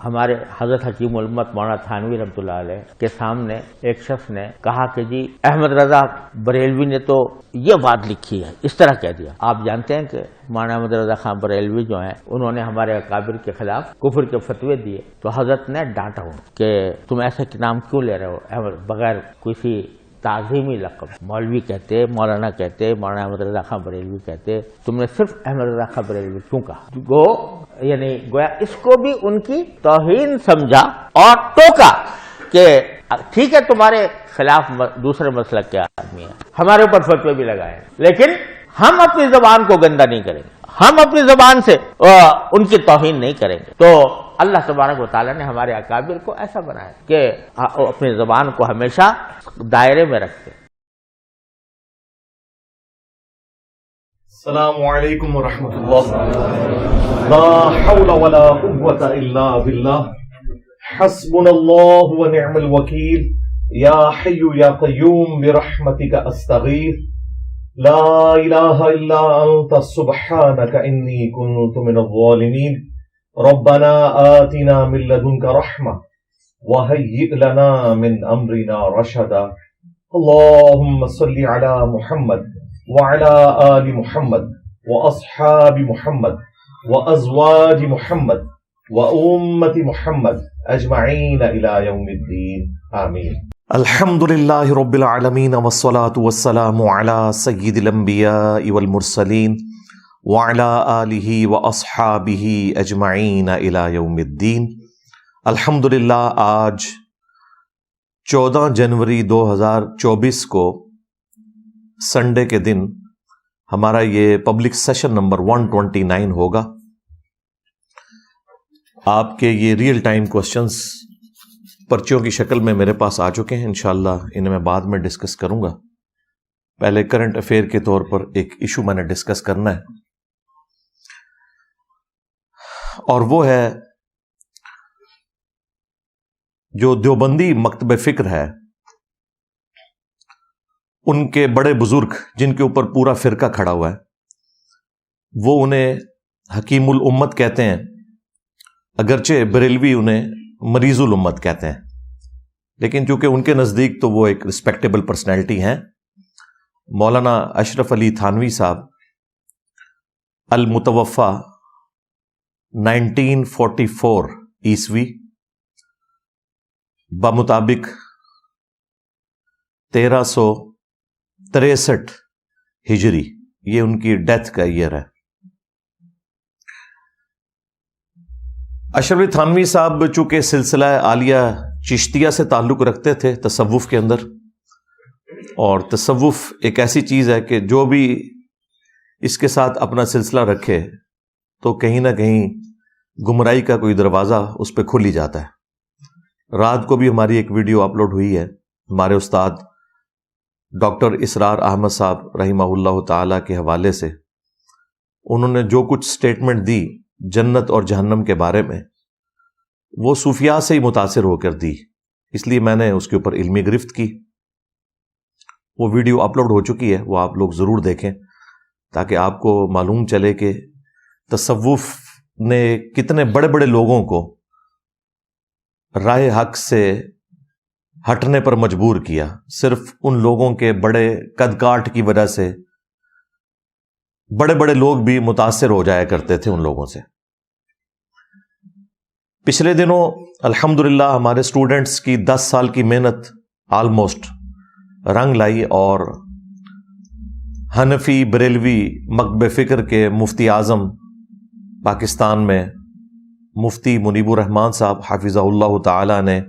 ہمارے حضرت حکیم الامت مولانا تھانوی رحمۃ اللہ علیہ کے سامنے ایک شخص نے کہا کہ جی احمد رضا بریلوی نے تو یہ بات لکھی ہے، اس طرح کہہ دیا۔ آپ جانتے ہیں کہ مولانا احمد رضا خان بریلوی جو ہیں انہوں نے ہمارے اکابر کے خلاف کفر کے فتوے دیے، تو حضرت نے ڈانٹا ہوں کہ تم ایسے نام کیوں لے رہے ہو بغیر کسی تعظیمی لقب، مولوی کہتے، مولانا کہتے، مولانا احمد رضا خان بریلوی کہتے، تم نے صرف احمد رضا خان بریلوی کیوں کہا؟ یعنی گویا اس کو بھی ان کی توہین سمجھا اور ٹوکا کہ ٹھیک ہے تمہارے خلاف دوسرے مسلک کے آدمی ہیں، ہمارے اوپر فتوے بھی لگائے، لیکن ہم اپنی زبان کو گندا نہیں کریں گے، ہم اپنی زبان سے ان کی توہین نہیں کریں گے۔ تو اللہ تبارک و تعالیٰ نے ہمارے اکابر کو ایسا بنایا کہ اپنی زبان کو ہمیشہ دائرے میں رکھتے۔ السلام علیکم ورحمۃ اللہ، لا حول ولا قوة الا باللہ، حسبنا اللہ ونعم الوکیل، یا حی یا قیوم برحمتک استغیث، لا الہ الا انت سبحانک انی کنت من الظالمین، ربنا آتنا من لدنک رحمہ وہیئ لنا من امرنا رشدا، اللہم صل علی محمد وعلى آل محمد واصحاب محمد وازواج محمد وامت محمد اجمعین الى یوم الدین، آمین۔ الحمد للہ رب العالمین والصلاة والسلام علی سید الانبیاء والمرسلین وعلی آلہ واصحابہ اجمعین الى یوم الدین۔ الحمد للہ آج 14 جنوری 2024 کو سنڈے کے دن ہمارا یہ پبلک سیشن نمبر 129 ہوگا۔ آپ کے یہ ریئل ٹائم کوسچنز پرچیوں کی شکل میں میرے پاس آ چکے ہیں، انشاءاللہ انہیں میں بعد میں ڈسکس کروں گا۔ پہلے کرنٹ افیئر کے طور پر ایک ایشو میں نے ڈسکس کرنا ہے، اور وہ ہے جو دیوبندی مکتب فکر ہے، ان کے بڑے بزرگ جن کے اوپر پورا فرقہ کھڑا ہوا ہے، وہ انہیں حکیم الامت کہتے ہیں، اگرچہ بریلوی انہیں مریض الامت کہتے ہیں، لیکن چونکہ ان کے نزدیک تو وہ ایک رسپیکٹیبل پرسنالٹی ہیں۔ مولانا اشرف علی تھانوی صاحب المتوفا 1944 عیسوی بمطابق 1363 ہجری، یہ ان کی ڈیتھ کا ایئر ہے۔ اشرف علی تھانوی صاحب چونکہ سلسلہ عالیہ چشتیہ سے تعلق رکھتے تھے تصوف کے اندر، اور تصوف ایک ایسی چیز ہے کہ جو بھی اس کے ساتھ اپنا سلسلہ رکھے تو کہیں نہ کہیں گمراہی کا کوئی دروازہ اس پہ کھل ہی جاتا ہے۔ رات کو بھی ہماری ایک ویڈیو اپلوڈ ہوئی ہے، ہمارے استاد ڈاکٹر اسرار احمد صاحب رحمہ اللہ تعالی کے حوالے سے انہوں نے جو کچھ سٹیٹمنٹ دی جنت اور جہنم کے بارے میں، وہ صوفیاء سے ہی متاثر ہو کر دی، اس لیے میں نے اس کے اوپر علمی گرفت کی۔ وہ ویڈیو اپلوڈ ہو چکی ہے، وہ آپ لوگ ضرور دیکھیں تاکہ آپ کو معلوم چلے کہ تصوف نے کتنے بڑے بڑے لوگوں کو راہ حق سے ہٹنے پر مجبور کیا، صرف ان لوگوں کے بڑے قد کاٹ کی وجہ سے بڑے بڑے لوگ بھی متاثر ہو جایا کرتے تھے ان لوگوں سے۔ پچھلے دنوں الحمدللہ ہمارے اسٹوڈنٹس کی 10 سال کی محنت آلموسٹ رنگ لائی، اور حنفی بریلوی مکتب فکر کے مفتی اعظم پاکستان میں مفتی منیب الرحمان صاحب حافظہ اللہ تعالی نے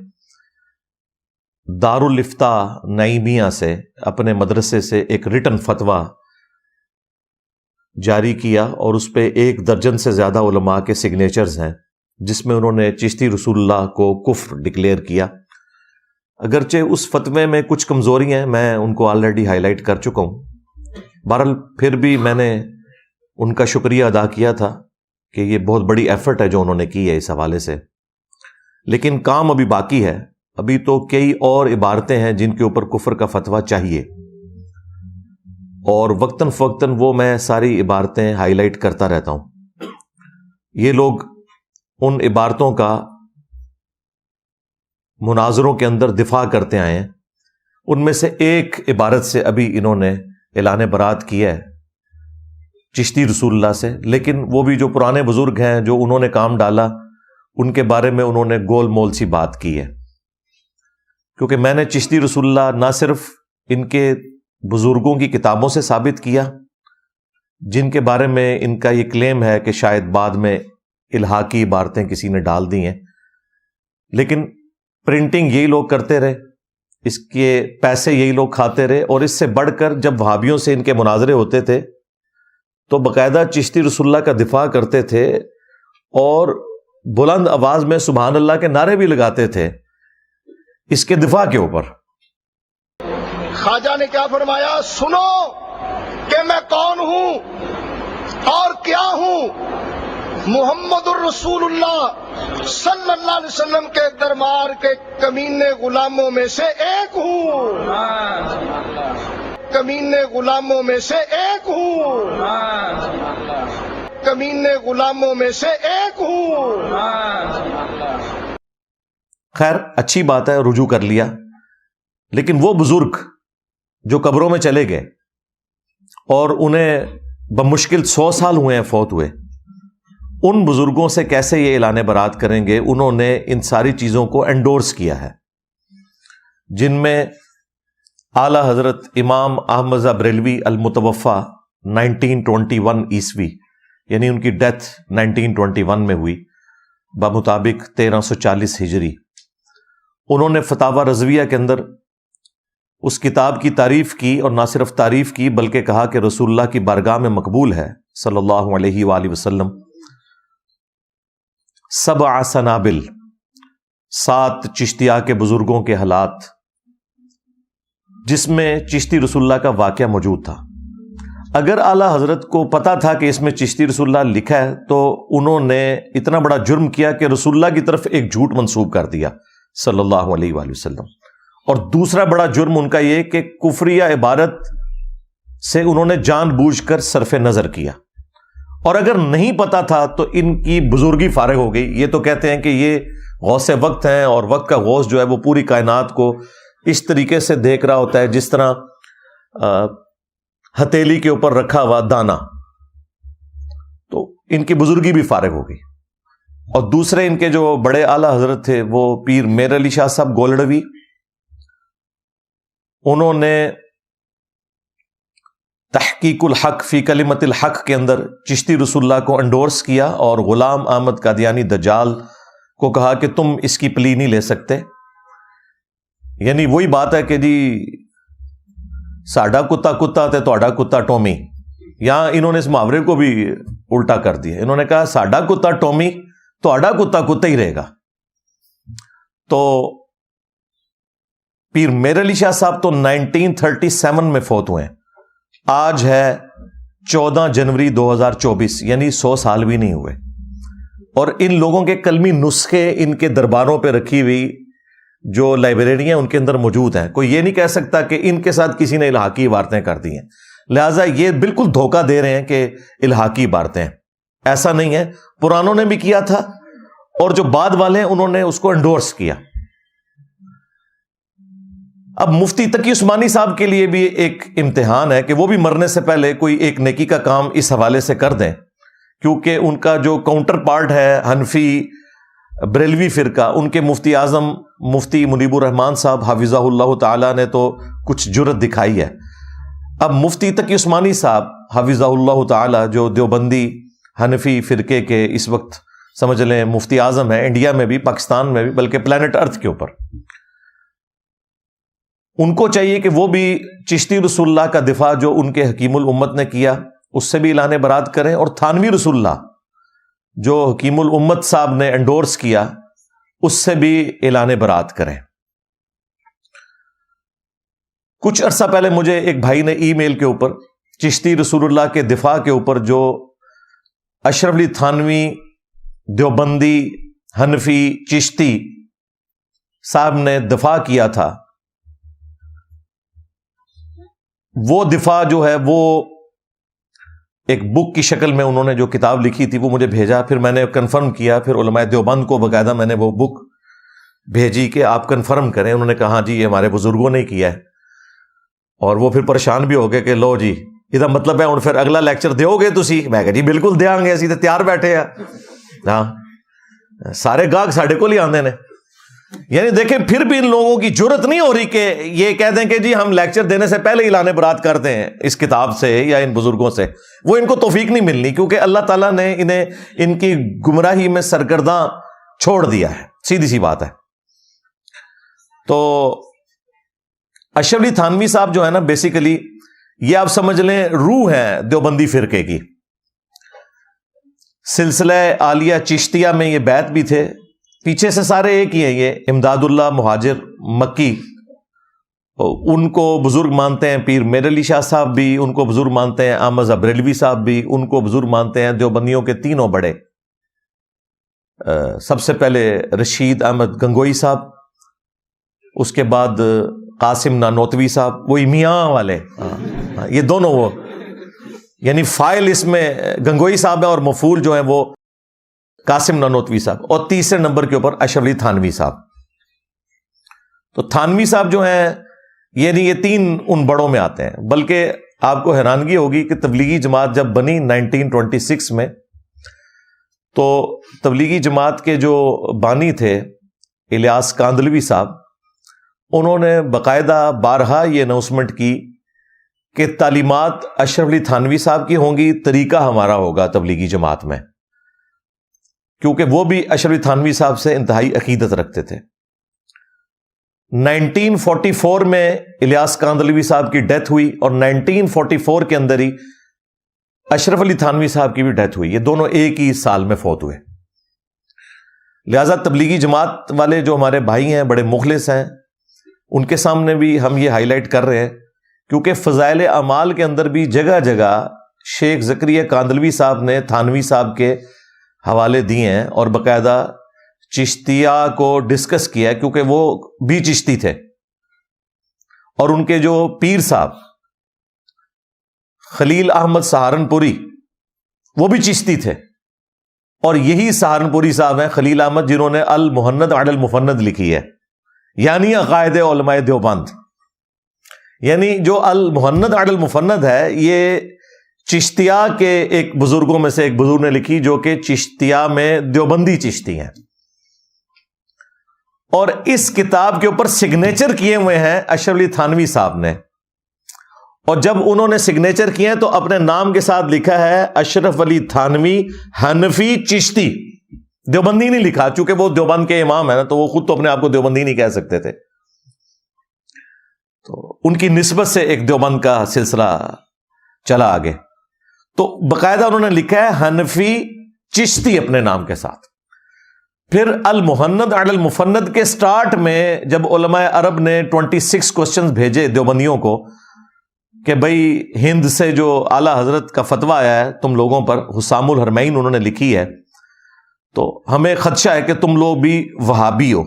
دارالافتاء نعیمیہ سے اپنے مدرسے سے ایک ریٹن فتویٰ جاری کیا، اور اس پہ 1 درجن سے زیادہ علماء کے سگنیچرز ہیں، جس میں انہوں نے چشتی رسول اللہ کو کفر ڈکلیئر کیا۔ اگرچہ اس فتوے میں کچھ کمزوریاں ہیں، میں ان کو آلریڈی ہائی لائٹ کر چکا ہوں، بہرحال پھر بھی میں نے ان کا شکریہ ادا کیا تھا کہ یہ بہت بڑی ایفرٹ ہے جو انہوں نے کی ہے اس حوالے سے، لیکن کام ابھی باقی ہے۔ ابھی تو کئی اور عبارتیں ہیں جن کے اوپر کفر کا فتویٰ چاہیے، اور وقتاً فوقتاً وہ میں ساری عبارتیں ہائی لائٹ کرتا رہتا ہوں۔ یہ لوگ ان عبارتوں کا مناظروں کے اندر دفاع کرتے آئے ہیں، ان میں سے ایک عبارت سے ابھی انہوں نے اعلان برات کیا ہے چشتی رسول اللہ سے، لیکن وہ بھی جو پرانے بزرگ ہیں جو انہوں نے کام ڈالا ان کے بارے میں انہوں نے گول مول سی بات کی ہے. کیونکہ میں نے چشتی رسول اللہ نہ صرف ان کے بزرگوں کی کتابوں سے ثابت کیا جن کے بارے میں ان کا یہ کلیم ہے کہ شاید بعد میں الہاقی عبارتیں کسی نے ڈال دی ہیں، لیکن پرنٹنگ یہی لوگ کرتے رہے، اس کے پیسے یہی لوگ کھاتے رہے، اور اس سے بڑھ کر جب وہابیوں سے ان کے مناظرے ہوتے تھے تو باقاعدہ چشتی رسول اللہ کا دفاع کرتے تھے اور بلند آواز میں سبحان اللہ کے نعرے بھی لگاتے تھے اس کے دفاع کے اوپر. خواجہ نے کیا فرمایا؟ سنو کہ میں کون ہوں اور کیا ہوں. محمد الرسول اللہ صلی اللہ علیہ وسلم کے دربار کے کمینے غلاموں میں سے ایک ہوں، کمینے غلاموں میں سے ایک ہوں، کمینے غلاموں میں سے ایک ہوں. خیر اچھی بات ہے، رجوع کر لیا، لیکن وہ بزرگ جو قبروں میں چلے گئے اور انہیں بمشکل 100 سال ہوئے ہیں فوت ہوئے، ان بزرگوں سے کیسے یہ اعلان برات کریں گے؟ انہوں نے ان ساری چیزوں کو انڈورس کیا ہے، جن میں اعلی حضرت امام احمد رضا بریلوی المتوفا 1921 عیسوی، یعنی ان کی ڈیتھ 1921 میں ہوئی بمطابق 1340 ہجری. انہوں نے فتاوی رضویہ کے اندر اس کتاب کی تعریف کی، اور نہ صرف تعریف کی بلکہ کہا کہ رسول اللہ کی بارگاہ میں مقبول ہے صلی اللہ علیہ وآلہ وسلم. 7 سنابل، 7 چشتیہ کے بزرگوں کے حالات، جس میں چشتی رسول اللہ کا واقعہ موجود تھا. اگر اعلی حضرت کو پتا تھا کہ اس میں چشتی رسول اللہ لکھا ہے تو انہوں نے اتنا بڑا جرم کیا کہ رسول اللہ کی طرف ایک جھوٹ منسوب کر دیا صلی اللہ علیہ وآلہ وسلم. اور دوسرا بڑا جرم ان کا یہ کہ کفریہ عبارت سے انہوں نے جان بوجھ کر صرف نظر کیا. اور اگر نہیں پتا تھا تو ان کی بزرگی فارغ ہو گئی. یہ تو کہتے ہیں کہ یہ غوث وقت ہیں، اور وقت کا غوث جو ہے وہ پوری کائنات کو اس طریقے سے دیکھ رہا ہوتا ہے جس طرح ہتھیلی کے اوپر رکھا ہوا دانا. تو ان کی بزرگی بھی فارغ ہو گئی. اور دوسرے ان کے جو بڑے اعلی حضرت تھے وہ پیر میر علی شاہ صاحب گولڑوی، انہوں نے تحقیق الحق فی کلمت الحق کے اندر چشتی رسول اللہ کو انڈورس کیا، اور غلام احمد قادیانی دجال کو کہا کہ تم اس کی پلی نہیں لے سکتے. یعنی وہی بات ہے کہ جی ساڈا کتا کتا تے تہاڈا کتا ٹومی. یہاں انہوں نے اس محاورے کو بھی الٹا کر دیا. انہوں نے کہا ساڈا کتا ٹومی، تہاڈا کتا کتا ہی رہے گا. تو پیر میر علی شاہ صاحب تو 1937 میں فوت ہوئے ہیں. آج ہے 14 جنوری 2024، یعنی 100 سال بھی نہیں ہوئے. اور ان لوگوں کے کلمی نسخے ان کے درباروں پہ رکھی ہوئی جو لائبریری ہیں ان کے اندر موجود ہیں. کوئی یہ نہیں کہہ سکتا کہ ان کے ساتھ کسی نے الہاقی عبارتیں کر دی ہیں. لہٰذا یہ بالکل دھوکہ دے رہے ہیں کہ الہاقی عبارتیں، ایسا نہیں ہے. پرانوں نے بھی کیا تھا اور جو بعد والے ہیں انہوں نے اس کو انڈورس کیا. اب مفتی تقی عثمانی صاحب کے لیے بھی ایک امتحان ہے کہ وہ بھی مرنے سے پہلے کوئی ایک نیکی کا کام اس حوالے سے کر دیں، کیونکہ ان کا جو کاؤنٹر پارٹ ہے حنفی بریلوی فرقہ، ان کے مفتی اعظم مفتی منیب الرحمان صاحب حفظہ اللہ تعالی نے تو کچھ جرت دکھائی ہے. اب مفتی تقی عثمانی صاحب حفظہ اللہ تعالی جو دیوبندی حنفی فرقے کے اس وقت سمجھ لیں مفتی اعظم ہیں انڈیا میں بھی، پاکستان میں بھی، بلکہ پلانٹ ارتھ کے اوپر، ان کو چاہیے کہ وہ بھی چشتی رسول اللہ کا دفاع جو ان کے حکیم الامت نے کیا اس سے بھی اعلان برات کریں، اور تھانوی رسول اللہ جو حکیم الامت صاحب نے انڈورس کیا اس سے بھی اعلان برات کریں. کچھ عرصہ پہلے مجھے ایک بھائی نے ای میل کے اوپر چشتی رسول اللہ کے دفاع کے اوپر جو اشرف علی تھانوی دیوبندی حنفی چشتی صاحب نے دفاع کیا تھا، وہ دفاع جو ہے وہ ایک بک کی شکل میں انہوں نے جو کتاب لکھی تھی وہ مجھے بھیجا. پھر میں نے کنفرم کیا، پھر علماء دیوبند کو باقاعدہ میں نے وہ بک بھیجی کہ آپ کنفرم کریں. انہوں نے کہا ہاں جی یہ ہمارے بزرگوں نے کیا ہے. اور وہ پھر پریشان بھی ہو گئے کہ لو جی یہ مطلب ہے ہوں پھر اگلا لیکچر دیو گے تسی؟ میں کہا جی بالکل دیاں گے, اسی تے تیار بیٹھے ہیں. ہاں سارے گاہک ساڈے کول ہی آندے نے. یعنی دیکھیں پھر بھی ان لوگوں کی جرت نہیں ہو رہی کہ یہ کہہ دیں کہ جی ہم لیکچر دینے سے پہلے اعلان برات کرتے ہیں اس کتاب سے یا ان بزرگوں سے. وہ ان کو توفیق نہیں ملنی, کیونکہ اللہ تعالیٰ نے انہیں ان کی گمراہی میں سرگرداں چھوڑ دیا ہے, سیدھی سی بات ہے. تو اشرف علی تھانوی صاحب جو ہے نا بیسیکلی یہ آپ سمجھ لیں روح ہے دیوبندی فرقے کی. سلسلہ عالیہ چشتیہ میں یہ بیعت بھی تھے. پیچھے سے سارے ایک ہی ہیں, یہ امداد اللہ مہاجر مکی, ان کو بزرگ مانتے ہیں. پیر میر علی شاہ صاحب بھی ان کو بزرگ مانتے ہیں. احمد بریلوی صاحب بھی ان کو بزرگ مانتے ہیں. دیوبندیوں کے تینوں بڑے, سب سے پہلے رشید احمد گنگوئی صاحب, اس کے بعد قاسم نانوتوی صاحب, وہی میاں والے, یہ دونوں وہ یعنی فائل اس میں گنگوئی صاحب ہیں اور مفعول جو ہیں وہ قاسم نانوتوی صاحب. اور تیسرے نمبر کے اوپر اشرف علی تھانوی صاحب. تو تھانوی صاحب جو ہیں یہ تین ان بڑوں میں آتے ہیں. بلکہ آپ کو حیرانگی ہوگی کہ تبلیغی جماعت جب بنی 1926 میں, تو تبلیغی جماعت کے جو بانی تھے الیاس کاندلوی صاحب, انہوں نے باقاعدہ بارہا یہ اناؤنسمنٹ کی کہ تعلیمات اشرف علی تھانوی صاحب کی ہوں گی, طریقہ ہمارا ہوگا تبلیغی جماعت میں, کیونکہ وہ بھی اشرف علی تھانوی صاحب سے انتہائی عقیدت رکھتے تھے. 1944 میں الیاس کاندلوی صاحب کی ڈیتھ ہوئی, اور 1944 کے اندر ہی اشرف علی تھانوی صاحب کی بھی ڈیتھ ہوئی. یہ دونوں ایک ہی سال میں فوت ہوئے. لہذا تبلیغی جماعت والے جو ہمارے بھائی ہیں بڑے مخلص ہیں, ان کے سامنے بھی ہم یہ ہائی لائٹ کر رہے ہیں, کیونکہ فضائل اعمال کے اندر بھی جگہ جگہ شیخ زکریا کاندلوی صاحب نے تھانوی صاحب کے حوالے دیے ہیں, اور باقاعدہ چشتیہ کو ڈسکس کیا ہے, کیونکہ وہ بھی چشتی تھے. اور ان کے جو پیر صاحب خلیل احمد سہارنپوری وہ بھی چشتی تھے, اور یہی سہارنپوری صاحب ہیں خلیل احمد جنہوں نے المہند علی المفند لکھی ہے, یعنی عقائد علماء دیوبند. یعنی جو المہند علی المفند ہے یہ چشتیہ کے ایک بزرگوں میں سے ایک بزرگ نے لکھی, جو کہ چشتیہ میں دیوبندی چشتی ہیں. اور اس کتاب کے اوپر سگنیچر کیے ہوئے ہیں اشرف علی تھانوی صاحب نے, اور جب انہوں نے سگنیچر کیے ہیں تو اپنے نام کے ساتھ لکھا ہے اشرف علی تھانوی حنفی چشتی. دیوبندی نہیں لکھا, چونکہ وہ دیوبند کے امام ہیں نا, تو وہ خود تو اپنے آپ کو دیوبندی نہیں کہہ سکتے تھے. تو ان کی نسبت سے ایک دیوبند کا سلسلہ چلا آگے. تو باقاعدہ انہوں نے لکھا ہے حنفی چشتی اپنے نام کے ساتھ. پھر المہند علی المفند کے سٹارٹ میں جب علماء عرب نے 26 کوسچنز بھیجے دیوبندیوں کو کہ بھئی ہند سے جو اعلیٰ حضرت کا فتویٰ آیا ہے تم لوگوں پر, حسام الحرمین انہوں نے لکھی ہے, تو ہمیں خدشہ ہے کہ تم لوگ بھی وہابی ہو.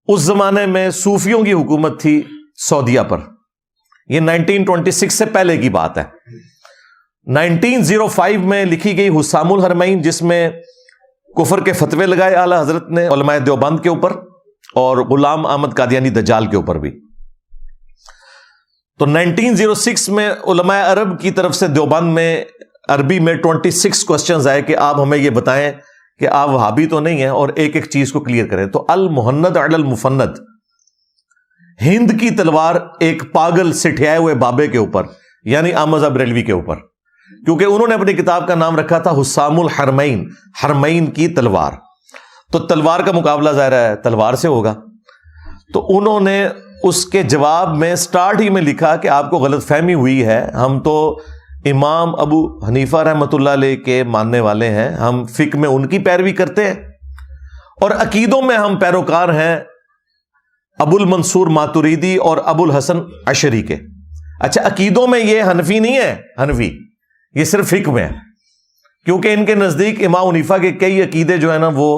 اس زمانے میں صوفیوں کی حکومت تھی سعودیہ پر, یہ 1926 سے پہلے کی بات ہے. 1905 میں لکھی گئی حسام الحرمین, جس میں کفر کے فتوے لگائے اعلیٰ حضرت نے علماء دیوبند کے اوپر اور غلام احمد قادیانی دجال کے اوپر بھی. تو 1906 میں علماء عرب کی طرف سے دیوبند میں عربی میں 26 کوسچنز آئے کہ آپ ہمیں یہ بتائیں کہ آپ وہابی تو نہیں ہیں, اور ایک ایک چیز کو کلیئر کریں. تو المہند علی المفند, ہند کی تلوار ایک پاگل سٹھیائے ہوئے بابے کے اوپر, یعنی احمد بریلوی کے اوپر, کیونکہ انہوں نے اپنی کتاب کا نام رکھا تھا حسام الحرمین, حرمین کی تلوار. تو تلوار کا مقابلہ ظاہر ہے تلوار سے ہوگا. تو انہوں نے اس کے جواب میں سٹارٹ ہی میں لکھا کہ آپ کو غلط فہمی ہوئی ہے, ہم تو امام ابو حنیفہ رحمۃ اللہ علیہ کے ماننے والے ہیں, ہم فقہ میں ان کی پیروی کرتے ہیں, اور عقیدوں میں ہم پیروکار ہیں ابو المنصور ماتوریدی اور ابو الحسن عشری کے. اچھا عقیدوں میں یہ حنفی نہیں ہے, حنفی یہ صرف فقہ میں ہے, کیونکہ ان کے نزدیک امام حنیفہ کے کئی عقیدے جو ہیں نا وہ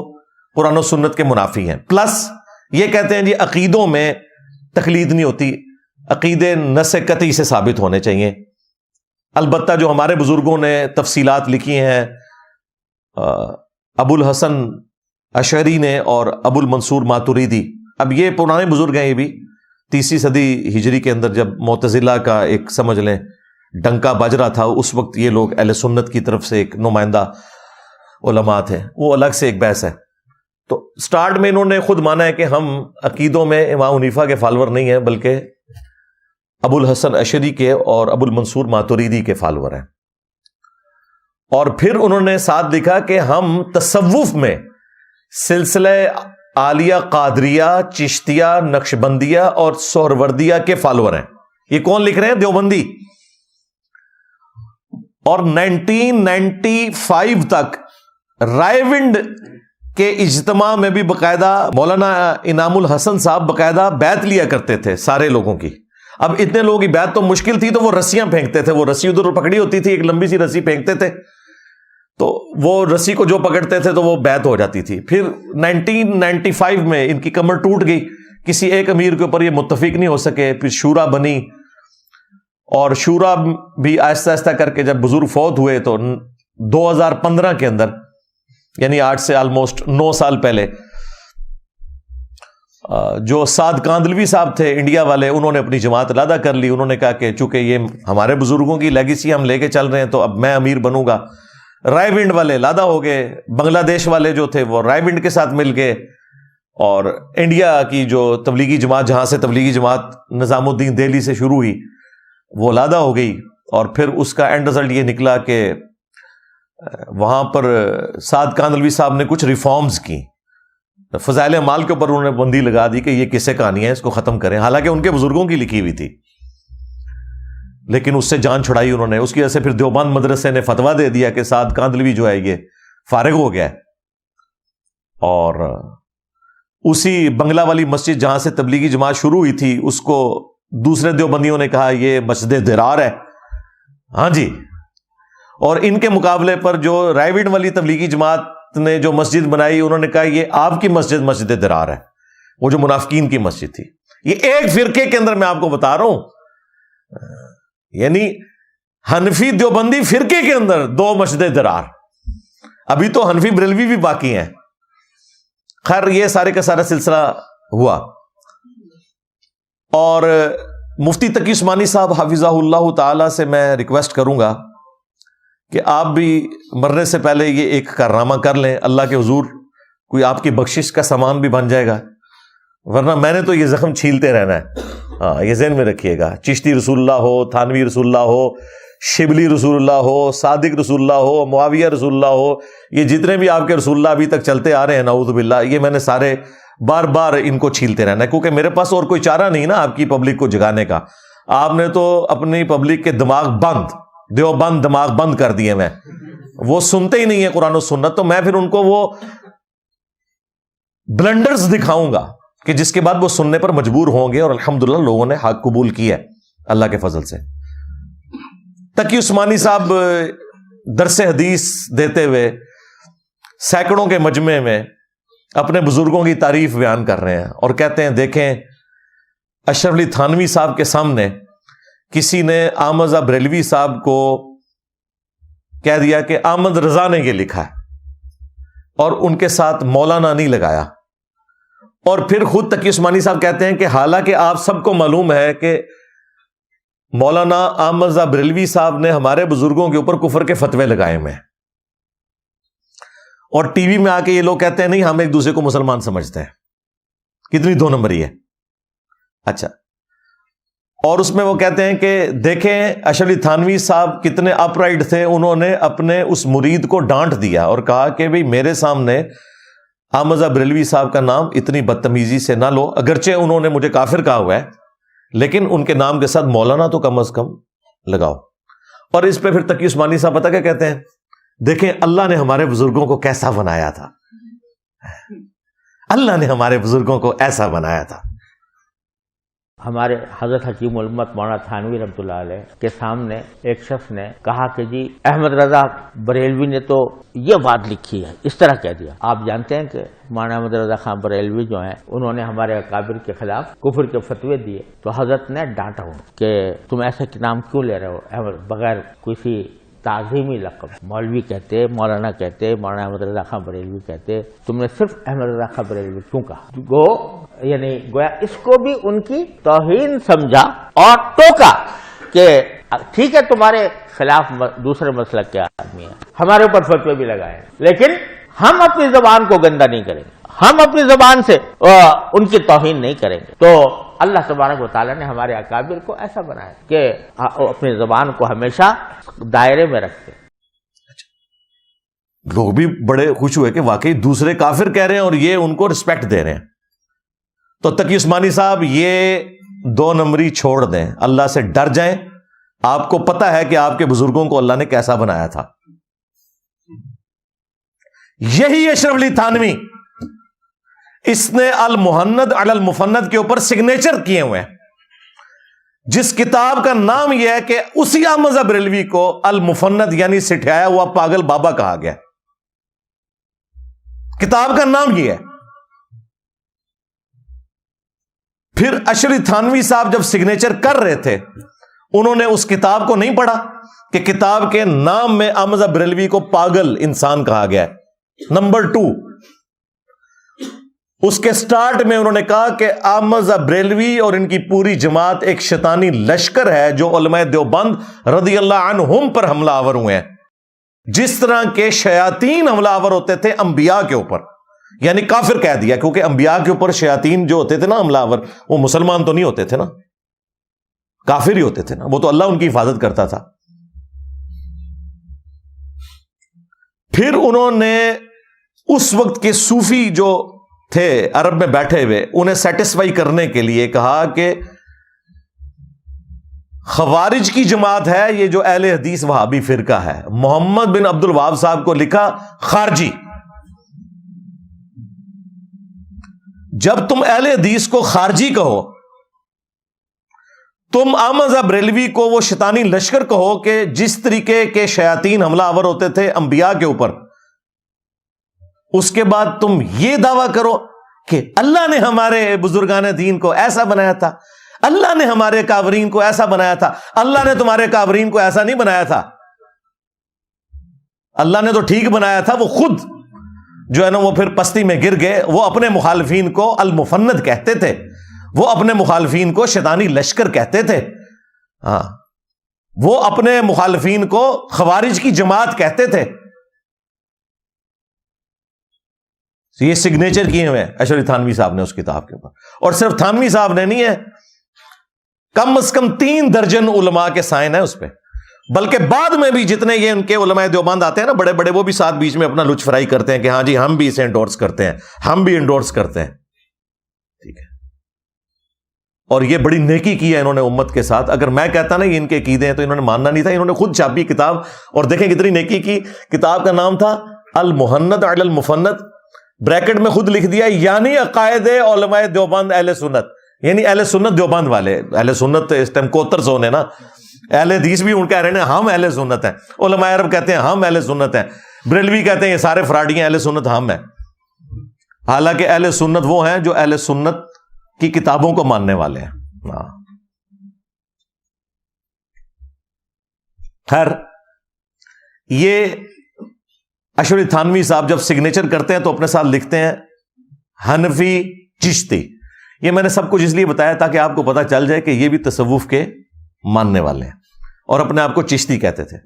قرآن و سنت کے منافی ہیں. پلس یہ کہتے ہیں جی عقیدوں میں تقلید نہیں ہوتی, عقیدے نص قطعی سے ثابت ہونے چاہیے. البتہ جو ہمارے بزرگوں نے تفصیلات لکھی ہیں, ابو الحسن اشعری نے اور ابو المنصور ماتوریدی. اب یہ پرانے بزرگ ہیں, یہ بھی 30 صدی ہجری کے اندر جب معتزلہ کا ایک سمجھ لیں ڈنکا بج رہا تھا, اس وقت یہ لوگ اہل سنت کی طرف سے ایک نمائندہ علماء تھے, وہ الگ سے ایک بحث ہے. تو سٹارٹ میں انہوں نے خود مانا ہے کہ ہم عقیدوں میں امام حنیفہ کے فالور نہیں ہیں بلکہ ابو الحسن اشعری کے اور ابو المنصور ماتوریدی کے فالور ہیں. اور پھر انہوں نے ساتھ لکھا کہ ہم تصوف میں سلسلہ عالیہ قادریہ, چشتیہ, نقشبندیہ اور سہروردیہ کے فالور ہیں. یہ کون لکھ رہے ہیں؟ دیوبندی. اور 1995 تک رائے ونڈ کے اجتماع میں بھی باقاعدہ مولانا انعام الحسن صاحب باقاعدہ بیعت لیا کرتے تھے سارے لوگوں کی. اب اتنے لوگوں کی بیعت تو مشکل تھی تو وہ رسیاں پھینکتے تھے, وہ رسی ادھر پکڑی ہوتی تھی, ایک لمبی سی رسی پھینکتے تھے, تو وہ رسی کو جو پکڑتے تھے تو وہ بیعت ہو جاتی تھی. پھر 1995 میں ان کی کمر ٹوٹ گئی, کسی ایک امیر کے اوپر یہ متفق نہیں ہو سکے, پھر شورا بنی, اور شورا بھی آہستہ آہستہ کر کے جب بزرگ فوت ہوئے تو 2015 کے اندر, یعنی آج سے آلموسٹ 9 سال پہلے, جو سعد کاندلوی صاحب تھے انڈیا والے, انہوں نے اپنی جماعت علیحدہ کر لی. انہوں نے کہا کہ چونکہ یہ ہمارے بزرگوں کی لیگیسی ہم لے کے چل رہے ہیں تو اب میں امیر بنوں گا. رائے ونڈ والے علیحدہ ہو گئے, بنگلہ دیش والے جو تھے وہ رائے ونڈ کے ساتھ مل گئے, اور انڈیا کی جو تبلیغی جماعت, جہاں سے تبلیغی جماعت نظام الدین دہلی سے شروع ہوئی, وہ علیحدہ ہو گئی. اور پھر اس کا اینڈ رزلٹ یہ نکلا کہ وہاں پر سعد کاندلوی صاحب نے کچھ ریفارمز کی, فضائل اعمال کے اوپر انہوں نے بندی لگا دی کہ یہ قصے کہانی ہے, اس کو ختم کریں. حالانکہ ان کے بزرگوں کی لکھی ہوئی تھی, لیکن اس سے جان چھڑائی انہوں نے. اس کی وجہ سے پھر دیوبند مدرسے نے فتویٰ دے دیا کہ سعد کاندلوی جو ہے یہ فارغ ہو گیا ہے. اور اسی بنگلہ والی مسجد جہاں سے تبلیغی جماعت شروع ہوئی تھی, اس کو دوسرے دیوبندیوں نے کہا یہ مسجد درار ہے. ہاں جی. اور ان کے مقابلے پر جو رائے ونڈ والی تبلیغی جماعت نے جو مسجد بنائی, انہوں نے کہا یہ آپ کی مسجد مسجد درار ہے, وہ جو منافقین کی مسجد تھی. یہ ایک فرقے کے اندر میں آپ کو بتا رہا ہوں, یعنی حنفی دیوبندی فرقے کے اندر 2 مسجد درار. ابھی تو حنفی بریلوی بھی باقی ہیں. خیر یہ سارے کا سارا سلسلہ ہوا. اور مفتی تقی عثمانی صاحب حفظہ اللہ تعالی سے میں ریکویسٹ کروں گا کہ آپ بھی مرنے سے پہلے یہ ایک کارنامہ کر لیں, اللہ کے حضور کوئی آپ کی بخشش کا سامان بھی بن جائے گا, ورنہ میں نے تو یہ زخم چھیلتے رہنا ہے. ہاں یہ ذہن میں رکھیے گا. چشتی رسول اللہ ہو, تھانوی رسول اللہ ہو, شبلی رسول اللہ ہو, صادق رسول اللہ ہو, معاویہ رسول اللہ ہو, یہ جتنے بھی آپ کے رسول اللہ ابھی تک چلتے آ رہے ہیں نعوذ باللہ, یہ میں نے سارے بار بار ان کو چھیلتے رہنا ہے, کیونکہ میرے پاس اور کوئی چارہ نہیں نا آپ کی پبلک کو جگانے کا. آپ نے تو اپنی پبلک کے دماغ بند, دیوبند دماغ بند کر دیے. میں وہ سنتے ہی نہیں ہے قرآن و سنت, تو میں پھر ان کو وہ بلنڈرز دکھاؤں گا کہ جس کے بعد وہ سننے پر مجبور ہوں گے. اور الحمدللہ لوگوں نے حق قبول کیا ہے اللہ کے فضل سے. تقی عثمانی صاحب درس حدیث دیتے ہوئے سینکڑوں کے مجمع میں اپنے بزرگوں کی تعریف بیان کر رہے ہیں, اور کہتے ہیں دیکھیں اشرف علی تھانوی صاحب کے سامنے کسی نے احمد رضا بریلوی صاحب کو کہہ دیا کہ احمد رضا نے یہ لکھا ہے, اور ان کے ساتھ مولانا نہیں لگایا. اور پھر خود تقی عثمانی صاحب کہتے ہیں کہ حالانکہ آپ سب کو معلوم ہے کہ مولانا احمد رضا بریلوی صاحب نے ہمارے بزرگوں کے اوپر کفر کے فتوے لگائے ہوئے ہیں, اور ٹی وی میں آ کے یہ لوگ کہتے ہیں نہیں ہم ایک دوسرے کو مسلمان سمجھتے ہیں. کتنی 2 نمبری ہے. اچھا, اور اس میں وہ کہتے ہیں کہ دیکھیں اشرف علی تھانوی صاحب کتنے اپ رائٹ تھے, انہوں نے اپنے اس مرید کو ڈانٹ دیا اور کہا کہ بھئی میرے سامنے احمد رضا بریلوی صاحب کا نام اتنی بدتمیزی سے نہ لو, اگرچہ انہوں نے مجھے کافر کہا ہوا ہے, لیکن ان کے نام کے ساتھ مولانا تو کم از کم لگاؤ. اور اس پہ پھر تقی عثمانی صاحب پتہ کیا کہتے ہیں, دیکھیں اللہ نے ہمارے بزرگوں کو کیسا بنایا تھا, اللہ نے ہمارے بزرگوں کو ایسا بنایا تھا. ہمارے حضرت حکیم الامت مولانا تھانوی رحمۃ اللہ علیہ کے سامنے ایک شخص نے کہا کہ جی احمد رضا بریلوی نے تو یہ بات لکھی ہے, اس طرح کہہ دیا. آپ جانتے ہیں کہ مولانا احمد رضا خان بریلوی جو ہیں انہوں نے ہمارے اکابر کے خلاف کفر کے فتوے دیے, تو حضرت نے ڈانٹا ہوں کہ تم ایسے نام کیوں لے رہے ہو بغیر کسی تعظیمی لقب. مولوی کہتے, مولانا کہتے, مولانا احمد رضا خان بریلوی کہتے, تم نے صرف احمد رضا خان بریلوی کیوں کہا؟ یعنی گویا اس کو بھی ان کی توہین سمجھا اور ٹوکا کہ ٹھیک ہے تمہارے خلاف دوسرے مسلک کے آدمی ہیں, ہمارے اوپر فتوے بھی لگائے, لیکن ہم اپنی زبان کو گندا نہیں کریں گے, ہم اپنی زبان سے ان کی توہین نہیں کریں گے. تو اللہ تبارک و تعالیٰ نے ہمارے اکابر کو ایسا بنایا کہ اپنی زبان کو ہمیشہ دائرے میں رکھتے. لوگ بھی بڑے خوش ہوئے کہ واقعی دوسرے کافر کہہ رہے ہیں اور یہ ان کو رسپیکٹ دے رہے ہیں. تو تقی عثمانی صاحب یہ 2 نمبری چھوڑ دیں, اللہ سے ڈر جائیں. آپ کو پتا ہے کہ آپ کے بزرگوں کو اللہ نے کیسا بنایا تھا. یہی اشرف علی تھانوی, اس نے المحند علی المفند کے اوپر سگنیچر کیے ہوئے ہیں, جس کتاب کا نام یہ ہے کہ اسی احمد رضا بریلوی کو المفند یعنی سٹھایا ہوا پاگل بابا کہا گیا. کتاب کا نام یہ ہے. پھر اشرف علی تھانوی صاحب جب سگنیچر کر رہے تھے, انہوں نے اس کتاب کو نہیں پڑھا کہ کتاب کے نام میں احمد رضا بریلوی کو پاگل انسان کہا گیا ہے. نمبر 2, اس کے سٹارٹ میں انہوں نے کہا کہ احمد رضا بریلوی اور ان کی پوری جماعت ایک شیطانی لشکر ہے جو علماء دیوبند رضی اللہ عنہم پر حملہ آور ہوئے ہیں, جس طرح کے شیاطین حملہ آور ہوتے تھے انبیاء کے اوپر. یعنی کافر کہہ دیا, کیونکہ انبیاء کے اوپر شیاطین جو ہوتے تھے نا حملہ آور, وہ مسلمان تو نہیں ہوتے تھے نا, کافر ہی ہوتے تھے نا, وہ تو اللہ ان کی حفاظت کرتا تھا. پھر انہوں نے اس وقت کے صوفی جو تھے عرب میں بیٹھے ہوئے, انہیں سیٹسفائی کرنے کے لیے کہا کہ خوارج کی جماعت ہے یہ جو اہل حدیث وہابی فرقہ ہے. محمد بن عبد الوہاب صاحب کو لکھا خارجی. جب تم اہل حدیث کو خارجی کہو, تم احمد رضا بریلوی کو وہ شیطانی لشکر کہو کہ جس طریقے کے شیاطین حملہ آور ہوتے تھے انبیاء کے اوپر, اس کے بعد تم یہ دعویٰ کرو کہ اللہ نے ہمارے بزرگان دین کو ایسا بنایا تھا, اللہ نے ہمارے کافرین کو ایسا بنایا تھا. اللہ نے تمہارے کافرین کو ایسا نہیں بنایا تھا, اللہ نے تو ٹھیک بنایا تھا. وہ خود جو ہے نا وہ پھر پستی میں گر گئے. وہ اپنے مخالفین کو المفند کہتے تھے, وہ اپنے مخالفین کو شیطانی لشکر کہتے تھے. ہاں, وہ اپنے مخالفین کو خوارج کی جماعت کہتے تھے. یہ سگنیچر کیے ہوئے ہیں اشرف علی تھانوی صاحب نے اس کتاب کے اوپر. اور صرف تھانوی صاحب نے نہیں ہے, کم از کم 3 درجن علماء کے سائن ہیں اس پہ. بلکہ بعد میں بھی جتنے یہ ان کے علماء دیوبند آتے ہیں نا بڑے بڑے, وہ بھی ساتھ بیچ میں اپنا لچ فرائی کرتے ہیں کہ ہاں جی ہم بھی اسے انڈورس کرتے ہیں, ہم بھی انڈورس کرتے ہیں. ٹھیک ہے, اور یہ بڑی نیکی کی ہے انہوں نے امت کے ساتھ. اگر میں کہتا نا یہ ان کے عقیدے ہیں تو انہوں نے ماننا نہیں تھا. انہوں نے خود چھاپی کتاب, اور دیکھیں کتنی نیکی کی. کتاب کا نام تھا المحند علی المفند, بریکٹ میں خود لکھ دیا یعنی عقائد علماء دیوبند اہل سنت, یعنی اہل سنت دیوبند والے. اہل سنت اس ٹائم کوتر زون ہے نا, اہل حدیث بھی ان کہہ رہے ہیں ہم اہل سنت ہیں, علماء عرب کہتے ہیں ہم اہل سنت ہیں, بریلوی کہتے ہیں یہ سارے فراڈی ہیں, اہل سنت ہم ہیں. حالانکہ اہل سنت وہ ہیں جو اہل سنت کی کتابوں کو ماننے والے ہیں. خیر, یہ اشرف علی تھانوی صاحب جب سگنیچر کرتے ہیں تو اپنے ساتھ لکھتے ہیں حنفی چشتی. یہ میں نے سب کچھ اس لیے بتایا تاکہ آپ کو پتا چل جائے کہ یہ بھی تصوف کے ماننے والے ہیں اور اپنے آپ کو چشتی کہتے تھے.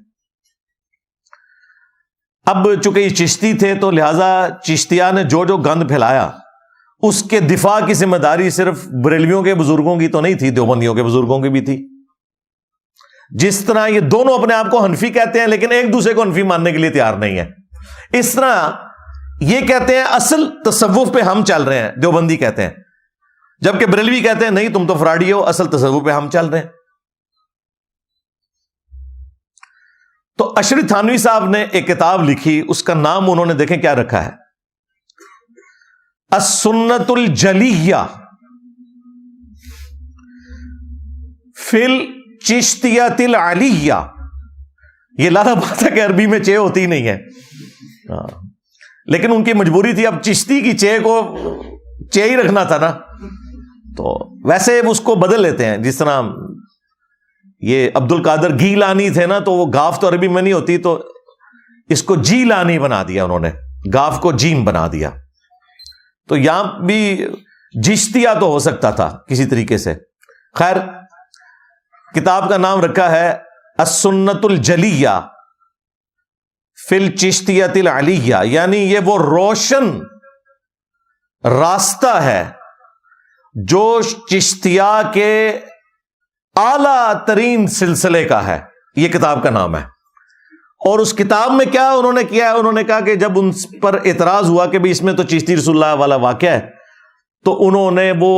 اب چونکہ یہ چشتی تھے تو لہذا چشتیہ نے جو جو گند پھیلایا اس کے دفاع کی ذمہ داری صرف بریلویوں کے بزرگوں کی تو نہیں تھی, دیوبندیوں کے بزرگوں کی بھی تھی. جس طرح یہ دونوں اپنے آپ کو حنفی کہتے ہیں لیکن ایک دوسرے کو حنفی ماننے کے لیے تیار نہیں ہے, اس طرح یہ کہتے ہیں اصل تصوف پہ ہم چل رہے ہیں, دیوبندی کہتے ہیں, جبکہ بریلوی کہتے ہیں نہیں تم تو فراڈی ہو, اصل تصوف پہ ہم چل رہے ہیں. تو اشرف تھانوی صاحب نے ایک کتاب لکھی, اس کا نام انہوں نے دیکھیں کیا رکھا ہے, السنت الجلیہ فی الچشتیۃ العلیہ. یہ لالا بات ہے کہ عربی میں چے ہوتی نہیں ہے, لیکن ان کی مجبوری تھی, اب چشتی کی چے کو چے ہی رکھنا تھا نا, تو ویسے اس کو بدل لیتے ہیں. جس طرح یہ عبد القادر گیلانی تھے نا، تو وہ گاف تو عربی میں نہیں ہوتی، تو اس کو جیلانی بنا دیا انہوں نے، گاف کو جیم بنا دیا. تو یہاں بھی جشتیہ تو ہو سکتا تھا کسی طریقے سے. خیر، کتاب کا نام رکھا ہے السنت الجلیہ فی الچشتیۃ العلیہ، یعنی یہ وہ روشن راستہ ہے جو چشتیہ کے اعلیٰ ترین سلسلے کا ہے. یہ کتاب کا نام ہے. اور اس کتاب میں کیا انہوں نے کیا ہے، انہوں نے کہا کہ جب ان پر اعتراض ہوا کہ اس میں تو چشتی رسول اللہ والا واقعہ ہے، تو انہوں نے وہ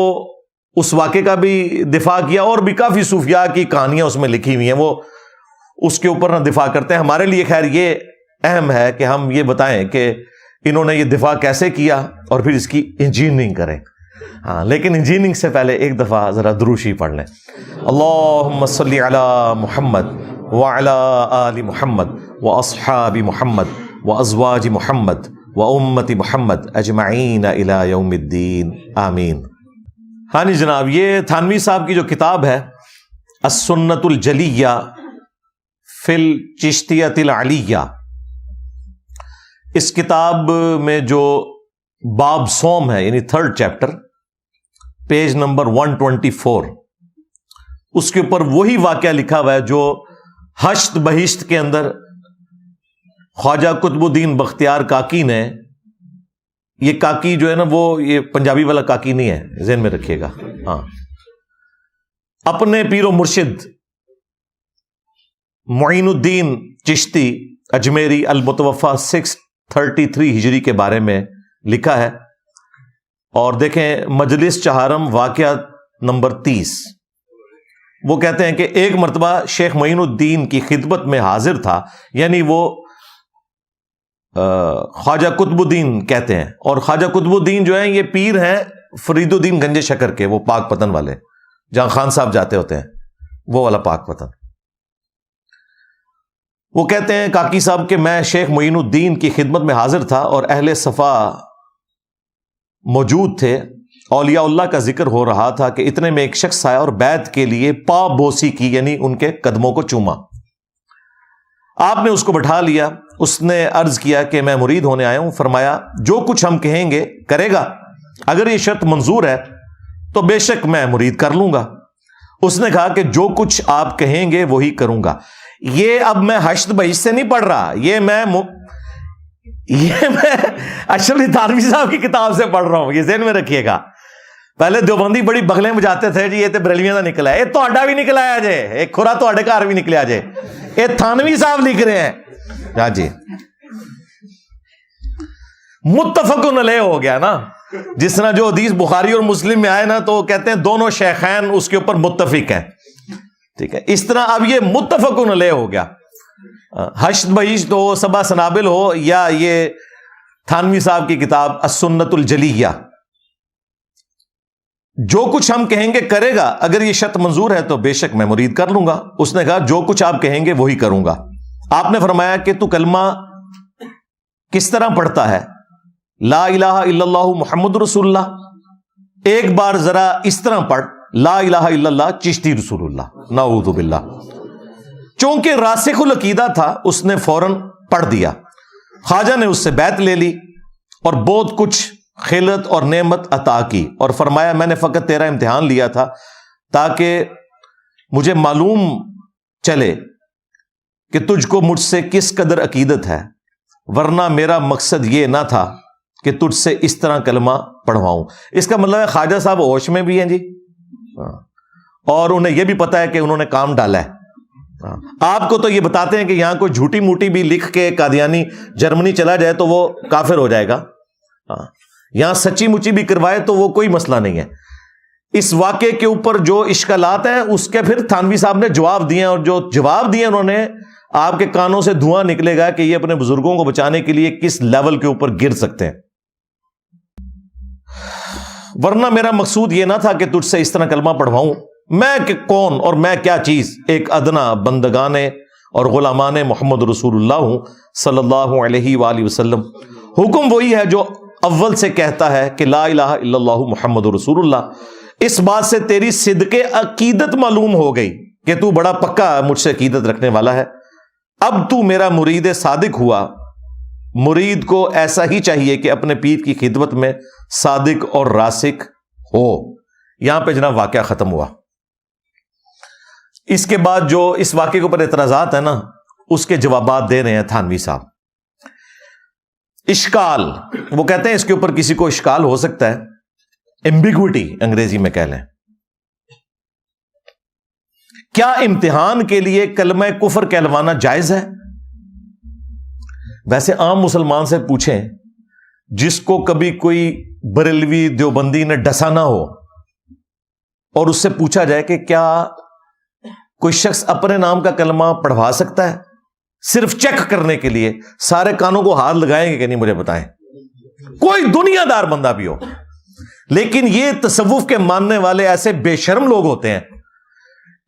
اس واقعے کا بھی دفاع کیا، اور بھی کافی صوفیاء کی کہانیاں اس میں لکھی ہوئی ہیں، وہ اس کے اوپر نہ دفاع کرتے ہیں. ہمارے لیے خیر یہ اہم ہے کہ ہم یہ بتائیں کہ انہوں نے یہ دفاع کیسے کیا اور پھر اس کی انجینئرنگ کریں. ہاں، لیکن انجینئرنگ سے پہلے ایک دفعہ ذرا دروشی پڑھ لیں. اللہم صلی علی محمد وعلی آل محمد واصحاب محمد وازواج محمد وامت محمد اجمعین الی یوم الدین آمین. ہاں جی جناب، یہ تھانوی صاحب کی جو کتاب ہے السنت الجلیہ فی الچشتیۃ العلیہ، اس کتاب میں جو باب سوم ہے، یعنی 3rd چیپٹر، پیج نمبر 124، اس کے اوپر وہی واقعہ لکھا ہوا ہے جو ہشت بہشت کے اندر خواجہ قطب الدین بختیار کاکی نے، یہ کاکی جو ہے نا وہ یہ پنجابی والا کاکی نہیں ہے، ذہن میں رکھیے گا. ہاں، اپنے پیر و مرشد معین الدین چشتی اجمیری المتوفا 633 ہجری کے بارے میں لکھا ہے. اور دیکھیں مجلس چہارم واقعہ نمبر 30، وہ کہتے ہیں کہ ایک مرتبہ شیخ معین الدین کی خدمت میں حاضر تھا، یعنی وہ خواجہ قطب الدین کہتے ہیں. اور خواجہ قطب الدین جو ہیں یہ پیر ہیں فرید الدین گنج شکر کے، وہ پاک پتن والے، جہاں خان صاحب جاتے ہوتے ہیں، وہ والا پاک پتن. وہ کہتے ہیں کاکی صاحب کہ میں شیخ معین الدین کی خدمت میں حاضر تھا اور اہل صفا موجود تھے. اولیاء اللہ کا ذکر ہو رہا تھا کہ اتنے میں ایک شخص آیا اور بیعت کے لیے پا بوسی کی، یعنی ان کے قدموں کو چوما. آپ نے اس کو بٹھا لیا. اس نے عرض کیا کہ میں مرید ہونے آیا ہوں. فرمایا جو کچھ ہم کہیں گے کرے گا، اگر یہ شرط منظور ہے تو بے شک میں مرید کر لوں گا. اس نے کہا کہ جو کچھ آپ کہیں گے وہی کروں گا. یہ اب میں ہشت بہشت سے نہیں پڑھ رہا، یہ میں اشرف تھانوی صاحب کی کتاب سے پڑھ رہا ہوں، یہ ذہن میں رکھیے گا. پہلے دیوبندی بڑی بغلیں بجاتے تھے جی یہ تے بریلویاں دا نکلا ہے، یہ تہاڈا بھی نکلا ہے جے، ایک کھرا تہاڈے گھر بھی نکلیا جے، یہ تھانوی صاحب لکھ رہے ہیں. ہاں جی، متفقن علیہ ہو گیا نا. جس طرح جو حدیث بخاری اور مسلم میں آئے نا تو وہ کہتے ہیں دونوں شیخین اس کے اوپر متفق ہیں. ٹھیک ہے، اس طرح اب یہ متفقن علیہ ہو گیا. ہشت بہشت ہو، سبا سنابل ہو، یا یہ تھانوی صاحب کی کتاب السنت الجلیہ، جو کچھ ہم کہیں گے کرے گا، اگر یہ شرط منظور ہے تو بے شک میں مرید کر لوں گا. اس نے کہا جو کچھ آپ کہیں گے وہی کروں گا. آپ نے فرمایا کہ تو کلمہ کس طرح پڑھتا ہے؟ لا الہ الا اللہ محمد رسول اللہ. ایک بار ذرا اس طرح پڑھ، لا الہ الا اللہ چشتی رسول اللہ. نعوذ باللہ. چونکہ راسخ العقیدہ تھا اس نے فوراً پڑھ دیا. خواجہ نے اس سے بیعت لے لی اور بہت کچھ خلعت اور نعمت عطا کی، اور فرمایا میں نے فقط تیرا امتحان لیا تھا تاکہ مجھے معلوم چلے کہ تجھ کو مجھ سے کس قدر عقیدت ہے، ورنہ میرا مقصد یہ نہ تھا کہ تجھ سے اس طرح کلمہ پڑھواؤں. اس کا مطلب ہے خواجہ صاحب ہوش میں بھی ہیں جی، اور انہیں یہ بھی پتا ہے کہ انہوں نے کام ڈالا ہے. آپ کو تو یہ بتاتے ہیں کہ یہاں کوئی جھوٹی موٹی بھی لکھ کے قادیانی جرمنی چلا جائے تو وہ کافر ہو جائے گا. یہاں سچی مچی بھی کروائے تو وہ کوئی مسئلہ نہیں ہے. اس واقعے کے اوپر جو اشکالات ہیں اس کے پھر تھانوی صاحب نے جواب دیے، اور جو جواب دیے انہوں نے، آپ کے کانوں سے دھواں نکلے گا کہ یہ اپنے بزرگوں کو بچانے کے لیے کس لیول کے اوپر گر سکتے ہیں. ورنہ میرا مقصود یہ نہ تھا کہ تجھ سے اس طرح کلمہ پڑھواؤں. میں کہ کون اور میں کیا چیز، ایک ادنا بندگانے اور غلامان محمد رسول اللہ ہوں صلی اللہ علیہ وآلہ وسلم. حکم وہی ہے جو اول سے کہتا ہے کہ لا الہ الا اللہ محمد رسول اللہ. اس بات سے تیری صدق عقیدت معلوم ہو گئی کہ تو بڑا پکا مجھ سے عقیدت رکھنے والا ہے، اب تو میرا مرید صادق ہوا۔ مرید کو ایسا ہی چاہیے کہ اپنے پیر کی خدمت میں صادق اور راسخ ہو۔ یہاں پہ جناب واقعہ ختم ہوا۔ اس کے بعد جو اس واقعے کے اوپر اعتراضات ہیں نا، اس کے جوابات دے رہے ہیں تھانوی صاحب۔ اشکال، وہ کہتے ہیں اس کے اوپر کسی کو اشکال ہو سکتا ہے، ایمبیگوٹی انگریزی میں کہہ لیں۔ کیا امتحان کے لیے کلمہ کفر کہلوانا جائز ہے؟ ویسے عام مسلمان سے پوچھیں، جس کو کبھی کوئی بریلوی دیوبندی نے ڈسا نہ ہو، اور اس سے پوچھا جائے کہ کیا کوئی شخص اپنے نام کا کلمہ پڑھوا سکتا ہے، صرف چیک کرنے کے لیے، سارے کانوں کو ہاتھ لگائیں گے کہ نہیں؟ مجھے بتائیں، کوئی دنیا دار بندہ بھی ہو۔ لیکن یہ تصوف کے ماننے والے ایسے بے شرم لوگ ہوتے ہیں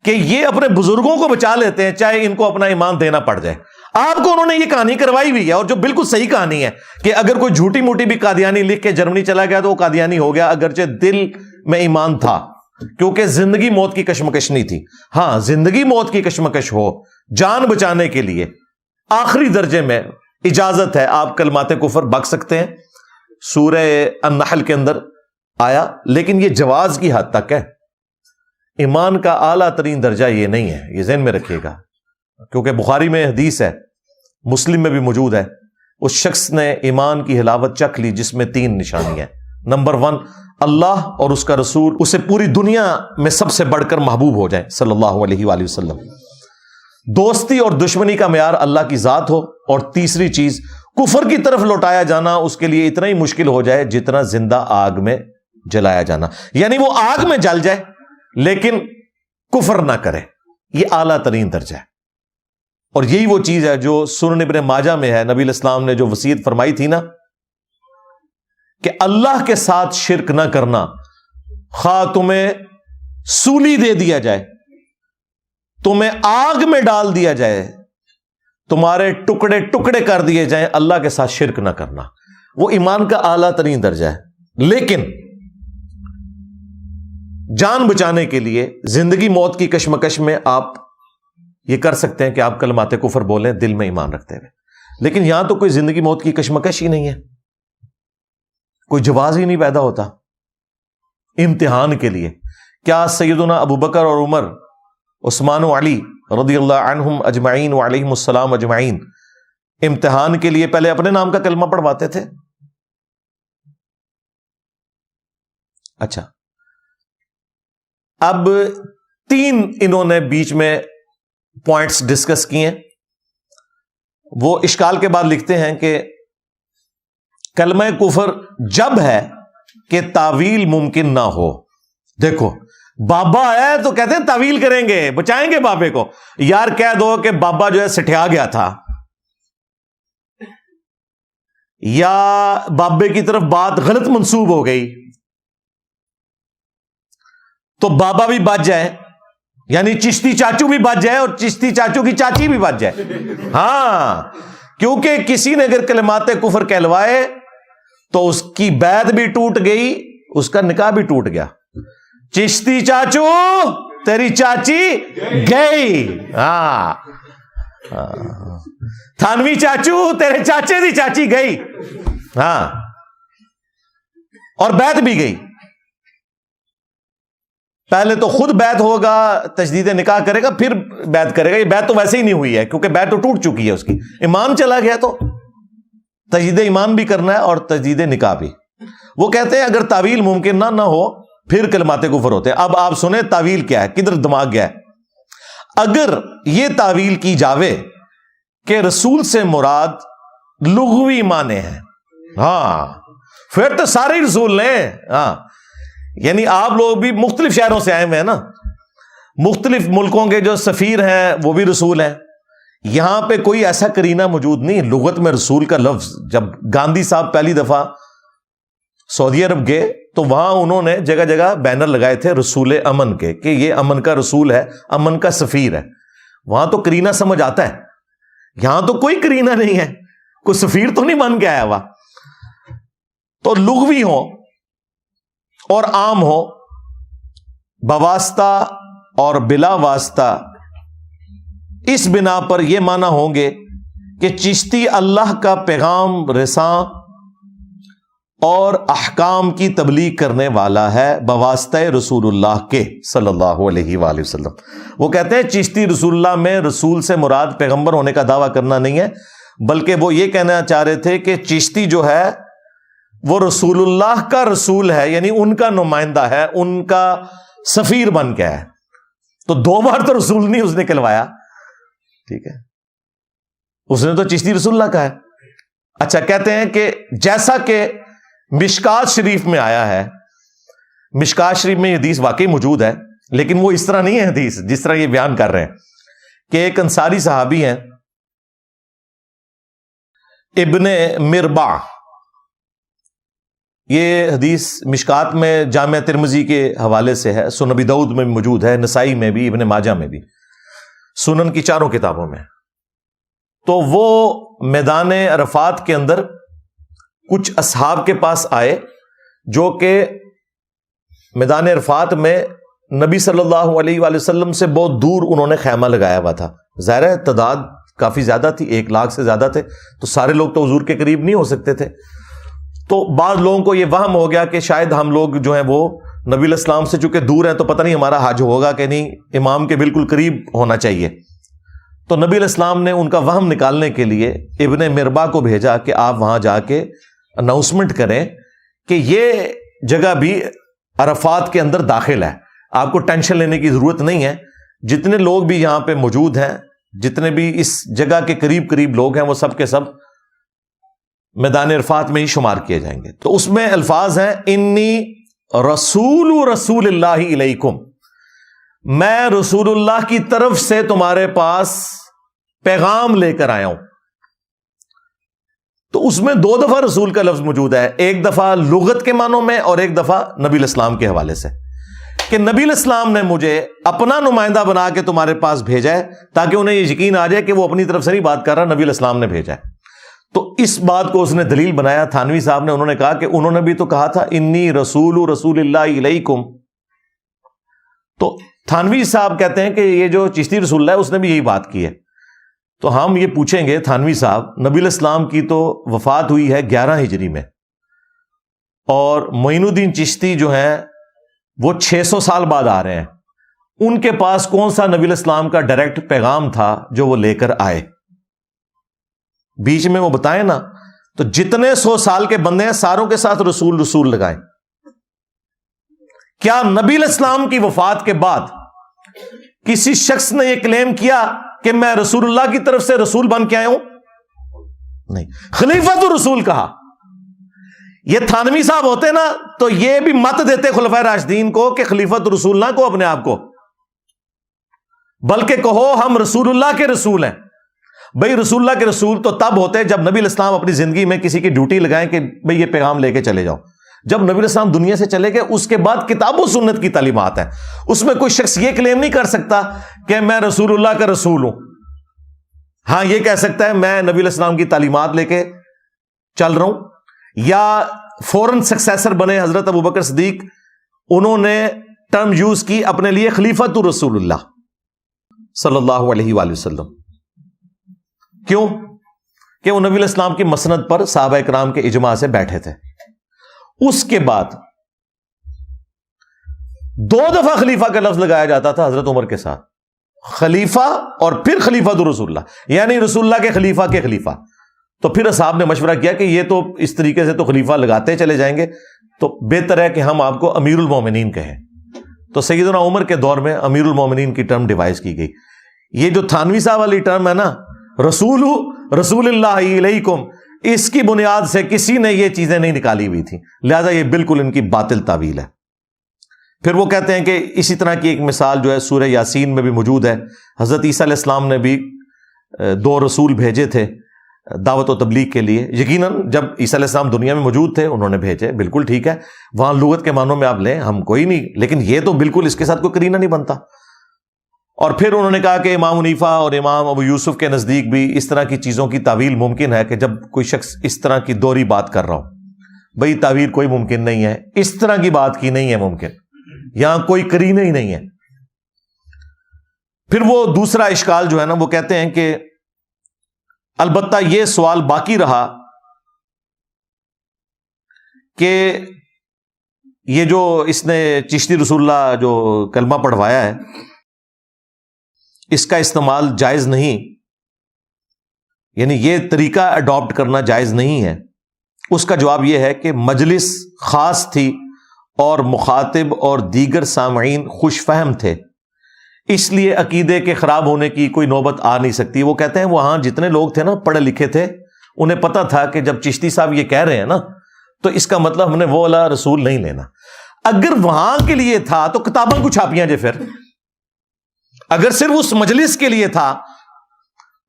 کہ یہ اپنے بزرگوں کو بچا لیتے ہیں چاہے ان کو اپنا ایمان دینا پڑ جائے۔ آپ کو انہوں نے یہ کہانی کروائی ہوئی ہے، اور جو بالکل صحیح کہانی ہے کہ اگر کوئی جھوٹی موٹی بھی قادیانی لکھ کے جرمنی چلا گیا تو وہ قادیانی ہو گیا، اگرچہ دل میں ایمان تھا، کیونکہ زندگی موت کی کشمکش نہیں تھی۔ ہاں، زندگی موت کی کشمکش ہو، جان بچانے کے لیے آخری درجے میں اجازت ہے، آپ کلمات کفر بک سکتے ہیں، سورہ النحل کے اندر آیا، لیکن یہ جواز کی حد تک ہے۔ ایمان کا اعلیٰ ترین درجہ یہ نہیں ہے، یہ ذہن میں رکھیے گا، کیونکہ بخاری میں حدیث ہے، مسلم میں بھی موجود ہے، اس شخص نے ایمان کی حلاوت چکھ لی جس میں 3 نشانی ہیں۔ نمبر 1، اللہ اور اس کا رسول اسے پوری دنیا میں سب سے بڑھ کر محبوب ہو جائے صلی اللہ علیہ وآلہ وسلم۔ دوستی اور دشمنی کا معیار اللہ کی ذات ہو، اور تیسری چیز، کفر کی طرف لوٹایا جانا اس کے لیے اتنا ہی مشکل ہو جائے جتنا زندہ آگ میں جلایا جانا، یعنی وہ آگ میں جل جائے لیکن کفر نہ کرے۔ یہ اعلیٰ ترین درجہ ہے، اور یہی وہ چیز ہے جو سنن ابن ماجہ میں ہے۔ نبی الاسلام نے جو وصیت فرمائی تھی نا کہ اللہ کے ساتھ شرک نہ کرنا، خواہ تمہیں سولی دے دیا جائے، تمہیں آگ میں ڈال دیا جائے، تمہارے ٹکڑے ٹکڑے کر دیے جائیں، اللہ کے ساتھ شرک نہ کرنا، وہ ایمان کا اعلیٰ ترین درجہ ہے۔ لیکن جان بچانے کے لیے زندگی موت کی کشمکش میں آپ یہ کر سکتے ہیں کہ آپ کلمات کفر بولیں دل میں ایمان رکھتے ہوئے، لیکن یہاں تو کوئی زندگی موت کی کشمکش ہی نہیں ہے، کوئی جواز ہی نہیں پیدا ہوتا امتحان کے لیے۔ کیا سیدنا ابوبکر اور عمر، عثمان و علی رضی اللہ عنہم اجمعین وعلیہم السلام اجمعین امتحان کے لیے پہلے اپنے نام کا کلمہ پڑھواتے تھے؟ اچھا، اب 3 انہوں نے بیچ میں پوائنٹس ڈسکس کیے۔ وہ اشکال کے بعد لکھتے ہیں کہ کلمہ کفر جب ہے کہ تعویل ممکن نہ ہو۔ دیکھو، بابا ہے تو کہتے ہیں تعویل کریں گے، بچائیں گے بابے کو۔ یار کہہ دو کہ بابا جو ہے سٹھیا گیا تھا، یا بابے کی طرف بات غلط منسوب ہو گئی، تو بابا بھی بچ جائے، یعنی چشتی چاچو بھی بچ جائے اور چشتی چاچو کی چاچی بھی بچ جائے۔ ہاں، کیونکہ کسی نے اگر کلمات کفر کہلوائے تو اس کی بیعت بھی ٹوٹ گئی، اس کا نکاح بھی ٹوٹ گیا۔ چشتی چاچو تیری چاچی گئی، ہاں، تھانوی چاچو تیرے چاچے دی چاچی گئی، ہاں، اور بیعت بھی گئی۔ پہلے تو خود بیعت ہوگا، تجدید نکاح کرے گا، پھر بیعت کرے گا۔ یہ بیعت تو ویسے ہی نہیں ہوئی ہے کیونکہ بیعت تو ٹوٹ چکی ہے، اس کی ایمان چلا گیا، تو تجدید ایمان بھی کرنا ہے اور تجدید نکاح بھی۔ وہ کہتے ہیں اگر تعویل ممکن نہ ہو پھر کلمات کفر ہوتے ہیں۔ اب آپ سنیں تعویل کیا ہے، کدھر دماغ گیا ہے۔ اگر یہ تعویل کی جاوے کہ رسول سے مراد لغوی معنی ہیں، ہاں، پھر تو سارے رسول لیں، ہاں، یعنی آپ لوگ بھی مختلف شہروں سے آئے ہوئے ہیں نا، مختلف ملکوں کے جو سفیر ہیں وہ بھی رسول ہیں۔ یہاں پہ کوئی ایسا کرینہ موجود نہیں، لغت میں رسول کا لفظ، جب گاندھی صاحب پہلی دفعہ سعودی عرب گئے تو وہاں انہوں نے جگہ جگہ بینر لگائے تھے رسول امن کے، کہ یہ امن کا رسول ہے، امن کا سفیر ہے۔ وہاں تو کرینہ سمجھ آتا ہے، یہاں تو کوئی کرینہ نہیں ہے، کوئی سفیر تو نہیں بن کے آیا ہوا۔ تو لغوی ہو اور عام ہو، بواسطہ اور بلا واسطہ اس بنا پر یہ معنی ہوں گے کہ چشتی اللہ کا پیغام رساں اور احکام کی تبلیغ کرنے والا ہے بواسطہ رسول اللہ کے صلی اللہ علیہ وآلہ وسلم. وہ کہتے ہیں چشتی رسول اللہ میں رسول سے مراد پیغمبر ہونے کا دعویٰ کرنا نہیں ہے، بلکہ وہ یہ کہنا چاہ رہے تھے کہ چشتی جو ہے وہ رسول اللہ کا رسول ہے، یعنی ان کا نمائندہ ہے، ان کا سفیر بن کے ہے. تو 2 بار تو رسول نہیں اس نے کہلوایا، ٹھیک ہے، اس نے تو چشتی رسول اللہ کا ہے. اچھا، کہتے ہیں کہ جیسا کہ مشکات شریف میں آیا ہے، مشکات شریف میں یہ حدیث واقعی موجود ہے، لیکن وہ اس طرح نہیں ہے حدیث جس طرح یہ بیان کر رہے ہیں، کہ ایک انصاری صحابی ہیں ابن مربع. یہ حدیث مشکات میں جامع ترمذی کے حوالے سے ہے، سنن ابی داؤد میں بھی موجود ہے، نسائی میں بھی، ابن ماجہ میں بھی، سنن کی 4 کتابوں میں. تو وہ میدان عرفات کے اندر کچھ اصحاب کے پاس آئے جو کہ میدان عرفات میں نبی صلی اللہ علیہ وآلہ وسلم سے بہت دور انہوں نے خیمہ لگایا ہوا تھا. ظاہر ہے تعداد کافی زیادہ تھی، 1 لاکھ سے زیادہ تھے، تو سارے لوگ تو حضور کے قریب نہیں ہو سکتے تھے. تو بعض لوگوں کو یہ وہم ہو گیا کہ شاید ہم لوگ جو ہیں وہ نبی علیہ السلام سے چونکہ دور ہیں تو پتہ نہیں ہمارا حج ہوگا کہ نہیں، امام کے بالکل قریب ہونا چاہیے. تو نبی علیہ السلام نے ان کا وہم نکالنے کے لیے ابن مربع کو بھیجا کہ آپ وہاں جا کے اناؤنسمنٹ کریں کہ یہ جگہ بھی عرفات کے اندر داخل ہے، آپ کو ٹینشن لینے کی ضرورت نہیں ہے. جتنے لوگ بھی یہاں پہ موجود ہیں، جتنے بھی اس جگہ کے قریب لوگ ہیں، وہ سب کے سب میدان عرفات میں ہی شمار کیے جائیں گے. تو اس میں الفاظ ہیں انی رسول اللہ علیکم، میں رسول اللہ کی طرف سے تمہارے پاس پیغام لے کر آیا ہوں. تو اس میں 2 دفعہ رسول کا لفظ موجود ہے، ایک دفعہ لغت کے معنوں میں اور ایک دفعہ نبی علیہ السلام کے حوالے سے، کہ نبی علیہ السلام نے مجھے اپنا نمائندہ بنا کے تمہارے پاس بھیجا ہے تاکہ انہیں یہ یقین آ جائے کہ وہ اپنی طرف سے نہیں بات کر رہا، نبی علیہ السلام نے بھیجا ہے. تو اس بات کو اس نے دلیل بنایا تھانوی صاحب نے. انہوں نے کہا کہ انہوں نے بھی تو کہا تھا انی رسول اللہ علیکم. تو تھانوی صاحب کہتے ہیں کہ یہ جو چشتی رسول اللہ ہے اس نے بھی یہی بات کی ہے. تو ہم یہ پوچھیں گے تھانوی صاحب، نبی علیہ السلام کی تو وفات ہوئی ہے 11 ہجری میں، اور معین الدین چشتی جو ہیں وہ 600 سال بعد آ رہے ہیں. ان کے پاس کون سا نبی علیہ السلام کا ڈائریکٹ پیغام تھا جو وہ لے کر آئے؟ بیچ میں وہ بتائیں نا. تو جتنے 100 سال کے بندے ہیں ساروں کے ساتھ رسول لگائیں. کیا نبی علیہ السلام کی وفات کے بعد کسی شخص نے یہ کلیم کیا کہ میں رسول اللہ کی طرف سے رسول بن کے آیا ہوں؟ نہیں. خلیفۃ الرسول کہا. یہ تھانوی صاحب ہوتے نا تو یہ بھی مت دیتے خلفائے راشدین کو کہ خلیفۃ الرسول نہ کو اپنے آپ کو، بلکہ کہو ہم رسول اللہ کے رسول ہیں. بھئی رسول اللہ کے رسول تو تب ہوتے جب نبی علیہ السلام اپنی زندگی میں کسی کی ڈیوٹی لگائیں کہ بھئی یہ پیغام لے کے چلے جاؤ. جب نبی علیہ السلام دنیا سے چلے گئے اس کے بعد کتاب و سنت کی تعلیمات ہیں، اس میں کوئی شخص یہ کلیم نہیں کر سکتا کہ میں رسول اللہ کا رسول ہوں. ہاں یہ کہہ سکتا ہے میں نبی علیہ السلام کی تعلیمات لے کے چل رہا ہوں، یا فوراً سکسیسر بنے حضرت ابوبکر صدیق، انہوں نے ٹرم یوز کی اپنے لیے خلیفۃ الرسول اللہ صلی اللہ علیہ وآلہ وسلم. کیوں؟ کہ وہ نبی علیہ السلام کی مسند پر صحابہ کرام کے اجماع سے بیٹھے تھے. اس کے بعد 2 دفعہ خلیفہ کا لفظ لگایا جاتا تھا حضرت عمر کے ساتھ، خلیفہ اور پھر خلیفۃ الرسول اللہ، یعنی رسول اللہ کے خلیفہ. تو پھر اصحاب نے مشورہ کیا کہ یہ تو اس طریقے سے تو خلیفہ لگاتے چلے جائیں گے، تو بہتر ہے کہ ہم آپ کو امیر المومنین کہیں. تو سیدنا عمر کے دور میں امیر المومنین کی ٹرم ڈیوائز کی گئی. یہ جو تھانوی صاحب والی ٹرم ہے نا، رسول اللہ علیکم، اس کی بنیاد سے کسی نے یہ چیزیں نہیں نکالی ہوئی تھی، لہذا یہ بالکل ان کی باطل تعویل ہے. پھر وہ کہتے ہیں کہ اسی طرح کی ایک مثال جو ہے سورہ یاسین میں بھی موجود ہے. حضرت عیسیٰ علیہ السلام نے بھی 2 رسول بھیجے تھے دعوت و تبلیغ کے لیے. یقیناً جب عیسیٰ علیہ السلام دنیا میں موجود تھے انہوں نے بھیجے، بالکل ٹھیک ہے، وہاں لغت کے معنوں میں آپ لیں، ہم کوئی نہیں، لیکن یہ تو بالکل اس کے ساتھ کوئی قرینہ نہیں بنتا. اور پھر انہوں نے کہا کہ امام حنیفہ اور امام ابو یوسف کے نزدیک بھی اس طرح کی چیزوں کی تعویل ممکن ہے کہ جب کوئی شخص اس طرح کی دوہری بات کر رہا ہو. بھئی تعویل کوئی ممکن نہیں ہے، اس طرح کی بات کی نہیں ہے ممکن، یہاں کوئی قرینہ ہی نہیں ہے. پھر وہ دوسرا اشکال جو ہے نا وہ کہتے ہیں کہ البتہ یہ سوال باقی رہا کہ یہ جو اس نے چشتی رسول اللہ جو کلمہ پڑھوایا ہے اس کا استعمال جائز نہیں، یعنی یہ طریقہ اڈاپٹ کرنا جائز نہیں ہے. اس کا جواب یہ ہے کہ مجلس خاص تھی اور مخاطب اور دیگر سامعین خوش فہم تھے، اس لیے عقیدے کے خراب ہونے کی کوئی نوبت آ نہیں سکتی. وہ کہتے ہیں وہاں جتنے لوگ تھے نا پڑھے لکھے تھے، انہیں پتہ تھا کہ جب چشتی صاحب یہ کہہ رہے ہیں نا تو اس کا مطلب ہم نے وہ والا رسول نہیں لینا. اگر وہاں کے لیے تھا تو کتاباں کو چھاپیاں جے، پھر اگر صرف اس مجلس کے لیے تھا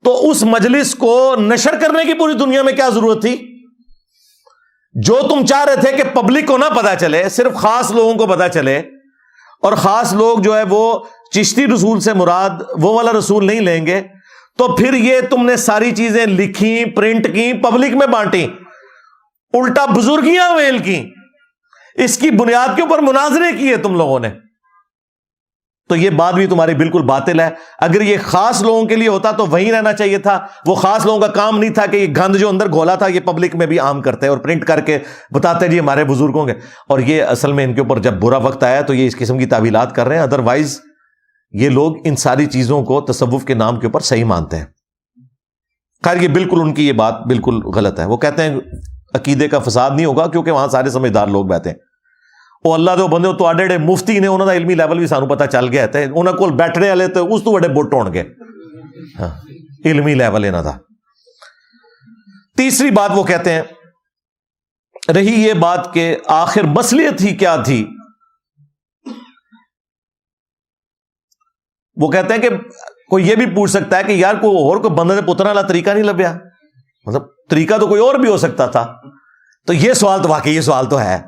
تو اس مجلس کو نشر کرنے کی پوری دنیا میں کیا ضرورت تھی؟ جو تم چاہ رہے تھے کہ پبلک کو نہ پتا چلے، صرف خاص لوگوں کو پتا چلے، اور خاص لوگ جو ہے وہ چشتی رسول سے مراد وہ والا رسول نہیں لیں گے، تو پھر یہ تم نے ساری چیزیں لکھی، پرنٹ کی، پبلک میں بانٹی، الٹا بزرگیاں ویل کی، اس کی بنیاد کے اوپر مناظرے کیے تم لوگوں نے. تو یہ بات بھی تمہاری بالکل باطل ہے. اگر یہ خاص لوگوں کے لیے ہوتا تو وہیں رہنا چاہیے تھا. وہ خاص لوگوں کا کام نہیں تھا کہ یہ گند جو اندر گھولا تھا یہ پبلک میں بھی عام کرتے اور پرنٹ کر کے بتاتے جی ہمارے بزرگوں کے. اور یہ اصل میں ان کے اوپر جب برا وقت آیا تو یہ اس قسم کی تعویلات کر رہے ہیں. ادروائز یہ لوگ ان ساری چیزوں کو تصوف کے نام کے اوپر صحیح مانتے ہیں. خیر یہ بالکل ان کی یہ بات بالکل غلط ہے. وہ کہتے ہیں عقیدے کا فساد نہیں ہوگا کیونکہ وہاں سارے سمجھدار لوگ بیٹھے ہیں. وہ اللہ دے بندے تو آڈے مفتی نے انہوں دا علمی لیول بھی سانو پتا چل گیا ہے. انہوں کو بیٹھنے والے تو اس تو بڑے بٹ ہون گے. ہاں علمی لیول انہوں دا. تیسری بات وہ کہتے ہیں رہی یہ بات کہ آخر مصلحت ہی کیا تھی. وہ کہتے ہیں کہ کوئی یہ بھی پوچھ سکتا ہے کہ یار کوئی بندے نے پترا والا طریقہ نہیں لبیا، مطلب طریقہ تو کوئی اور بھی ہو سکتا تھا. تو یہ سوال تو واقعی یہ سوال تو ہے.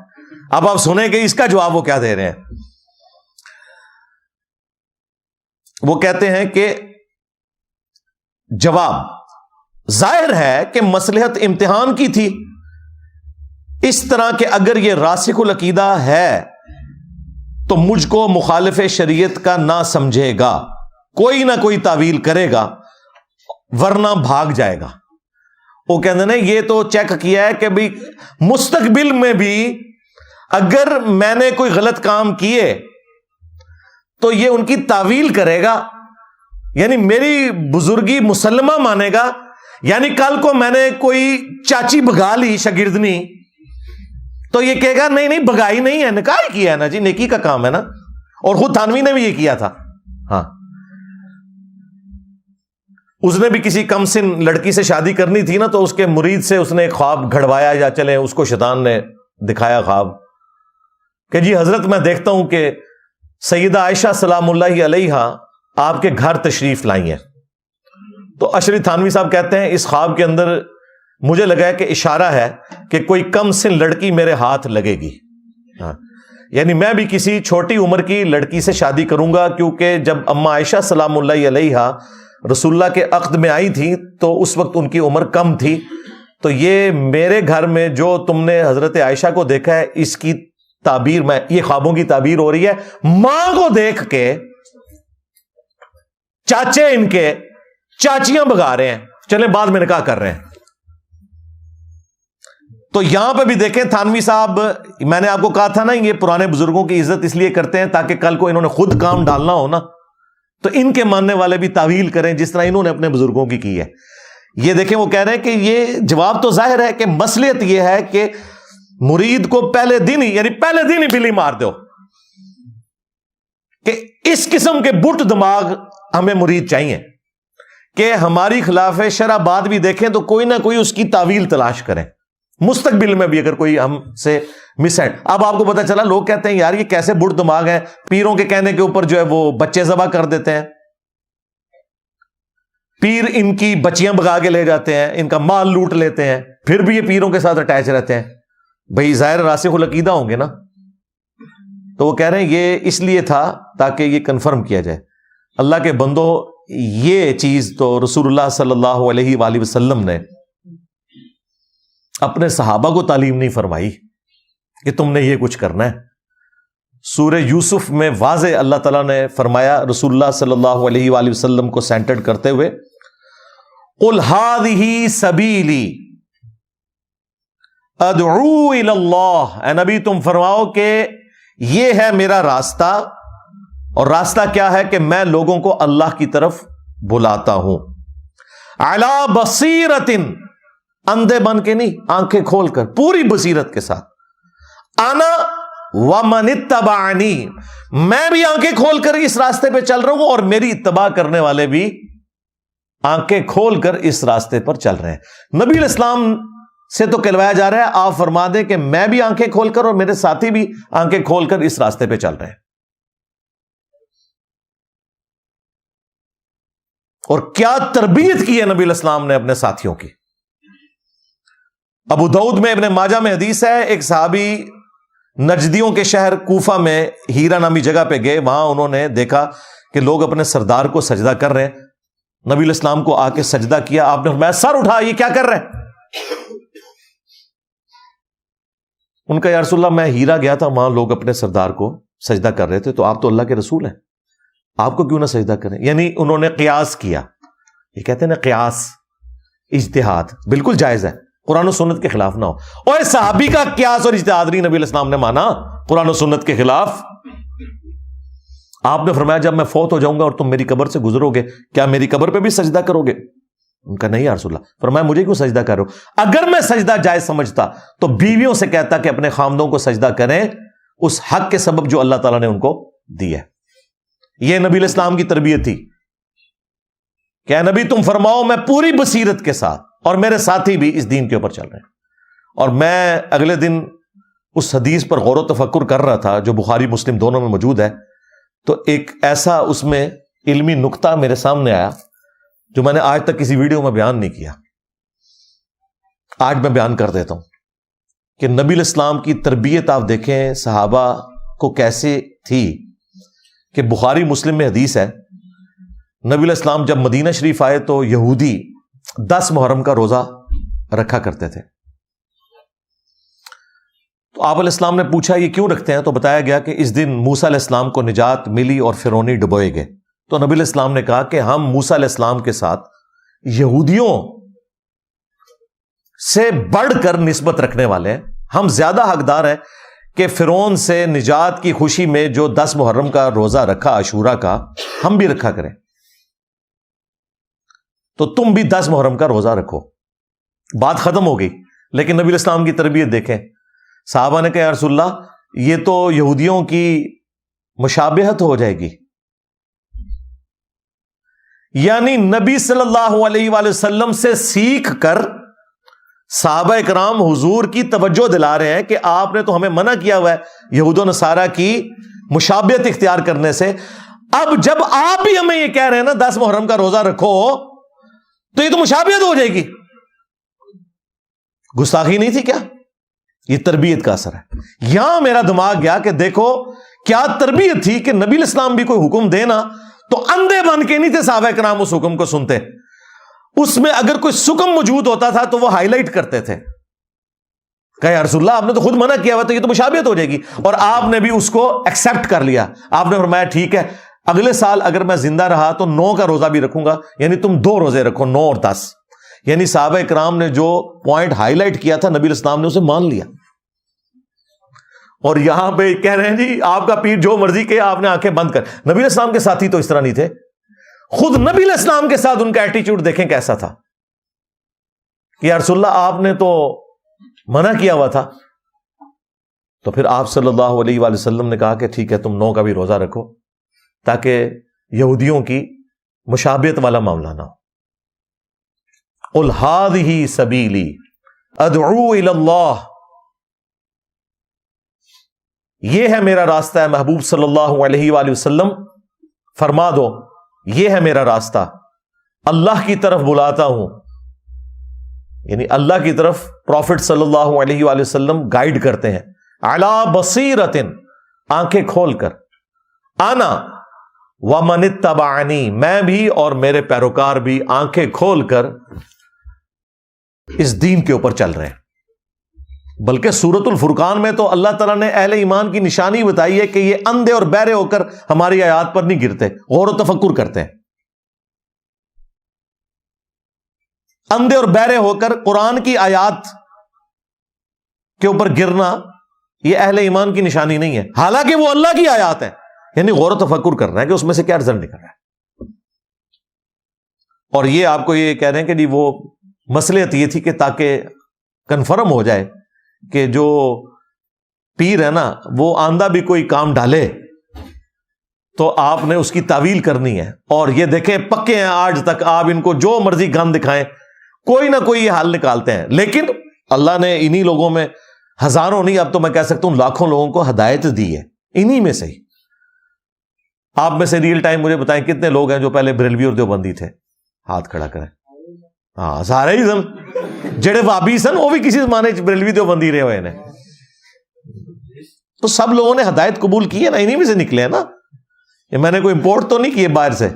اب آپ سنیں کہ اس کا جواب وہ کیا دے رہے ہیں. وہ کہتے ہیں کہ جواب ظاہر ہے کہ مصلحت امتحان کی تھی، اس طرح کہ اگر یہ راسخ العقیدہ ہے تو مجھ کو مخالف شریعت کا نہ سمجھے گا، کوئی نہ کوئی تعویل کرے گا ورنہ بھاگ جائے گا. وہ کہتے ہیں یہ تو چیک کیا ہے کہ بھی مستقبل میں بھی اگر میں نے کوئی غلط کام کیے تو یہ ان کی تعویل کرے گا، یعنی میری بزرگی مسلمہ مانے گا. یعنی کل کو میں نے کوئی چاچی بھگا لی شاگردنی تو یہ کہے گا نہیں نہیں بھگائی نہیں ہے، نکاح ہی کیا ہے نا جی، نیکی کا کام ہے نا. اور خود تھانوی نے بھی یہ کیا تھا. ہاں اس نے بھی کسی کم سن لڑکی سے شادی کرنی تھی نا تو اس کے مرید سے اس نے ایک خواب گھڑوایا، یا چلے اس کو شیطان نے دکھایا خواب کہ جی حضرت میں دیکھتا ہوں کہ سیدہ عائشہ سلام اللہ علیہ آپ کے گھر تشریف لائی ہیں. تو اشری تھانوی صاحب کہتے ہیں اس خواب کے اندر مجھے لگا ہے کہ اشارہ ہے کہ کوئی کم سن لڑکی میرے ہاتھ لگے گی. ہاں یعنی میں بھی کسی چھوٹی عمر کی لڑکی سے شادی کروں گا، کیونکہ جب اما عائشہ سلام اللہ علیہ رسول اللہ کے عقد میں آئی تھی تو اس وقت ان کی عمر کم تھی. تو یہ میرے گھر میں جو تم نے حضرت عائشہ کو دیکھا ہے اس کی تعبیر میں، یہ خوابوں کی تعبیر ہو رہی ہے. ماں کو دیکھ کے چاچے ان کے چاچیاں بگا رہے ہیں، چلیں بعد میں نکاح کر رہے ہیں. تو یہاں پہ بھی دیکھیں تھانوی صاحب، میں نے آپ کو کہا تھا نا یہ پرانے بزرگوں کی عزت اس لیے کرتے ہیں تاکہ کل کو انہوں نے خود کام ڈالنا ہو نا تو ان کے ماننے والے بھی تعویل کریں جس طرح انہوں نے اپنے بزرگوں کی ہے. یہ دیکھیں وہ کہہ رہے ہیں کہ یہ جواب تو ظاہر ہے کہ مصلحت یہ ہے کہ مرید کو پہلے دن ہی بلی مار دو کہ اس قسم کے بٹ دماغ ہمیں مرید چاہیے کہ ہماری خلاف شرع بات بھی دیکھیں تو کوئی نہ کوئی اس کی تعویل تلاش کریں، مستقبل میں بھی اگر کوئی ہم سے مس ہے. اب آپ کو پتا چلا لوگ کہتے ہیں یار یہ کیسے بٹ دماغ ہیں، پیروں کے کہنے کے اوپر جو ہے وہ بچے ذبح کر دیتے ہیں، پیر ان کی بچیاں بگا کے لے جاتے ہیں، ان کا مال لوٹ لیتے ہیں، پھر بھی یہ پیروں کے ساتھ اٹیچ رہتے ہیں. بھائی ظاہر راسخ العقیدہ ہوں گے نا. تو وہ کہہ رہے ہیں یہ اس لیے تھا تاکہ یہ کنفرم کیا جائے. اللہ کے بندو یہ چیز تو رسول اللہ صلی اللہ علیہ وآلہ وسلم نے اپنے صحابہ کو تعلیم نہیں فرمائی کہ تم نے یہ کچھ کرنا ہے. سورہ یوسف میں واضح اللہ تعالیٰ نے فرمایا رسول اللہ صلی اللہ علیہ وآلہ وسلم کو سینٹرڈ کرتے ہوئے، قُلْ هَٰذِهِ سَبِيلِي ادعو الی اللہ، اے نبی تم فرماؤ کہ یہ ہے میرا راستہ، اور راستہ کیا ہے کہ میں لوگوں کو اللہ کی طرف بلاتا ہوں، علی بصیرۃ، اندھے بن کے نہیں، آنکھیں کھول کر، پوری بصیرت کے ساتھ، انا ومن اتبعنی، میں بھی آنکھیں کھول کر اس راستے پہ چل رہا ہوں، اور میری اتباع کرنے والے بھی آنکھیں کھول کر اس راستے پر چل رہے ہیں۔ نبی علیہ السلام سے تو کہلوایا جا رہا ہے آپ فرما دیں کہ میں بھی آنکھیں کھول کر اور میرے ساتھی بھی آنکھیں کھول کر اس راستے پہ چل رہے ہیں۔ اور کیا تربیت کی ہے نبی علیہ السلام نے اپنے ساتھیوں کی۔ ابو داؤد میں، ابن ماجہ میں حدیث ہے، ایک صحابی نجدیوں کے شہر کوفہ میں ہیرا نامی جگہ پہ گئے، وہاں انہوں نے دیکھا کہ لوگ اپنے سردار کو سجدہ کر رہے ہیں، نبی علیہ السلام کو آ کے سجدہ کیا، آپ نے فرمایا سر اٹھا، یہ کیا کر رہے ہیں؟ ان کا یا رسول اللہ میں ہیرا گیا تھا، وہاں لوگ اپنے سردار کو سجدہ کر رہے تھے، تو آپ تو اللہ کے رسول ہیں، آپ کو کیوں نہ سجدہ کریں؟ یعنی انہوں نے قیاس کیا، یہ کہتے ہیں نا قیاس، اجتہاد بالکل جائز ہے، قرآن و سنت کے خلاف نہ ہو۔ اور صحابی کا قیاس اور اجتہاد نہیں نبی علیہ السلام نے مانا قرآن و سنت کے خلاف۔ آپ نے فرمایا جب میں فوت ہو جاؤں گا اور تم میری قبر سے گزرو گے، کیا میری قبر پہ بھی سجدہ کرو گے؟ ان کا نہیں یا رسول اللہ۔ فرمایا مجھے کیوں سجدہ کرو؟ اگر میں سجدہ جائز سمجھتا تو بیویوں سے کہتا کہ اپنے خامدوں کو سجدہ کریں اس حق کے سبب جو اللہ تعالیٰ نے ان کو دی ہے۔ یہ نبی علیہ السلام کی تربیت تھی کہ اے نبی تم فرماؤ میں پوری بصیرت کے ساتھ، اور میرے ساتھی بھی اس دین کے اوپر چل رہے ہیں۔ اور میں اگلے دن اس حدیث پر غور و تفکر کر رہا تھا جو بخاری مسلم دونوں میں موجود ہے، تو ایک ایسا اس میں علمی نقطہ میرے سامنے آیا جو میں نے آج تک کسی ویڈیو میں بیان نہیں کیا، آج میں بیان کر دیتا ہوں کہ نبی علیہ السلام کی تربیت آپ دیکھیں صحابہ کو کیسے تھی، کہ بخاری مسلم میں حدیث ہے نبی علیہ السلام جب مدینہ شریف آئے تو یہودی 10 محرم کا روزہ رکھا کرتے تھے، تو آپ علیہ السلام نے پوچھا یہ کیوں رکھتے ہیں؟ تو بتایا گیا کہ اس دن موسیٰ علیہ السلام کو نجات ملی اور فرعونی ڈبوئے گئے۔ تو نبی علیہ السلام نے کہا کہ ہم موسیٰ علیہ السلام کے ساتھ یہودیوں سے بڑھ کر نسبت رکھنے والے ہیں، ہم زیادہ حقدار ہیں کہ فرعون سے نجات کی خوشی میں جو 10 محرم کا روزہ رکھا عاشورہ کا، ہم بھی رکھا کریں، تو تم بھی 10 محرم کا روزہ رکھو۔ بات ختم ہو گئی، لیکن نبی علیہ السلام کی تربیت دیکھیں، صحابہ نے کہا یا رسول اللہ یہ تو یہودیوں کی مشابہت ہو جائے گی، یعنی نبی صلی اللہ علیہ وآلہ وسلم سے سیکھ کر صحابہ اکرام حضور کی توجہ دلا رہے ہیں کہ آپ نے تو ہمیں منع کیا ہوا ہے یہود و نصارہ کی مشابہت اختیار کرنے سے، اب جب آپ بھی ہمیں یہ کہہ رہے ہیں نا 10 محرم کا روزہ رکھو، تو یہ تو مشابہت ہو جائے گی۔ گستاخی نہیں تھی کیا؟ یہ تربیت کا اثر ہے۔ یہاں میرا دماغ گیا کہ دیکھو کیا تربیت تھی کہ نبی علیہ السلام بھی کوئی حکم دینا تو اندھے بن کے نہیں تھے صحابہ کرام اس حکم کو سنتے، اس میں اگر کوئی سکم موجود ہوتا تھا تو وہ ہائی لائٹ کرتے تھے، کہا یا رسول اللہ آپ نے تو خود منع کیا ہوا تو یہ تو مشابہت ہو جائے گی، اور آپ نے بھی اس کو ایکسپٹ کر لیا۔ آپ نے فرمایا ٹھیک ہے اگلے سال اگر میں زندہ رہا تو 9 کا روزہ بھی رکھوں گا، یعنی تم 2 روزے رکھو، 9 اور 10۔ یعنی صحابہ کرام نے جو پوائنٹ ہائی لائٹ کیا تھا نبی علیہ السلام نے اسے مان لیا۔ اور یہاں پہ کہہ رہے ہیں جی آپ کا پیر جو مرضی کہ آپ نے آنکھیں بند کر۔ نبی علیہ السلام کے ساتھی تو اس طرح نہیں تھے، خود نبی علیہ السلام کے ساتھ ان کا ایٹیچیوڈ دیکھیں کیسا تھا کہ یا رسول اللہ آپ نے تو منع کیا ہوا تھا، تو پھر آپ صلی اللہ علیہ وآلہ وسلم نے کہا کہ ٹھیک ہے تم 9 کا بھی روزہ رکھو تاکہ یہودیوں کی مشابہت والا معاملہ نہ ہو۔ قل هذه سبیلی ادعو الی اللہ، یہ ہے میرا راستہ ہے محبوب صلی اللہ علیہ وآلہ وسلم، فرما دو یہ ہے میرا راستہ، اللہ کی طرف بلاتا ہوں، یعنی اللہ کی طرف پروفٹ صلی اللہ علیہ وآلہ وسلم گائیڈ کرتے ہیں، علی بصیرۃ، آنکھیں کھول کر، انا ومن اتبعنی، میں بھی اور میرے پیروکار بھی آنکھیں کھول کر اس دین کے اوپر چل رہے ہیں۔ بلکہ سورۃ الفرقان میں تو اللہ تعالیٰ نے اہل ایمان کی نشانی بتائی ہے کہ یہ اندھے اور بہرے ہو کر ہماری آیات پر نہیں گرتے، غور و تفکر کرتے ہیں. اندھے اور بہرے ہو کر قرآن کی آیات کے اوپر گرنا یہ اہل ایمان کی نشانی نہیں ہے، حالانکہ وہ اللہ کی آیات ہیں. یعنی غور و تفکر کر رہا ہے کہ اس میں سے کیا رزلٹ نکل رہا ہے. اور یہ آپ کو یہ کہہ رہے ہیں کہ جی وہ مصلحت یہ تھی کہ تاکہ کنفرم ہو جائے کہ جو پیر ہے نا وہ آندہ بھی کوئی کام ڈالے تو آپ نے اس کی تعویل کرنی ہے. اور یہ دیکھیں پکے ہیں آج تک، آپ ان کو جو مرضی گند دکھائیں کوئی نہ کوئی یہ حل نکالتے ہیں. لیکن اللہ نے انہی لوگوں میں ہزاروں نہیں، اب تو میں کہہ سکتا ہوں لاکھوں لوگوں کو ہدایت دی ہے انہی میں سے ہی. آپ میں سے ریئل ٹائم مجھے بتائیں کتنے لوگ ہیں جو پہلے بریلوی اور دیوبندی تھے؟ ہاتھ کھڑا کریں. ہاں سارے ہی سن جڑے وابی سن وہ بھی کسی زمانے بریلوی دیوبندی رہے ہوئے ہیں. تو سب لوگوں نے ہدایت قبول کی ہے نا، انہی میں سے نکلے ہیں نا. یہ میں نے کوئی امپورٹ تو نہیں کیے باہر سے.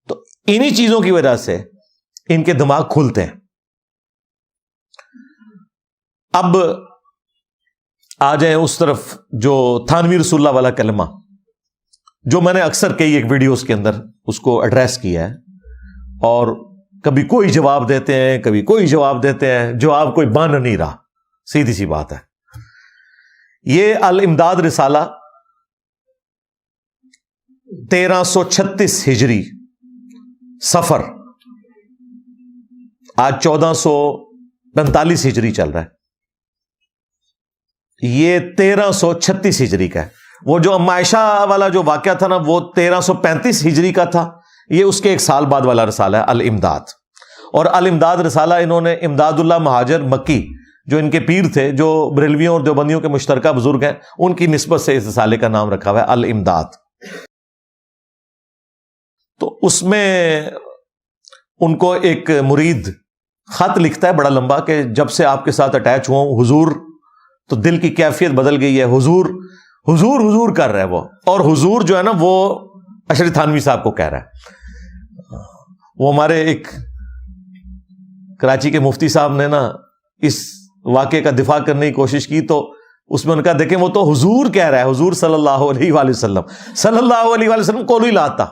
تو انہی چیزوں کی وجہ سے ان کے دماغ کھلتے ہیں. اب آ جائیں اس طرف جو تھانوی رسول اللہ والا کلمہ، جو میں نے اکثر کئی ایک ویڈیوز کے اندر اس کو ایڈریس کیا ہے، اور کبھی کوئی جواب دیتے ہیں کبھی کوئی جواب دیتے ہیں، جواب کوئی بن نہیں رہا. سیدھی سی بات ہے. یہ الامداد رسالہ 1336 ہجری صفر، آج 1445 ہجری چل رہا ہے. یہ 1336 ہجری کا ہے. وہ جو ام عائشہ والا جو واقعہ تھا نا وہ 1335 ہجری کا تھا. یہ اس کے ایک سال بعد والا رسالہ ہے الامداد. اور الامداد رسالہ انہوں نے امداد اللہ مہاجر مکی جو ان کے پیر تھے، جو بریلویوں اور دیوبندیوں کے مشترکہ بزرگ ہیں، ان کی نسبت سے اس رسالے کا نام رکھا ہوا ہے الامداد. تو اس میں ان کو ایک مرید خط لکھتا ہے بڑا لمبا کہ جب سے آپ کے ساتھ اٹیچ ہوں حضور، تو دل کی کیفیت بدل گئی ہے. حضور حضور حضور کر رہا ہے وہ. اور حضور جو ہے نا وہ اشرف تھانوی صاحب کو کہہ رہا ہے. وہ ہمارے ایک کراچی کے مفتی صاحب نے نا اس واقعے کا دفاع کرنے کی کوشش کی، تو اس میں ان کا دیکھیں وہ تو حضور کہہ رہا ہے، حضور صلی اللہ علیہ وآلہ وسلم، صلی اللہ علیہ وآلہ وسلم کو نہیں لاتا.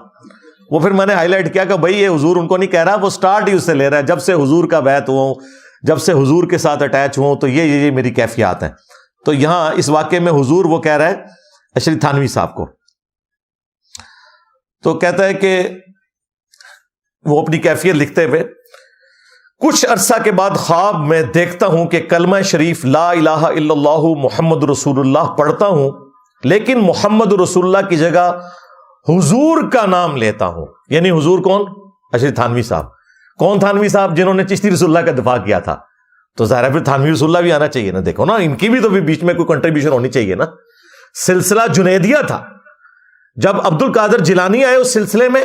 وہ پھر میں نے ہائی لائٹ کیا کہ بھائی یہ حضور ان کو نہیں کہہ رہا، وہ سٹارٹ ہی اس سے لے رہا ہے جب سے حضور کا بیعت ہوں، جب سے حضور کے ساتھ اٹیچ ہوں تو یہ میری کیفیات ہیں. تو یہاں اس واقعے میں حضور وہ کہہ رہا ہے اشرف تھانوی صاحب کو. تو کہتا ہے کہ وہ اپنی کیفیت لکھتے ہوئے، کچھ عرصہ کے بعد خواب میں دیکھتا ہوں کہ کلمہ شریف لا الہ الا اللہ محمد رسول اللہ پڑھتا ہوں، لیکن محمد رسول اللہ کی جگہ حضور کا نام لیتا ہوں. یعنی حضور کون؟ اشرف تھانوی صاحب. کون تھانوی صاحب؟ جنہوں نے چشتی رسول اللہ کا دفاع کیا تھا. تو ظاہر ہے پھر تھانوی رسول اللہ بھی آنا چاہیے نا. دیکھو نا ان کی بھی تو بیچ میں کوئی کنٹریبیوشن ہونی چاہیے نا. سلسلہ جنیدیہ تھا. جب عبد القادر جیلانی آئے اس سلسلے میں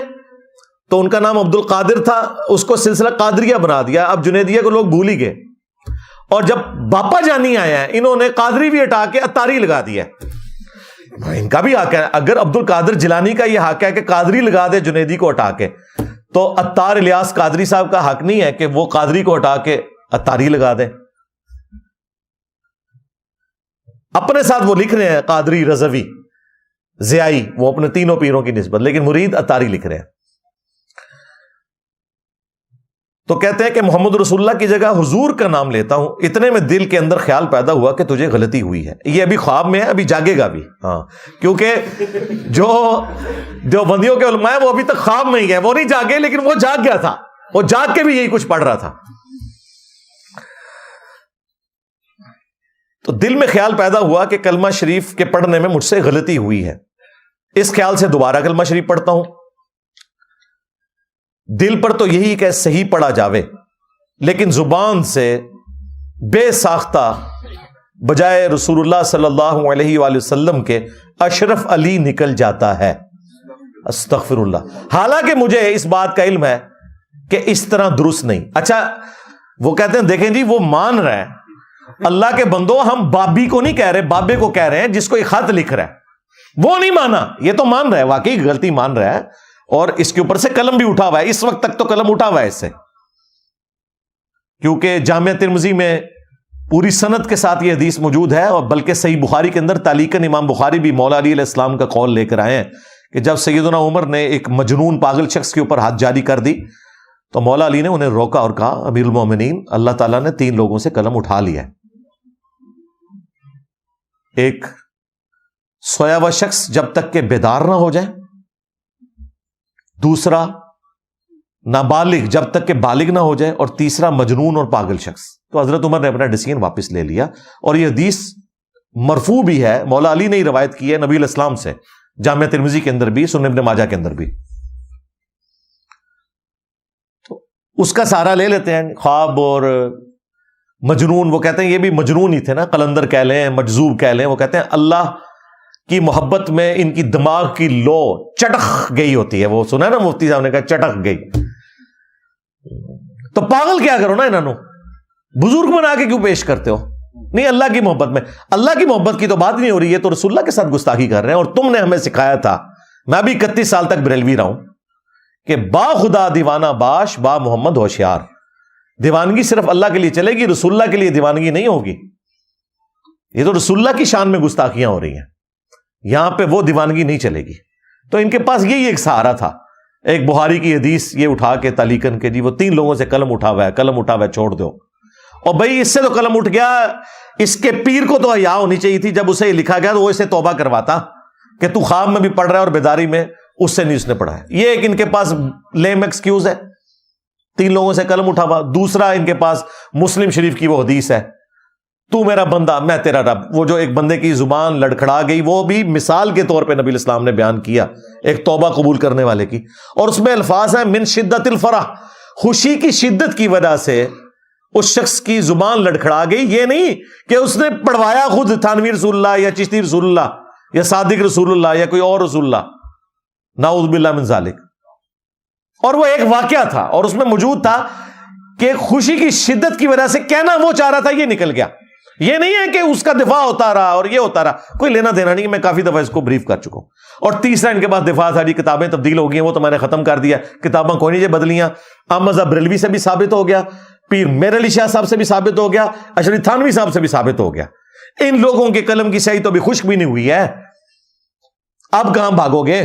تو ان کا نام عبد القادر تھا، اس کو سلسلہ قادریہ بنا دیا. اب جنیدیہ کو لوگ بھول ہی گئے. اور جب باپا جانی آیا ہے انہوں نے قادری بھی ہٹا کے اتاری لگا دیا. ان کا بھی حق ہے. اگر عبد القادر جیلانی کا یہ حق ہے کہ قادری لگا دے جنیدی کو ہٹا کے، تو اتار الیاس قادری صاحب کا حق نہیں ہے کہ وہ قادری کو ہٹا کے اتاری لگا دے. اپنے ساتھ وہ لکھ رہے ہیں قادری، رضوی، ضیائی، وہ اپنے تینوں پیروں کی نسبت، لیکن مرید اتاری لکھ رہے ہیں. تو کہتے ہیں کہ محمد رسول اللہ کی جگہ حضور کا نام لیتا ہوں. اتنے میں دل کے اندر خیال پیدا ہوا کہ تجھے غلطی ہوئی ہے. یہ ابھی خواب میں ہے، ابھی جاگے گا بھی. ہاں، کیونکہ جو دیوبندیوں کے علماء ہیں وہ ابھی تک خواب میں ہی ہے، وہ نہیں جاگے، لیکن وہ جاگ گیا تھا. وہ جاگ کے بھی یہی کچھ پڑھ رہا تھا. تو دل میں خیال پیدا ہوا کہ کلمہ شریف کے پڑھنے میں مجھ سے غلطی ہوئی ہے. اس خیال سے دوبارہ کلمہ شریف پڑھتا ہوں. دل پر تو یہی کہ صحیح پڑھا جاوے، لیکن زبان سے بے ساختہ بجائے رسول اللہ صلی اللہ علیہ وآلہ وسلم کے اشرف علی نکل جاتا ہے. استغفر اللہ. حالانکہ مجھے اس بات کا علم ہے کہ اس طرح درست نہیں. اچھا وہ کہتے ہیں دیکھیں جی وہ مان رہا ہے. اللہ کے بندو، ہم بابی کو نہیں کہہ رہے، بابے کو کہہ رہے ہیں جس کو یہ خط لکھ رہا ہے. وہ نہیں مانا، یہ تو مان رہا ہے، واقعی غلطی مان رہا ہے. اور اس کے اوپر سے قلم بھی اٹھا ہوا ہے. اس وقت تک تو قلم اٹھا ہوا ہے اس سے، کیونکہ جامعہ ترمذی میں پوری سند کے ساتھ یہ حدیث موجود ہے، اور بلکہ صحیح بخاری کے اندر تعلیقاً امام بخاری بھی مولا علی علیہ السلام کا قول لے کر آئے ہیں کہ جب سیدنا عمر نے ایک مجنون پاگل شخص کے اوپر ہاتھ جاری کر دی تو مولا علی نے انہیں روکا اور کہا امیر المومنین، اللہ تعالیٰ نے 3 لوگوں سے قلم اٹھا لیا ہے، ایک سویا ہوا شخص جب تک کہ بیدار نہ ہو جائے، دوسرا نابالغ جب تک کہ بالغ نہ ہو جائے، اور تیسرا مجنون اور پاگل شخص۔ تو حضرت عمر نے اپنا ڈیسیژن واپس لے لیا، اور یہ حدیث مرفوع بھی ہے، مولا علی نے ہی روایت کی ہے نبی علیہ السلام سے، جامع ترمذی کے اندر بھی، سنن ابن ماجہ کے اندر بھی۔ تو اس کا سہارا لے لیتے ہیں، خواب اور مجنون، وہ کہتے ہیں یہ بھی مجنون ہی تھے نا، قلندر کہہ لیں، مجذوب کہہ لیں، وہ کہتے ہیں اللہ کی محبت میں ان کی دماغ کی لو چٹک گئی ہوتی ہے، وہ سنا ہے نا مفتی صاحب نے کہا چٹک گئی، تو پاگل کیا کرو نا انہوں، بزرگ بنا کے کیوں پیش کرتے ہو؟ نہیں، اللہ کی محبت میں، اللہ کی محبت کی تو بات نہیں ہو رہی ہے، تو رسول اللہ کے ساتھ گستاخی کر رہے ہیں۔ اور تم نے ہمیں سکھایا تھا، میں بھی 31 سال تک بریلوی رہا ہوں، کہ با خدا دیوانہ باش، با محمد ہوشیار، دیوانگی صرف اللہ کے لیے چلے گی، رسول اللہ کے لیے دیوانگی نہیں ہوگی۔ یہ تو رسول اللہ کی شان میں گستاخیاں ہو رہی ہیں، یہاں پہ وہ دیوانگی نہیں چلے گی۔ تو ان کے پاس یہی ایک سہارا تھا، ایک بخاری کی حدیث یہ اٹھا کے تعلیقاً کے جی وہ 3 لوگوں سے قلم اٹھا ہوا ہے، قلم اٹھا ہوا ہے، چھوڑ دو۔ اور بھائی اس سے تو قلم اٹھ گیا، اس کے پیر کو تو حیا ہونی چاہیے تھی، جب اسے لکھا گیا تو وہ اسے توبہ کرواتا کہ تو خواب میں بھی پڑھ رہا ہے اور بیداری میں، اس سے نہیں اس نے پڑھا ہے۔ یہ ایک ان کے پاس لیم ایکسکیوز ہے، 3 لوگوں سے قلم اٹھا ہوا۔ دوسرا ان کے پاس مسلم شریف کی وہ حدیث ہے، تو میرا بندہ میں تیرا رب، وہ جو ایک بندے کی زبان لڑکھڑا گئی، وہ بھی مثال کے طور پہ نبی علیہ السلام نے بیان کیا ایک توبہ قبول کرنے والے کی، اور اس میں الفاظ ہیں من شدت الفرح، خوشی کی شدت کی وجہ سے اس شخص کی زبان لڑکھڑا گئی۔ یہ نہیں کہ اس نے پڑھوایا خود تھانوی رسول اللہ یا چشتی رسول اللہ یا صادق رسول اللہ یا کوئی اور رسول اللہ، نعوذ باللہ من ذالک۔ اور وہ ایک واقعہ تھا اور اس میں موجود تھا کہ خوشی کی شدت کی وجہ سے کہنا وہ چاہ رہا تھا یہ نکل گیا۔ یہ نہیں ہے کہ اس کا دفاع ہوتا رہا اور یہ ہوتا رہا، کوئی لینا دینا نہیں، میں کافی دفعہ اس کو بریف کر چکا ہوں۔ اور تیسرا ان کے پاس دفاع ساری کتابیں تبدیل ہو گئی ہیں، وہ تو میں نے ختم کر دیا، کتابیں کوئی نہیں بدلیاں۔ احمد بریلوی سے بھی ثابت ہو گیا، پیر میر علی شاہ صاحب سے بھی ثابت ہو گیا، اشرف تھانوی صاحب سے بھی ثابت ہو گیا۔ ان لوگوں کے قلم کی سیاہی تو ابھی خشک بھی نہیں ہوئی ہے، اب کہاں بھاگو گے؟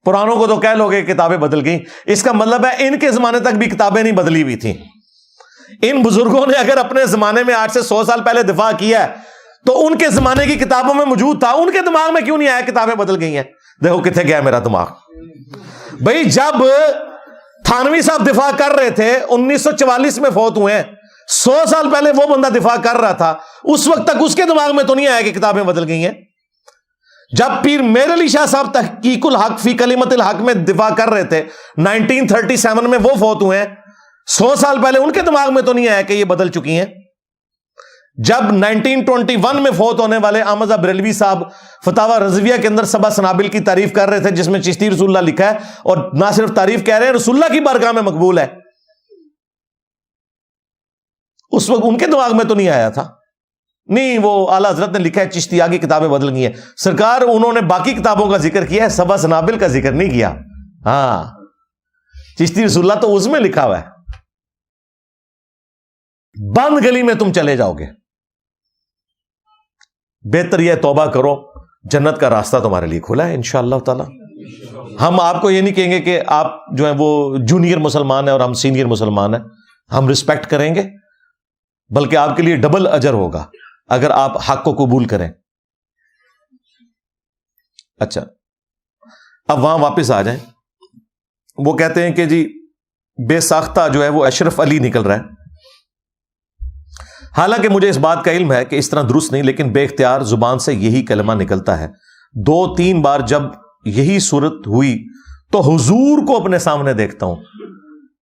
پرانوں کو تو کہہ لو گے کتابیں بدل گئیں، اس کا مطلب ہے ان کے زمانے تک بھی کتابیں نہیں بدلی ہوئی تھیں۔ ان بزرگوں نے اگر اپنے زمانے میں 8 سے 100 سال پہلے دفاع کیا ہے تو ان کے زمانے کی کتابوں میں موجود تھا، ان کے دماغ میں کیوں نہیں آیا کتابیں بدل گئی ہیں؟ دیکھو کتنے گیا میرا دماغ۔ بھائی جب تھانوی صاحب دفاع کر رہے تھے 1944 میں فوت ہوئے ہیں، 100 سال پہلے وہ بندہ دفاع کر رہا تھا، اس وقت تک اس کے دماغ میں تو نہیں آیا کہ کتابیں بدل گئی ہیں۔ جب پیر میر علی شاہ صاحب تحقیق الحق فی کلمت الحق میں دفاع کر رہے تھے 1937 میں وہ فوت ہوئے ہیں، 100 سال پہلے ان کے دماغ میں تو نہیں آیا کہ یہ بدل چکی ہیں۔ جب 1921 میں فوت ہونے والے احمد بریلوی صاحب فتاوی رضویہ کے اندر سبع سنابل کی تعریف کر رہے تھے، جس میں چشتی رسول اللہ لکھا ہے، اور نہ صرف تعریف کہہ رہے ہیں رسول اللہ کی بارگاہ میں مقبول ہے، اس وقت ان کے دماغ میں تو نہیں آیا تھا۔ نہیں، وہ اعلیٰ حضرت نے لکھا ہے چشتی آگے کتابیں بدل گئی ہیں، سرکار انہوں نے باقی کتابوں کا ذکر کیا ہے، سبع سنابل کا ذکر نہیں کیا۔ ہاں، چشتی رسول اللہ تو اس میں لکھا ہوا ہے۔ بند گلی میں تم چلے جاؤ گے، بہتر یہ توبہ کرو، جنت کا راستہ تمہارے لیے کھلا ہے انشاءاللہ تعالی۔ ہم آپ کو یہ نہیں کہیں گے کہ آپ جو ہیں وہ جونیئر مسلمان ہیں اور ہم سینئر مسلمان ہیں، ہم رسپیکٹ کریں گے، بلکہ آپ کے لیے ڈبل اجر ہوگا اگر آپ حق کو قبول کریں۔ اچھا، اب وہاں واپس آ جائیں۔ وہ کہتے ہیں کہ جی بے ساختہ جو ہے وہ اشرف علی نکل رہا ہے، حالانکہ مجھے اس بات کا علم ہے کہ اس طرح درست نہیں، لیکن بے اختیار زبان سے یہی کلمہ نکلتا ہے۔ 2-3 بار جب یہی صورت ہوئی تو حضور کو اپنے سامنے دیکھتا ہوں۔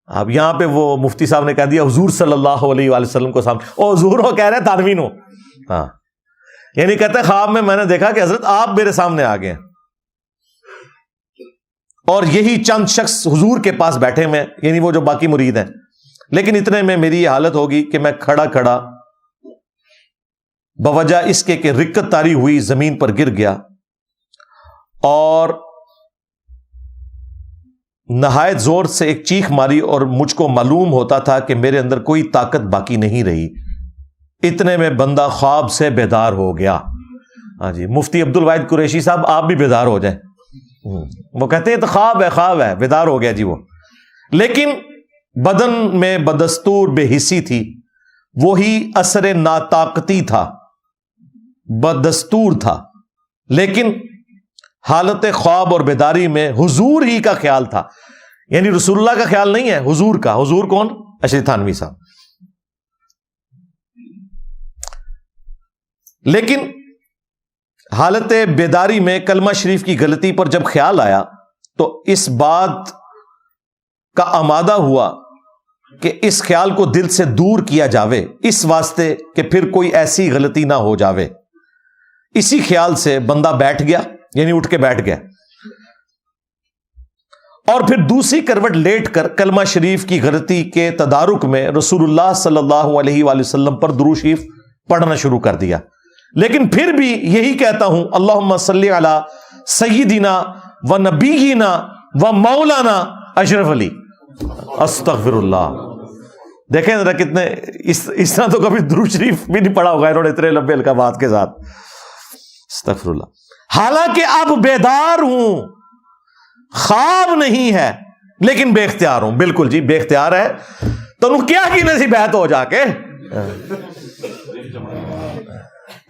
اب یہاں پہ وہ مفتی صاحب نے کہہ دیا حضور صلی اللہ علیہ وآلہ وسلم کو سامنے، او حضور ہو کہہ رہے تانوین ہو، ہاں، یعنی کہتے ہیں خواب میں نے دیکھا کہ حضرت آپ میرے سامنے آ گئے، اور یہی چند شخص حضور کے پاس بیٹھے ہوئے، یعنی وہ جو باقی مرید ہیں، لیکن اتنے میں میری یہ حالت ہوگی کہ میں کھڑا کھڑا بوجہ اس کے کہ رکت تاری ہوئی زمین پر گر گیا، اور نہایت زور سے ایک چیخ ماری، اور مجھ کو معلوم ہوتا تھا کہ میرے اندر کوئی طاقت باقی نہیں رہی، اتنے میں بندہ خواب سے بیدار ہو گیا. ہاں جی, مفتی عبد الواحد قریشی صاحب آپ بھی بیدار ہو جائیں. وہ کہتے ہیں تو خواب ہے, بیدار ہو گیا جی وہ. لیکن بدن میں بدستور بے حسی تھی, وہی اثر ناطاقتی تھا, بدستور تھا, لیکن حالت خواب اور بیداری میں حضور ہی کا خیال تھا. یعنی رسول اللہ کا خیال نہیں ہے, حضور کا. حضور کون؟ اشرف تھانوی صاحب. لیکن حالت بیداری میں کلمہ شریف کی غلطی پر جب خیال آیا تو اس بات کا آمادہ ہوا کہ اس خیال کو دل سے دور کیا جاوے, اس واسطے کہ پھر کوئی ایسی غلطی نہ ہو جاوے. اسی خیال سے بندہ بیٹھ گیا, یعنی اٹھ کے بیٹھ گیا, اور پھر دوسری کروٹ لیٹ کر کلمہ شریف کی غلطی کے تدارک میں رسول اللہ صلی اللہ علیہ وآلہ وسلم پر درود شریف پڑھنا شروع کر دیا. لیکن پھر بھی یہی کہتا ہوں, اللہم صلی علی سیدنا و نبینا و مولانا اشرف علی. استغفر اللہ. دیکھیں ذرا کتنے اس طرح تو کبھی درود شریف بھی نہیں پڑھا ہوگا انہوں نے اتنے لمبے القابات کے ساتھ. استغفر اللہ. حالانکہ اب بیدار ہوں, خواب نہیں ہے, لیکن بے اختیار ہوں. بالکل جی, بے اختیار ہے تو کیا کی نسی بہت ہو جا کے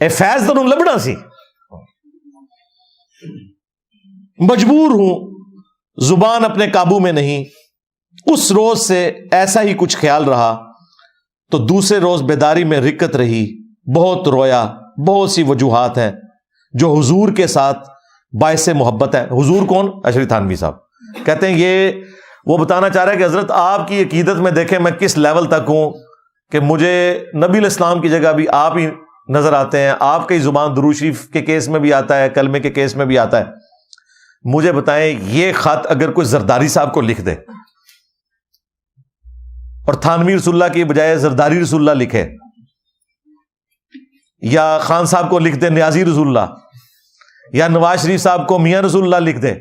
اے فیض تو لبنا سی. مجبور ہوں, زبان اپنے قابو میں نہیں. اس روز سے ایسا ہی کچھ خیال رہا تو دوسرے روز بیداری میں رکت رہی, بہت رویا. بہت سی وجوہات ہیں جو حضور کے ساتھ باعث محبت ہے. حضور کون؟ اشرف تھانوی صاحب. کہتے ہیں یہ وہ بتانا چاہ رہا ہے کہ حضرت آپ کی عقیدت میں دیکھیں میں کس لیول تک ہوں کہ مجھے نبی علیہ السلام کی جگہ بھی آپ ہی نظر آتے ہیں. آپ کی زبان درود شریف کے کیس میں بھی آتا ہے, کلمے کے کیس میں بھی آتا ہے. مجھے بتائیں یہ خط اگر کوئی زرداری صاحب کو لکھ دے اور تھانوی رسول اللہ کی بجائے زرداری رسول اللہ لکھے, یا خان صاحب کو لکھ دے نیازی رسول اللہ, یا نواز شریف صاحب کو میاں رسول اللہ لکھ دے,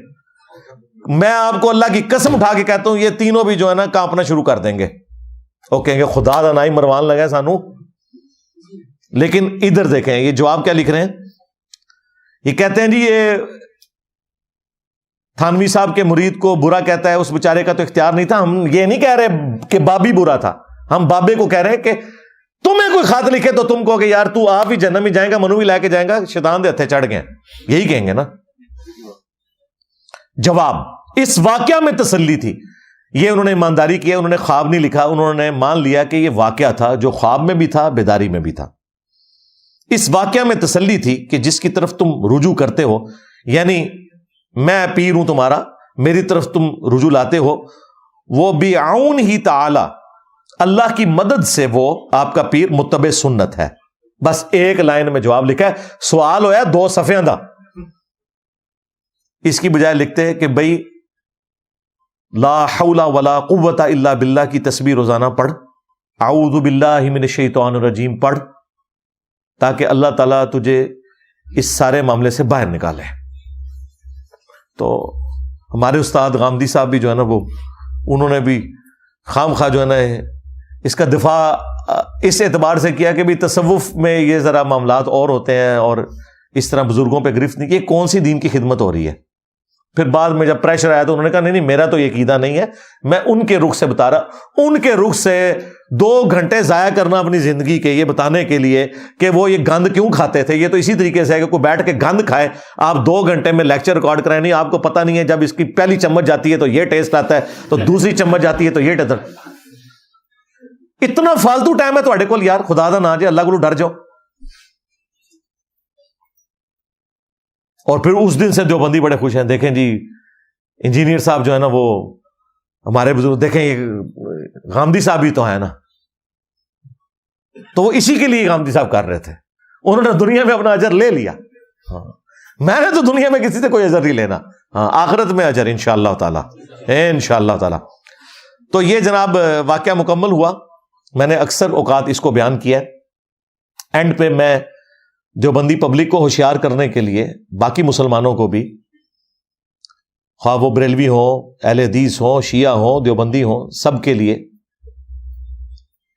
میں آپ کو اللہ کی قسم اٹھا کے کہتا ہوں یہ تینوں بھی جو ہے نا کانپنا شروع کر دیں گے. وہ کہیں گے خدا دا نائی مروان لگا سانو. لیکن ادھر دیکھیں یہ جواب کیا لکھ رہے ہیں. یہ کہتے ہیں جی یہ تھانوی صاحب کے مرید کو برا کہتا ہے, اس بیچارے کا تو اختیار نہیں تھا. ہم یہ نہیں کہہ رہے کہ بابی برا تھا, ہم بابے کو کہہ رہے ہیں کہ تمہیں کوئی خط لکھے تو تم کہو کہ یار تو آپ ہی جنم ہی جائے گا, منو بھی لے کے جائے گا, شیطان دے ہتھے چڑھ گئے. یہی کہیں گے نا. جواب, اس واقعہ میں تسلی تھی. یہ انہوں نے ایمانداری کیا, انہوں نے خواب نہیں لکھا, انہوں نے مان لیا کہ یہ واقعہ تھا جو خواب میں بھی تھا, بیداری میں بھی تھا. اس واقعہ میں تسلی تھی کہ جس کی طرف تم رجوع کرتے ہو, یعنی میں پیر ہوں تمہارا, میری طرف تم رجوع لاتے ہو, وہ بعون ہی تعالی, اللہ کی مدد سے وہ آپ کا پیر متبع سنت ہے. بس ایک لائن میں جواب لکھا ہے. سوال ہویا 2 صفحے دا, اس کی بجائے لکھتے ہیں کہ بھائی لا حول ولا قوت الا باللہ کی تسبیح روزانہ پڑھ, اعوذ باللہ من الشیطان الرجیم پڑھ, تاکہ اللہ تعالیٰ تجھے اس سارے معاملے سے باہر نکالے. تو ہمارے استاد غامدی صاحب بھی جو ہے نا وہ انہوں نے بھی خام خواہ جو ہے نا اس کا دفاع اس اعتبار سے کیا کہ بھی تصوف میں یہ ذرا معاملات اور ہوتے ہیں اور اس طرح بزرگوں پہ گرفت نہیں کی, کون سی دین کی خدمت ہو رہی ہے. پھر بعد میں جب پریشر آیا تو انہوں نے کہا نہیں میرا تو یہ عقیدہ نہیں ہے, میں ان کے رخ سے بتا رہا. ان کے رخ سے 2 گھنٹے ضائع کرنا اپنی زندگی کے یہ بتانے کے لیے کہ وہ یہ گند کیوں کھاتے تھے, یہ تو اسی طریقے سے ہے کہ کوئی بیٹھ کے گند کھائے, آپ 2 گھنٹے میں لیکچر ریکارڈ کرائیں, نہیں آپ کو پتہ نہیں ہے جب اس کی پہلی چمچ جاتی ہے تو یہ ٹیسٹ آتا ہے, تو دوسری چمچ جاتی ہے تو یہ ٹیسٹ. اتنا فالتو ٹائم ہے تھوڑے کول یار, خدا دا نا جے اللہ کو ڈر جاؤ. اور پھر اس دن سے دیوبندی بڑے خوش ہیں. دیکھیں جی انجینئر صاحب جو ہے نا وہ ہمارے بزرگ, دیکھیں یہ غامدی صاحب ہی تو ہے نا, تو وہ اسی کے لیے غامدی صاحب کر رہے تھے. انہوں نے دنیا میں اپنا اجر لے لیا. میں نے تو دنیا میں کسی سے کوئی اجر نہیں لینا, آخرت میں اجر انشاءاللہ تعالی, انشاءاللہ تعالی. تو یہ جناب واقعہ مکمل ہوا. میں نے اکثر اوقات اس کو بیان کیا. اینڈ پہ میں دیوبندی پبلک کو ہوشیار کرنے کے لیے باقی مسلمانوں کو بھی, خواہ وہ بریلوی ہوں, اہل حدیث ہوں, شیعہ ہوں, دیوبندی ہوں, سب کے لیے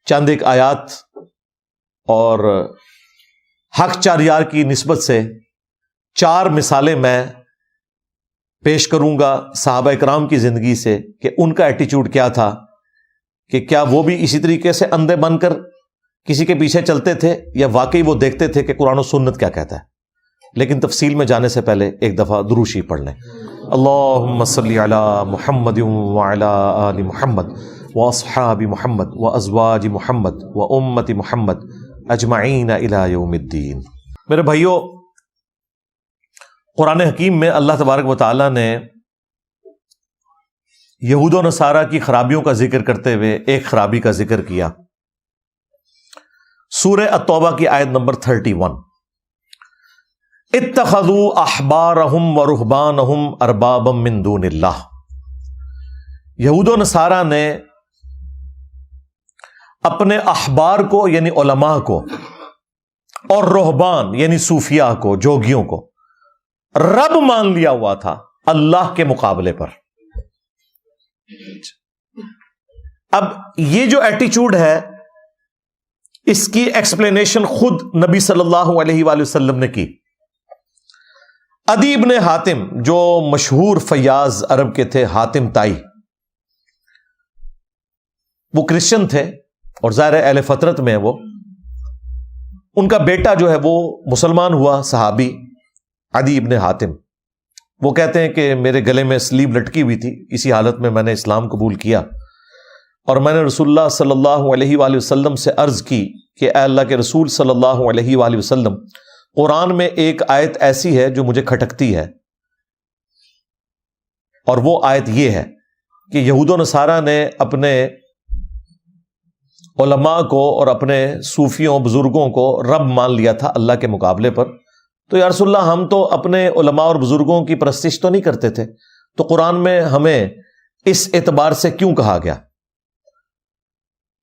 چند ایک آیات اور حق چار یار کی نسبت سے 4 مثالیں میں پیش کروں گا صحابہ اکرام کی زندگی سے کہ ان کا ایٹیچیوڈ کیا تھا، کہ کیا وہ بھی اسی طریقے سے اندھے بن کر کسی کے پیچھے چلتے تھے یا واقعی وہ دیکھتے تھے کہ قرآن و سنت کیا کہتا ہے۔ لیکن تفصیل میں جانے سے پہلے ایک دفعہ درود شریف پڑھ لیں۔ اللہم صلی علی محمد وعلی آل محمد واصحاب محمد وازواج محمد وامت محمد اجمعین الی یوم الدین۔ میرے بھائیو، قرآن حکیم میں اللہ تبارک و تعالی نے یہود و نصارہ کی خرابیوں کا ذکر کرتے ہوئے ایک خرابی کا ذکر کیا۔ سورہ التوبہ کی آیت نمبر 31، اتخذوا احبارہم ورہبانہم اربابا من دون اللہ۔ یہود و نصارہ نے اپنے احبار کو یعنی علماء کو اور رہبان یعنی صوفیاء کو، جوگیوں کو رب مان لیا ہوا تھا اللہ کے مقابلے پر۔ اب یہ جو ایٹیچیوڈ ہے اس کی ایکسپلینیشن خود نبی صلی اللہ علیہ وآلہ وسلم نے کی۔ عدی ابن حاتم جو مشہور فیاض عرب کے تھے، حاتم تائی، وہ کرسچن تھے اور ظاہر اہل فطرت میں وہ، ان کا بیٹا جو ہے وہ مسلمان ہوا، صحابی عدی ابن حاتم۔ وہ کہتے ہیں کہ میرے گلے میں سلیب لٹکی ہوئی تھی، اسی حالت میں میں نے اسلام قبول کیا اور میں نے رسول اللہ صلی اللہ علیہ وآلہ وسلم سے عرض کی کہ اے اللہ کے رسول صلی اللہ علیہ وآلہ وسلم، قرآن میں ایک آیت ایسی ہے جو مجھے کھٹکتی ہے، اور وہ آیت یہ ہے کہ یہود و نصارہ نے اپنے علماء کو اور اپنے صوفیوں بزرگوں کو رب مان لیا تھا اللہ کے مقابلے پر، تو یا رسول اللہ ہم تو اپنے علماء اور بزرگوں کی پرستش تو نہیں کرتے تھے، تو قرآن میں ہمیں اس اعتبار سے کیوں کہا گیا؟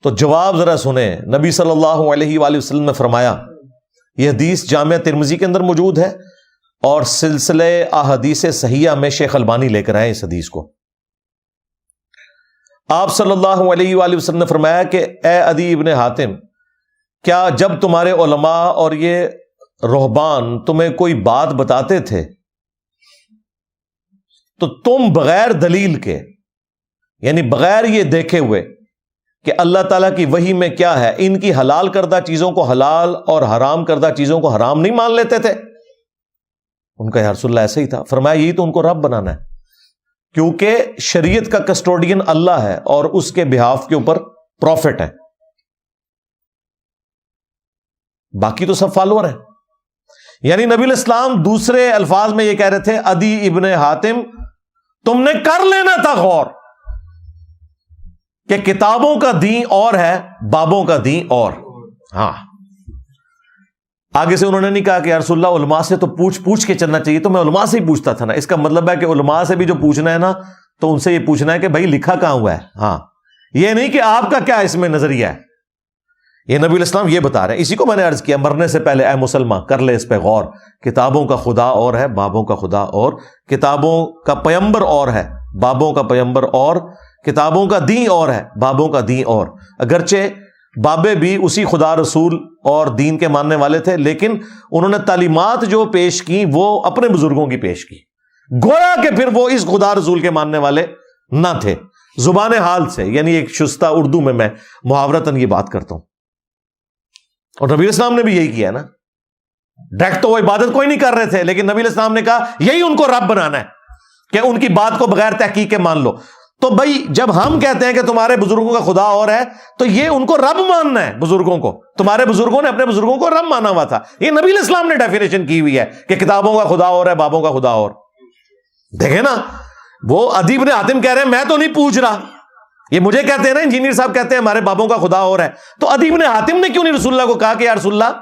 تو جواب ذرا سنیں۔ نبی صلی اللہ علیہ وآلہ وسلم نے فرمایا، یہ حدیث جامعہ ترمذی کے اندر موجود ہے اور سلسلہ احادیث صحیحہ میں شیخ البانی لے کر آئے اس حدیث کو۔ آپ صلی اللہ علیہ وآلہ وسلم نے فرمایا کہ اے عدی ابن حاتم، کیا جب تمہارے علماء اور یہ رہبان تمہیں کوئی بات بتاتے تھے تو تم بغیر دلیل کے، یعنی بغیر یہ دیکھے ہوئے کہ اللہ تعالیٰ کی وحی میں کیا ہے، ان کی حلال کردہ چیزوں کو حلال اور حرام کردہ چیزوں کو حرام نہیں مان لیتے تھے؟ ان کا یا رسول اللہ ایسے ہی تھا۔ فرمایا یہی تو ان کو رب بنانا ہے، کیونکہ شریعت کا کسٹوڈین اللہ ہے اور اس کے بہاف کے اوپر پروفٹ ہے، باقی تو سب فالوور ہیں۔ یعنی نبی الاسلام دوسرے الفاظ میں یہ کہہ رہے تھے، عدی ابن حاتم تم نے کر لینا تھا غور کہ کتابوں کا دین اور ہے، بابوں کا دین اور۔ ہاں، آگے سے انہوں نے نہیں کہا کہ یا رسول اللہ علماء سے تو پوچھ کے چلنا چاہیے، تو میں علماء سے ہی پوچھتا تھا نا۔ اس کا مطلب ہے کہ علماء سے بھی جو پوچھنا ہے نا، تو ان سے یہ پوچھنا ہے کہ بھائی لکھا کہاں ہوا ہے۔ ہاں، یہ نہیں کہ آپ کا کیا اس میں نظریہ ہے، یہ نبی الاسلام یہ بتا رہے ہیں۔ اسی کو میں نے عرض کیا مرنے سے پہلے، اے مسلمان کر لے اس پہ غور، کتابوں کا خدا اور ہے، بابوں کا خدا اور، کتابوں کا پیمبر اور ہے، بابوں کا پیمبر اور، کتابوں کا دین اور ہے، بابوں کا دین اور۔ اگرچہ بابے بھی اسی خدا رسول اور دین کے ماننے والے تھے، لیکن انہوں نے تعلیمات جو پیش کی وہ اپنے بزرگوں کی پیش کی، گویا کہ پھر وہ اس خدا رسول کے ماننے والے نہ تھے، زبان حال سے، یعنی ایک شستہ اردو میں محاورتاً یہ بات کرتا ہوں۔ اور نبی الاسلام نے بھی یہی کیا نا، ڈائریکٹ تو وہ عبادت کوئی نہیں کر رہے تھے، لیکن نبی الاسلام نے کہا یہی ان کو رب بنانا ہے کہ ان کی بات کو بغیر تحقیق کے مان لو۔ تو بھائی جب ہم کہتے ہیں کہ تمہارے بزرگوں کا خدا اور ہے، تو یہ ان کو رب ماننا ہے، بزرگوں کو۔ تمہارے بزرگوں نے اپنے بزرگوں کو رب مانا ہوا تھا، یہ نبی الاسلام نے ڈیفینیشن کی ہوئی ہے کہ کتابوں کا خدا اور ہے، بابوں کا خدا اور۔ دیکھیں نا، وہ عدی ابن حاتم کہہ رہے ہیں میں تو نہیں پوچھ رہا، یہ مجھے کہتے ہیں نا انجینئر صاحب کہتے ہیں ہمارے بابوں کا خدا اور ہے، تو عدی ابن حاتم نے کیوں نہیں رسول اللہ کو کہا کہ یا رسول اللہ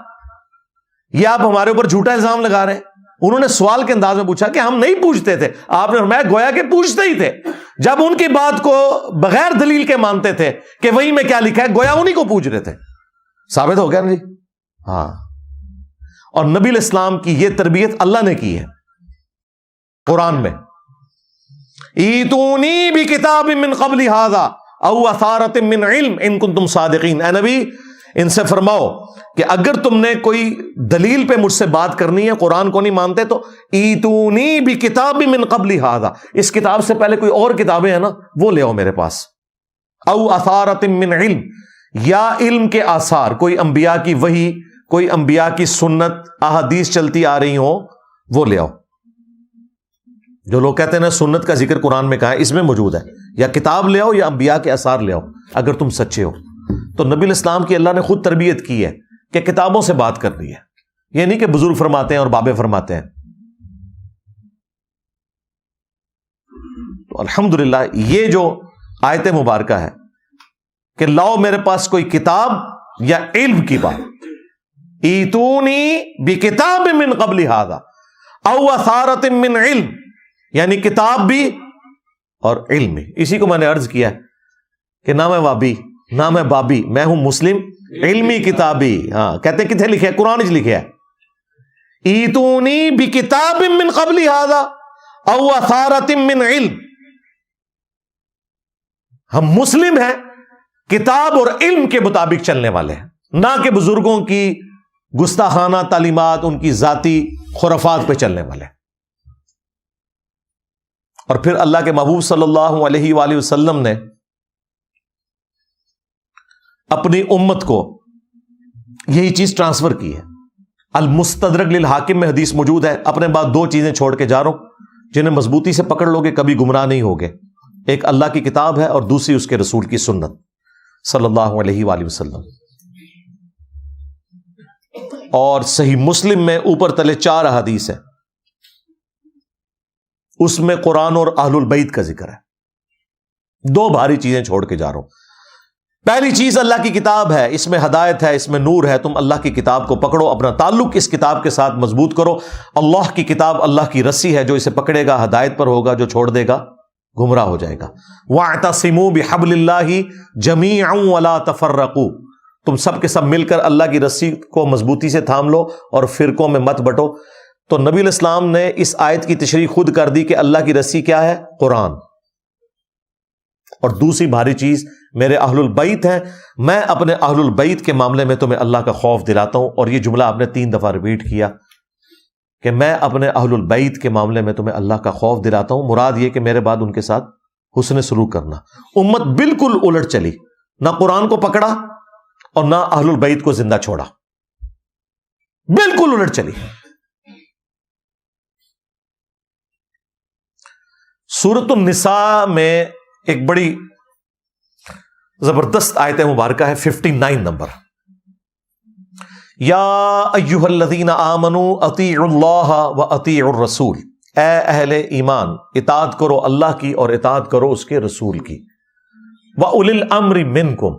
یہ آپ ہمارے اوپر جھوٹا الزام لگا رہے ہیں؟ انہوں نے سوال کے انداز میں پوچھا کہ ہم نہیں پوچھتے تھے، آپ نے فرمایا گویا کہ پوچھتے ہی تھے، جب ان کی بات کو بغیر دلیل کے مانتے تھے کہ وہی میں کیا لکھا ہے، گویا انہی کو پوچھ رہے تھے۔ ثابت ہو گیا نا جی؟ ہاں، اور نبی الاسلام کی یہ تربیت اللہ نے کی ہے قرآن میں، ایتونی بکتاب من قبل ھذا او اثارۃ من علم ان کنتم صادقین۔ اے نبی، ان سے فرماؤ کہ اگر تم نے کوئی دلیل پہ مجھ سے بات کرنی ہے، قرآن کو نہیں مانتے، تو ایتونی بکتاب من قبل ھذا، اس کتاب سے پہلے کوئی اور کتابیں ہیں نا وہ لے آؤ میرے پاس، او اثارۃ من علم، یا علم کے آثار، کوئی انبیاء کی وحی، کوئی انبیاء کی سنت، احادیث چلتی آ رہی ہوں وہ لے آؤ۔ جو لوگ کہتے ہیں نا سنت کا ذکر قرآن میں کہا ہے، اس میں موجود ہے، یا کتاب لے آؤ یا انبیاء کے آثار لے آؤ اگر تم سچے ہو۔ تو نبی الاسلام کی اللہ نے خود تربیت کی ہے کہ کتابوں سے بات کرنی ہے، یہ نہیں کہ بزرگ فرماتے ہیں اور بابے فرماتے ہیں۔ تو الحمدللہ یہ جو آیت مبارکہ ہے کہ لاؤ میرے پاس کوئی کتاب یا علم کی بات، ایتونی بکتاب من قبل ھذا او اثارۃ من علم، یعنی کتاب بھی اور علم بھی۔ اسی کو میں نے عرض کیا کہ نہ میں وابی نہ میں بابی، میں ہوں مسلم علمی کتابی۔ ہاں کہتے ہیں کتنے لکھے ہے؟ قرآن وچ لکھے ہے، ایتونی بکتاب من قبل ھذا او اثارۃ من علم۔ ہم مسلم ہیں، کتاب اور علم کے مطابق چلنے والے ہیں، نہ کہ بزرگوں کی گستاخانہ تعلیمات، ان کی ذاتی خرافات پہ چلنے والے ہیں۔ اور پھر اللہ کے محبوب صلی اللہ علیہ وآلہ وسلم نے اپنی امت کو یہی چیز ٹرانسفر کی ہے۔ المستدرک للحاکم میں حدیث موجود ہے، اپنے بعد دو چیزیں چھوڑ کے جا رہا ہوں جنہیں مضبوطی سے پکڑ لو گے کبھی گمراہ نہیں ہوگے، ایک اللہ کی کتاب ہے اور دوسری اس کے رسول کی سنت صلی اللہ علیہ وآلہ وسلم۔ اور صحیح مسلم میں اوپر تلے 4 احادیث ہے، اس میں قرآن اور اہل البیت کا ذکر ہے۔ 2 بھاری چیزیں چھوڑ کے جا رہا ہوں۔ پہلی چیز اللہ کی کتاب ہے، اس میں ہدایت ہے، اس میں نور ہے، تم اللہ کی کتاب کو پکڑو، اپنا تعلق اس کتاب کے ساتھ مضبوط کرو۔ اللہ کی کتاب اللہ کی رسی ہے، جو اسے پکڑے گا ہدایت پر ہوگا، جو چھوڑ دے گا گمراہ ہو جائے گا۔ وَاعْتَصِمُوا بِحَبْلِ اللَّهِ جَمِيعًا وَلَا تَفَرَّقُوا، تم سب کے سب مل کر اللہ کی رسی کو مضبوطی سے تھام لو اور فرقوں میں مت بٹو۔ تو نبی علیہ السلام نے اس آیت کی تشریح خود کر دی کہ اللہ کی رسی کیا ہے؟ قرآن۔ اور دوسری بھاری چیز میرے اہل البیت ہیں، میں اپنے اہل البیت کے معاملے میں تمہیں اللہ کا خوف دلاتا ہوں۔ اور یہ جملہ آپ نے 3 دفعہ ریپیٹ کیا کہ میں اپنے اہل البیت کے معاملے میں تمہیں اللہ کا خوف دلاتا ہوں، مراد یہ کہ میرے بعد ان کے ساتھ حسن سلوک کرنا۔ امت بالکل الٹ چلی، نہ قرآن کو پکڑا اور نہ اہل البیت کو زندہ چھوڑا، بالکل الٹ چلی۔ سورۃ النساء میں ایک بڑی زبردست آیت مبارکہ ہے، 59 نمبر، یا ایھا الذین آمنوا اطیعوا اللہ واطیعوا الرسول، اے اہل ایمان اطاعت کرو اللہ کی اور اطاعت کرو اس کے رسول کی، واولی الامر منکم،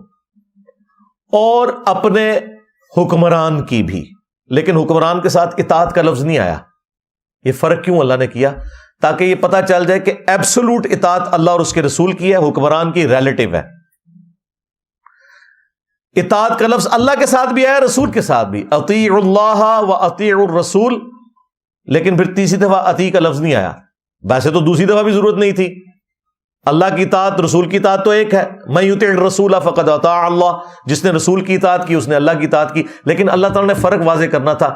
اور اپنے حکمران کی بھی۔ لیکن حکمران کے ساتھ اطاعت کا لفظ نہیں آیا، یہ فرق کیوں اللہ نے کیا؟ تاکہ یہ پتہ چل جائے کہ ایبسولوٹ اطاعت اللہ اور اس کے رسول کی ہے، حکمران کی ریلیٹو ہے۔ اطاعت کا لفظ اللہ کے ساتھ بھی ہے، رسول کے ساتھ بھی، اطیعوا اللہ واطیعوا الرسول، لیکن پھر تیسری دفعہ اطیع کا لفظ نہیں آیا۔ ویسے تو دوسری دفعہ بھی ضرورت نہیں تھی، اللہ کی اطاعت رسول کی اطاعت تو ایک ہے، من یطع الرسول فقد اطاع اللہ، جس نے رسول کی اطاعت کی اس نے اللہ کی اطاعت کی۔ لیکن اللہ تعالیٰ نے فرق واضح کرنا تھا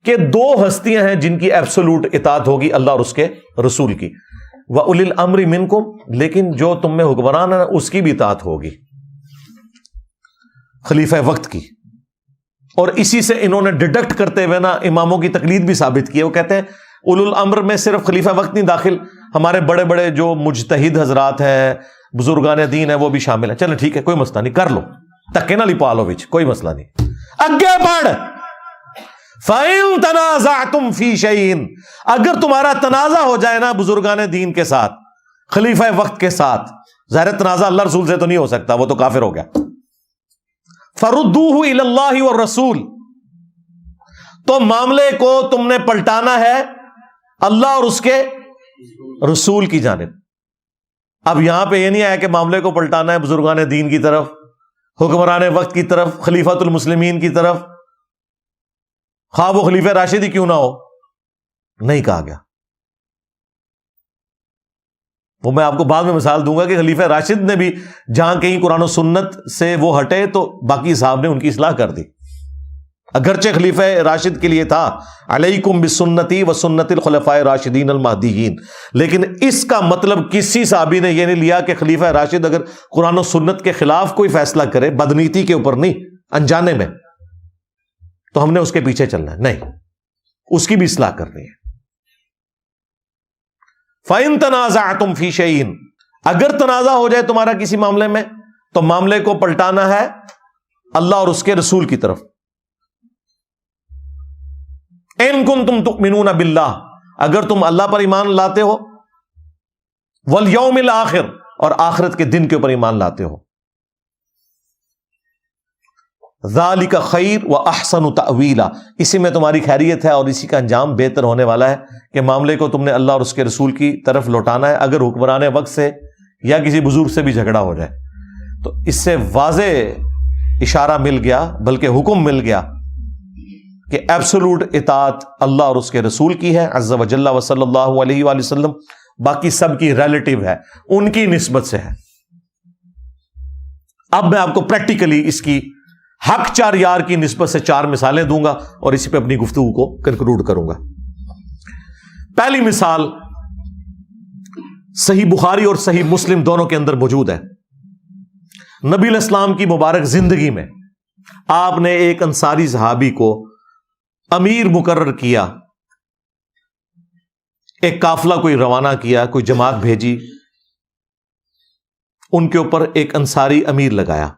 کہ 2 ہستیاں ہیں جن کی ایبسولوٹ اطاعت ہوگی، اللہ اور اس کے رسول کی، وَأُولِي الْأَمْرِ مِنْكُمْ، لیکن جو تم میں حکمران ہے اس کی بھی اطاعت ہوگی، خلیفہ وقت کی۔ اور اسی سے انہوں نے ڈیڈکٹ کرتے ہوئے نا اماموں کی تقلید بھی ثابت کی ہے۔ وہ کہتے ہیں اولو الامر میں صرف خلیفہ وقت نہیں داخل، ہمارے بڑے بڑے جو مجتہد حضرات ہیں، بزرگان دین ہیں، وہ بھی شامل ہیں۔ چلو ٹھیک ہے، کوئی مسئلہ نہیں، کر لو، تکے نہ لپا لو وچ، کوئی مسئلہ نہیں، اگے بڑھ۔ فَإِن تَنَازَعْتُمْ فِي شَيْءٍ، اگر تمہارا تنازع ہو جائے نا بزرگان دین کے ساتھ، خلیفہ وقت کے ساتھ، ظاہر تنازع اللہ رسول سے تو نہیں ہو سکتا، وہ تو کافر ہو گیا، فَرُدُّوهُ إِلَى اللَّهِ وَالرَّسُولِ، تو معاملے کو تم نے پلٹانا ہے اللہ اور اس کے رسول کی جانب۔ اب یہاں پہ یہ نہیں آیا کہ معاملے کو پلٹانا ہے بزرگان دین کی طرف، حکمران وقت کی طرف، خلیفۃ المسلمین کی طرف، خواہ وہ خلیفہ راشد ہی کیوں نہ ہو، نہیں کہا گیا۔ وہ میں آپ کو بعد میں مثال دوں گا کہ خلیفہ راشد نے بھی جہاں کہیں قرآن و سنت سے وہ ہٹے تو باقی صاحب نے ان کی اصلاح کر دی. اگرچہ خلیفہ راشد کے لیے تھا علیکم بسنتی و سنت الخلفاء راشدین المہدیین، لیکن اس کا مطلب کسی صحابی نے یہ نہیں لیا کہ خلیفہ راشد اگر قرآن و سنت کے خلاف کوئی فیصلہ کرے، بدنیتی کے اوپر نہیں، انجانے میں، تو ہم نے اس کے پیچھے چلنا ہے. نہیں، اس کی بھی اصلاح کرنی ہے. فَإِن تَنَازَعْتُمْ فِي شَيْءٍ، اگر تنازع ہو جائے تمہارا کسی معاملے میں تو معاملے کو پلٹانا ہے اللہ اور اس کے رسول کی طرف. إِن كُنتُمْ تُؤْمِنُونَ بِاللَّهِ، اگر تم اللہ پر ایمان لاتے ہو، وَالْيَوْمِ الْآخِرِ، اور آخرت کے دن کے اوپر ایمان لاتے ہو، ذَلِكَ خَيْرٌ وَأَحْسَنُ تَأْوِيلًا، اسی میں تمہاری خیریت ہے اور اسی کا انجام بہتر ہونے والا ہے کہ معاملے کو تم نے اللہ اور اس کے رسول کی طرف لوٹانا ہے. اگر حکمران وقت سے یا کسی بزرگ سے بھی جھگڑا ہو جائے تو اس سے واضح اشارہ مل گیا، بلکہ حکم مل گیا کہ ایبسولوٹ اطاعت اللہ اور اس کے رسول کی ہے عز و جل و صلی اللہ علیہ وآلہ وسلم، باقی سب کی ریلیٹیو ہے، ان کی نسبت سے ہے. اب میں آپ کو پریکٹیکلی اس کی حق چار یار کی نسبت سے 4 مثالیں دوں گا اور اسی پہ اپنی گفتگو کو کنکلوڈ کروں گا. پہلی مثال صحیح بخاری اور صحیح مسلم دونوں کے اندر موجود ہے. نبی علیہ السلام کی مبارک زندگی میں آپ نے ایک انصاری صحابی کو امیر مقرر کیا، ایک قافلہ کوئی روانہ کیا، کوئی جماعت بھیجی، ان کے اوپر ایک انصاری امیر لگایا.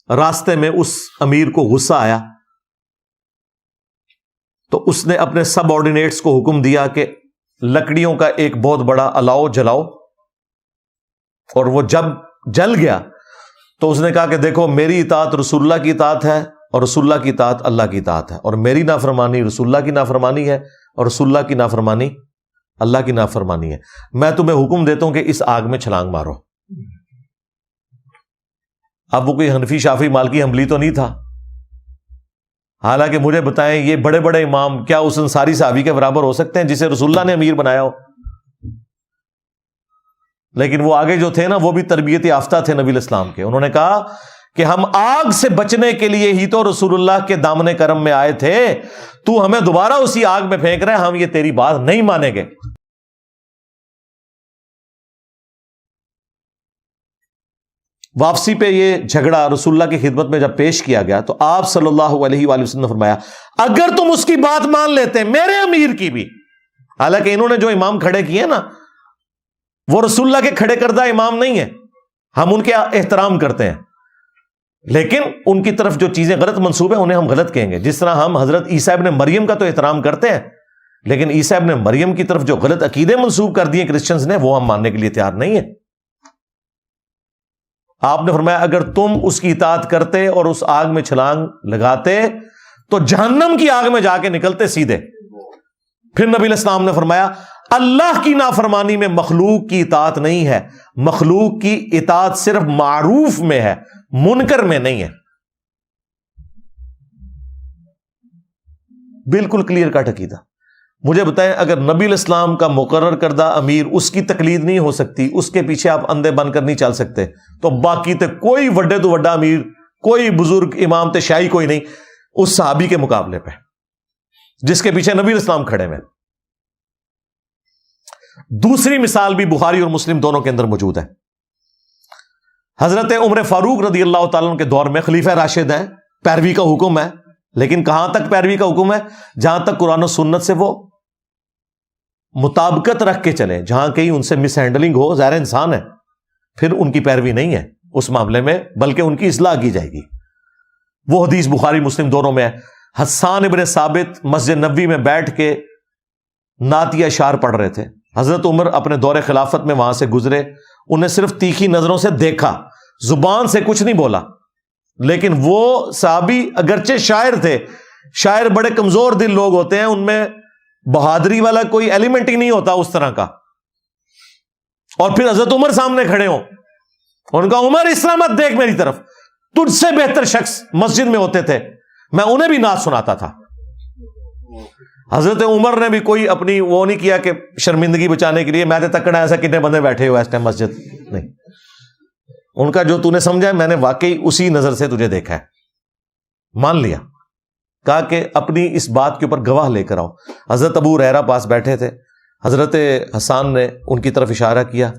راستے میں اس امیر کو غصہ آیا تو اس نے اپنے سب آرڈینیٹس کو حکم دیا کہ لکڑیوں کا ایک بہت بڑا الاؤ جلاؤ، اور وہ جب جل گیا تو اس نے کہا کہ دیکھو میری اطاعت رسول اللہ کی اطاعت ہے اور رسول اللہ کی اطاعت اللہ کی اطاعت ہے، اور میری نافرمانی رسول اللہ کی نافرمانی ہے اور رسول اللہ کی نافرمانی اللہ کی نافرمانی ہے. میں تمہیں حکم دیتا ہوں کہ اس آگ میں چھلانگ مارو. اب وہ کوئی حنفی شافی مالکی حنبلی تو نہیں تھا، حالانکہ مجھے بتائیں یہ بڑے بڑے امام کیا اس انصاری صحابی کے برابر ہو سکتے ہیں جسے رسول اللہ نے امیر بنایا ہو؟ لیکن وہ آگے جو تھے نا وہ بھی تربیت یافتہ تھے نبی الاسلام کے. انہوں نے کہا کہ ہم آگ سے بچنے کے لیے ہی تو رسول اللہ کے دامن کرم میں آئے تھے، تو ہمیں دوبارہ اسی آگ میں پھینک رہے ہیں، ہم یہ تیری بات نہیں مانیں گے. واپسی پہ یہ جھگڑا رسول اللہ کی خدمت میں جب پیش کیا گیا تو آپ صلی اللہ علیہ وآلہ وسلم نے فرمایا اگر تم اس کی بات مان لیتے میرے امیر کی بھی، حالانکہ انہوں نے جو امام کھڑے کیے نا وہ رسول اللہ کے کھڑے کردہ امام نہیں ہیں، ہم ان کے احترام کرتے ہیں، لیکن ان کی طرف جو چیزیں غلط منسوب ہیں انہیں ہم غلط کہیں گے. جس طرح ہم حضرت عیسیٰ ابن مریم کا تو احترام کرتے ہیں، لیکن عیسیٰ ابن مریم کی طرف جو غلط عقیدے منسوب کر دیے کرسچنز نے وہ ہم ماننے کے لیے تیار نہیں ہیں. آپ نے فرمایا اگر تم اس کی اطاعت کرتے اور اس آگ میں چھلانگ لگاتے تو جہنم کی آگ میں جا کے نکلتے سیدھے. پھر نبی علیہ السلام نے فرمایا اللہ کی نافرمانی میں مخلوق کی اطاعت نہیں ہے، مخلوق کی اطاعت صرف معروف میں ہے، منکر میں نہیں ہے. بالکل کلیئر کٹ عقیدہ. مجھے بتائیں اگر نبی علیہ السلام کا مقرر کردہ امیر اس کی تقلید نہیں ہو سکتی، اس کے پیچھے آپ اندھے بن کر نہیں چل سکتے، تو باقی تے کوئی وڈے تو وڈا امیر، کوئی بزرگ امام تے شاہی کوئی نہیں اس صحابی کے مقابلے پہ جس کے پیچھے نبی علیہ السلام کھڑے ہوئے. دوسری مثال بھی بخاری اور مسلم دونوں کے اندر موجود ہے. حضرت عمر فاروق رضی اللہ تعالیٰ عنہ کے دور میں خلیفہ راشد ہیں، پیروی کا حکم ہے، لیکن کہاں تک پیروی کا حکم ہے؟ جہاں تک قرآن و سنت سے وہ مطابقت رکھ کے چلیں. جہاں کہیں ان سے مس ہینڈلنگ ہو، ظاہر انسان ہے، پھر ان کی پیروی نہیں ہے اس معاملے میں، بلکہ ان کی اصلاح کی جائے گی. وہ حدیث بخاری مسلم دونوں میں ہے. حسان ابن ثابت مسجد نبوی میں بیٹھ کے نعتیہ اشعار پڑھ رہے تھے. حضرت عمر اپنے دور خلافت میں وہاں سے گزرے، انہیں صرف تیکھی نظروں سے دیکھا، زبان سے کچھ نہیں بولا. لیکن وہ صحابی اگرچہ شاعر تھے، شاعر بڑے کمزور دل لوگ ہوتے ہیں، ان میں بہادری والا کوئی ایلیمنٹ ہی نہیں ہوتا اس طرح کا. اور پھر حضرت عمر سامنے کھڑے ہوں، ان کا عمر اس طرح مت دیکھ میری طرف، تجھ سے بہتر شخص مسجد میں ہوتے تھے، میں انہیں بھی نعت سناتا تھا. حضرت عمر نے بھی کوئی اپنی وہ نہیں کیا کہ شرمندگی بچانے کے لیے میں تکڑا ایسا کتنے بندے بیٹھے ہوئے اس ٹائم مسجد، نہیں، ان کا جو تو نے سمجھا میں نے واقعی اسی نظر سے تجھے دیکھا ہے، مان لیا، کہا کہ اپنی اس بات کے اوپر گواہ لے کر آؤ۔ حضرت ابو ہریرہ پاس بیٹھے تھے، حضرت حسان نے ان کی طرف اشارہ کیا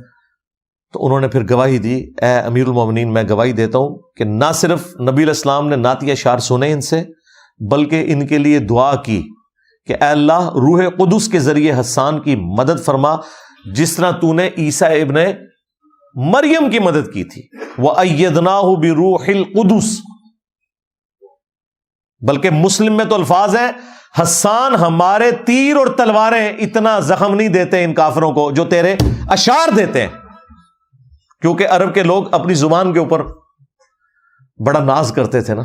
تو انہوں نے پھر گواہی دی، اے امیر المومنین میں گواہی دیتا ہوں کہ نہ صرف نبی علیہ السلام نے نعتیہ اشعار سنے ان سے، بلکہ ان کے لیے دعا کی کہ اے اللہ روح قدس کے ذریعے حسان کی مدد فرما جس طرح تو نے عیسیٰ ابن مریم کی مدد کی تھی، وَأَيَّدْنَاهُ بِرُوحِ الْقُدُسِ۔ بلکہ مسلم میں تو الفاظ ہیں حسان ہمارے تیر اور تلواریں اتنا زخم نہیں دیتے ان کافروں کو جو تیرے اشعار دیتے ہیں، کیونکہ عرب کے لوگ اپنی زبان کے اوپر بڑا ناز کرتے تھے نا،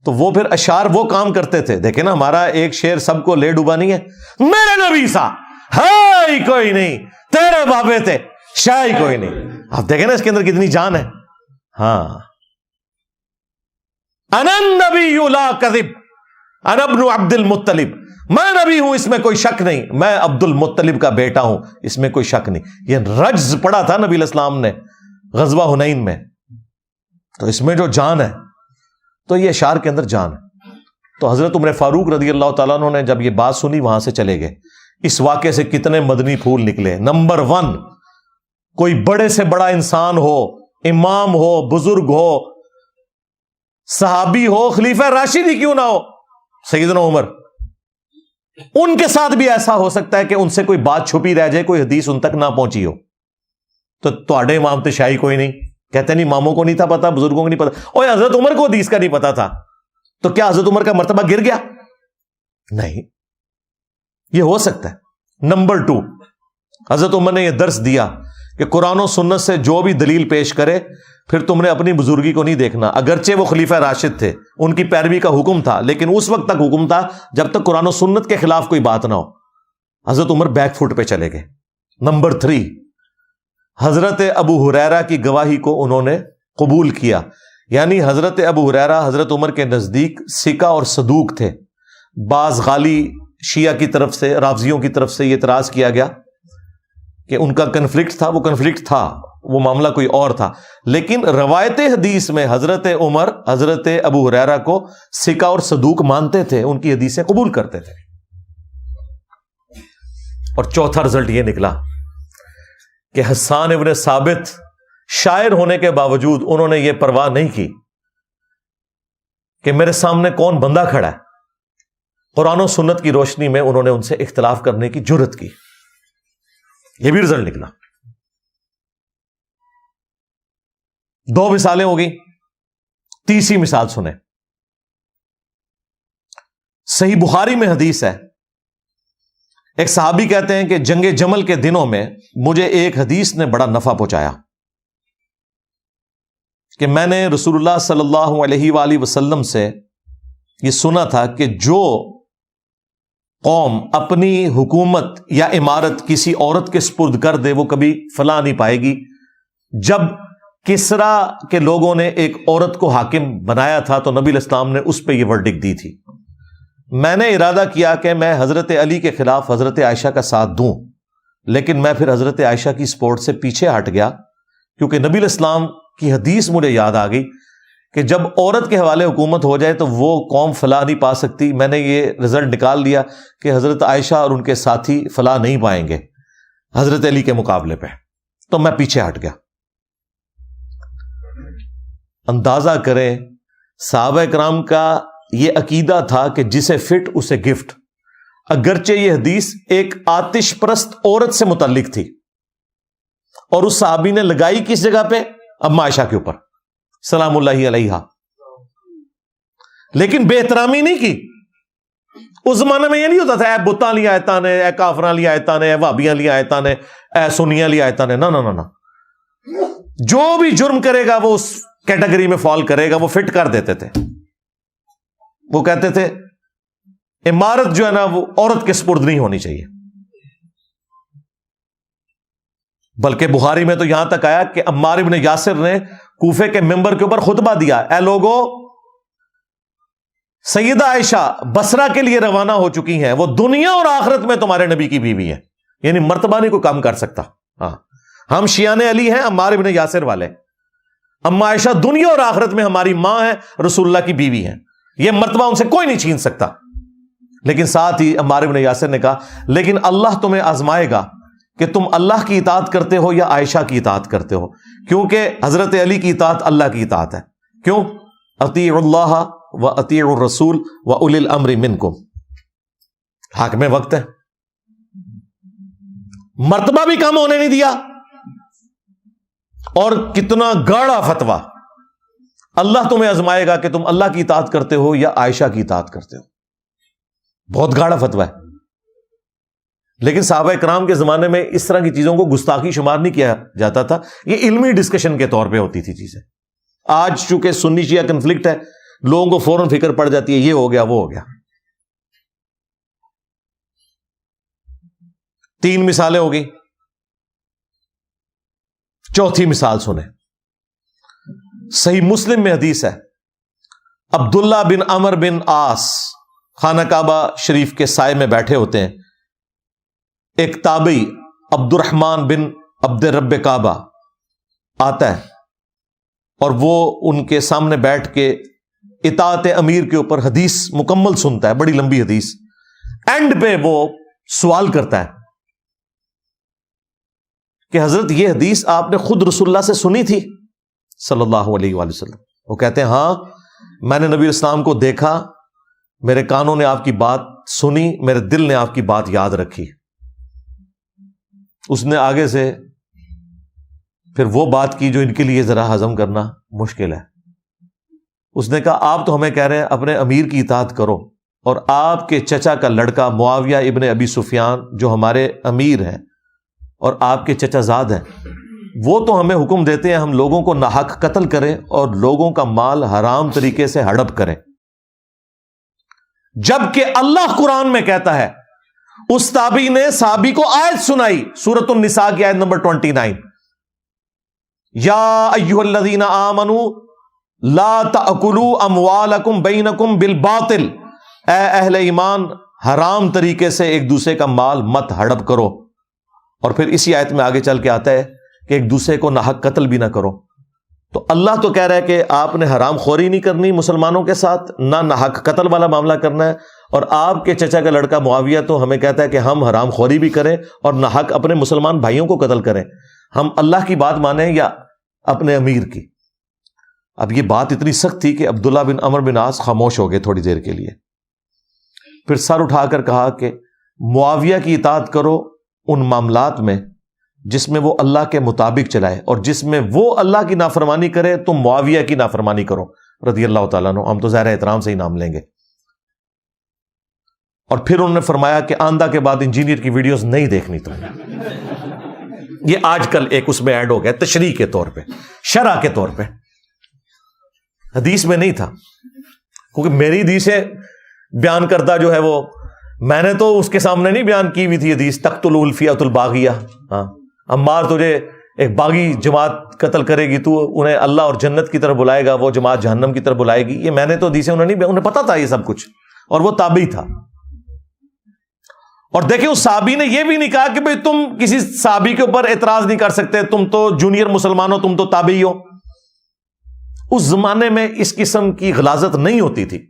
تو وہ پھر اشعار وہ کام کرتے تھے۔ دیکھیں نا ہمارا ایک شعر سب کو لے ڈوبا نہیں ہے، میرے نبی سا ہے ہی کوئی نہیں، تیرے بابے تھے شاہ ہی کوئی نہیں۔ آپ دیکھیں نا اس کے اندر کتنی جان ہے۔ ہاں، انا النبی لا کذب انا ابن عبد المطلب، میں نبی ہوں اس میں کوئی شک نہیں، میں عبد المطلب کا بیٹا ہوں اس میں کوئی شک نہیں۔ یہ رجز پڑا تھا نبی علیہ السلام نے غزوہ حنین میں، تو اس میں جو جان ہے تو یہ اشعار کے اندر جان ہے۔ تو حضرت عمر فاروق رضی اللہ تعالیٰ عنہ نے جب یہ بات سنی وہاں سے چلے گئے۔ اس واقعے سے کتنے مدنی پھول نکلے۔ نمبر 1، کوئی بڑے سے بڑا انسان ہو، امام ہو، بزرگ ہو، صحابی ہو، خلیفہ راشد ہی کیوں نہ ہو، سیدنا عمر، ان کے ساتھ بھی ایسا ہو سکتا ہے کہ ان سے کوئی بات چھپی رہ جائے، کوئی حدیث ان تک نہ پہنچی ہو۔ تو تواڈے امام تے شاہی کوئی نہیں، کہتے نہیں اماموں کو نہیں تھا پتا، بزرگوں کو نہیں پتا، اور حضرت عمر کو حدیث کا نہیں پتا تھا، تو کیا حضرت عمر کا مرتبہ گر گیا؟ نہیں، یہ ہو سکتا ہے۔ نمبر 2، حضرت عمر نے یہ درس دیا کہ قرآن و سنت سے جو بھی دلیل پیش کرے پھر تم نے اپنی بزرگی کو نہیں دیکھنا، اگرچہ وہ خلیفہ راشد تھے، ان کی پیروی کا حکم تھا، لیکن اس وقت تک حکم تھا جب تک قرآن و سنت کے خلاف کوئی بات نہ ہو۔ حضرت عمر بیک فٹ پہ چلے گئے۔ نمبر 3، حضرت ابو ہریرہ کی گواہی کو انہوں نے قبول کیا، یعنی حضرت ابو ہریرہ حضرت عمر کے نزدیک ثقہ اور صدوق تھے۔ بعض غالی شیعہ کی طرف سے، رافضیوں کی طرف سے یہ اعتراض کیا گیا کہ ان کا کنفلکٹ تھا، وہ کنفلکٹ تھا، وہ معاملہ کوئی اور تھا، لیکن روایت حدیث میں حضرت عمر حضرت ابو ہریرہ کو ثقہ اور صدوق مانتے تھے، ان کی حدیثیں قبول کرتے تھے۔ اور چوتھا رزلٹ یہ نکلا کہ حسان ابن ثابت شاعر ہونے کے باوجود انہوں نے یہ پرواہ نہیں کی کہ میرے سامنے کون بندہ کھڑا ہے، قرآن و سنت کی روشنی میں انہوں نے ان سے اختلاف کرنے کی جرت کی۔ یہ بھی رزلٹ نکلا۔ 2 مثالیں ہو گئی، تیسری مثال سنیں۔ صحیح بخاری میں حدیث ہے، ایک صحابی کہتے ہیں کہ جنگ جمل کے دنوں میں مجھے ایک حدیث نے بڑا نفع پہنچایا کہ میں نے رسول اللہ صلی اللہ علیہ وآلہ وسلم سے یہ سنا تھا کہ جو قوم اپنی حکومت یا عمارت کسی عورت کے سپرد کر دے وہ کبھی فلاح نہیں پائے گی۔ جب کسرا کے لوگوں نے ایک عورت کو حاکم بنایا تھا تو نبی علیہ السلام نے اس پہ یہ ورڈکٹ دی تھی۔ میں نے ارادہ کیا کہ میں حضرت علی کے خلاف حضرت عائشہ کا ساتھ دوں، لیکن میں پھر حضرت عائشہ کی سپورٹ سے پیچھے ہٹ گیا کیونکہ نبی علیہ السلام کی حدیث مجھے یاد آ گئی کہ جب عورت کے حوالے حکومت ہو جائے تو وہ قوم فلاح نہیں پا سکتی۔ میں نے یہ رزلٹ نکال لیا کہ حضرت عائشہ اور ان کے ساتھی فلاح نہیں پائیں گے حضرت علی کے مقابلے پہ، تو میں پیچھے ہٹ گیا۔ اندازہ کریں صحابہ کرام کا یہ عقیدہ تھا کہ جسے فٹ اسے گفٹ، اگرچہ یہ حدیث ایک آتش پرست عورت سے متعلق تھی، اور اس صحابی نے لگائی کس جگہ پہ؟ اما عائشہ کے اوپر سلام اللہ علیہا، لیکن بے احترامی نہیں کی۔ اس زمانے میں یہ نہیں ہوتا تھا اے بتاں لی آیتاں نے، اے کافراں لی آیتاں نے، اے وہابیاں لی آیتاں نے، اے سنیاں لی آیتاں نے، نہ، جو بھی جرم کرے گا وہ اس کیٹیگری میں فال کرے گا، وہ فٹ کر دیتے تھے۔ وہ کہتے تھے عمارت جو ہے نا وہ عورت کے سپرد نہیں ہونی چاہیے۔ بلکہ بخاری میں تو یہاں تک آیا کہ عمار ابن یاسر نے کوفے کے ممبر کے اوپر خطبہ دیا، اے لوگو سیدہ عائشہ بصرہ کے لیے روانہ ہو چکی ہیں، وہ دنیا اور آخرت میں تمہارے نبی کی بیوی ہیں، یعنی مرتبہ نہیں کوئی کم کر سکتا۔ ہاں، ہم شیعان علی ہیں، عمار ابن یاسر والے۔ اما عائشہ دنیا اور آخرت میں ہماری ماں ہے، رسول اللہ کی بیوی ہیں، یہ مرتبہ ان سے کوئی نہیں چھین سکتا۔ لیکن ساتھ ہی عمار ابن یاسر نے کہا لیکن اللہ تمہیں آزمائے گا کہ تم اللہ کی اطاعت کرتے ہو یا عائشہ کی اطاعت کرتے ہو، کیونکہ حضرت علی کی اطاعت اللہ کی اطاعت ہے۔ کیوں؟ اطیعوا اللہ و اطیعوا الرسول و اولی الامر منکم، حاکم وقت ہے، مرتبہ بھی کم ہونے نہیں دیا۔ اور کتنا گاڑا فتویٰ، اللہ تمہیں آزمائے گا کہ تم اللہ کی اطاعت کرتے ہو یا عائشہ کی اطاعت کرتے ہو، بہت گاڑا فتویٰ ہے۔ لیکن صحابہ کرام کے زمانے میں اس طرح کی چیزوں کو گستاخی شمار نہیں کیا جاتا تھا، یہ علمی ڈسکشن کے طور پہ ہوتی تھی چیزیں۔ آج چونکہ سنی شیعہ کنفلکٹ ہے، لوگوں کو فوراً فکر پڑ جاتی ہے یہ ہو گیا وہ ہو گیا۔ 3 مثالیں ہو گئی، چوتھی مثال سنیں۔ صحیح مسلم میں حدیث ہے، عبداللہ بن عمر بن عاص خانہ کعبہ شریف کے سائے میں بیٹھے ہوتے ہیں، ایک تابعی عبد الرحمن بن عبد رب کعبہ آتا ہے اور وہ ان کے سامنے بیٹھ کے اطاعت امیر کے اوپر حدیث مکمل سنتا ہے، بڑی لمبی حدیث۔ اینڈ پہ وہ سوال کرتا ہے کہ حضرت یہ حدیث آپ نے خود رسول اللہ سے سنی تھی صلی اللہ علیہ وآلہ وسلم؟ وہ کہتے ہیں ہاں، میں نے نبی اسلام کو دیکھا، میرے کانوں نے آپ کی بات سنی، میرے دل نے آپ کی بات یاد رکھی۔ اس نے آگے سے پھر وہ بات کی جو ان کے لیے ذرا ہضم کرنا مشکل ہے۔ اس نے کہا آپ تو ہمیں کہہ رہے ہیں اپنے امیر کی اطاعت کرو، اور آپ کے چچا کا لڑکا معاویہ ابن ابی سفیان جو ہمارے امیر ہیں اور آپ کے چچا زاد ہیں، وہ تو ہمیں حکم دیتے ہیں ہم لوگوں کو ناحق قتل کریں اور لوگوں کا مال حرام طریقے سے ہڑپ کریں، جبکہ اللہ قرآن میں کہتا ہے۔ اس تابعی نے صحابی کو آیت سنائی، سورۃ النساء کی آیت نمبر 29، یا ایھا الذین آمنوا لا تأکلوا اموالکم بینکم بالباطل، اے اہل ایمان حرام طریقے سے ایک دوسرے کا مال مت ہڑپ کرو۔ اور پھر اسی آیت میں آگے چل کے آتا ہے کہ ایک دوسرے کو ناحق قتل بھی نہ کرو۔ تو اللہ تو کہہ رہا ہے کہ آپ نے حرام خوری نہیں کرنی مسلمانوں کے ساتھ، نہ ناحق قتل والا معاملہ کرنا ہے، اور آپ کے چچا کا لڑکا معاویہ تو ہمیں کہتا ہے کہ ہم حرام خوری بھی کریں اور ناحق اپنے مسلمان بھائیوں کو قتل کریں۔ ہم اللہ کی بات مانیں یا اپنے امیر کی؟ اب یہ بات اتنی سخت تھی کہ عبداللہ بن عمر بن عاص خاموش ہو گئے تھوڑی دیر کے لیے، پھر سر اٹھا کر کہا کہ معاویہ کی اطاعت کرو ان معاملات میں جس میں وہ اللہ کے مطابق چلائے، اور جس میں وہ اللہ کی نافرمانی کرے تم معاویہ کی نافرمانی کرو رضی اللہ تعالیٰ عنہ۔ ہم تو ظاہر احترام سے ہی نام لیں گے۔ اور پھر انہوں نے فرمایا کہ آندھا کے بعد انجینئر کی ویڈیوز نہیں دیکھنی تم۔ یہ آج کل ایک اس میں ایڈ ہو گیا تشریح کے طور پہ، شرح کے طور پہ، حدیث میں نہیں تھا، کیونکہ میری حدیث سے بیان کردہ جو ہے وہ میں نے تو اس کے سامنے نہیں بیان کی ہوئی تھی حدیث تقتل الفیۃ الباغیہ۔ ہاں، عمار تجھے ایک باغی جماعت قتل کرے گی، تو انہیں اللہ اور جنت کی طرف بھلائے گا، وہ جماعت جہنم کی طرف بلائے گی، یہ میں نے تو حدیثیں انہیں پتا تھا یہ سب کچھ، اور وہ تابعی تھا۔ اور دیکھیں اس صحابی نے یہ بھی نہیں کہا کہ بھئی تم کسی صحابی کے اوپر اعتراض نہیں کر سکتے، تم تو جونیئر مسلمان ہو، تم تو تابعی ہو۔ اس زمانے میں اس قسم کی غلاظت نہیں ہوتی تھی۔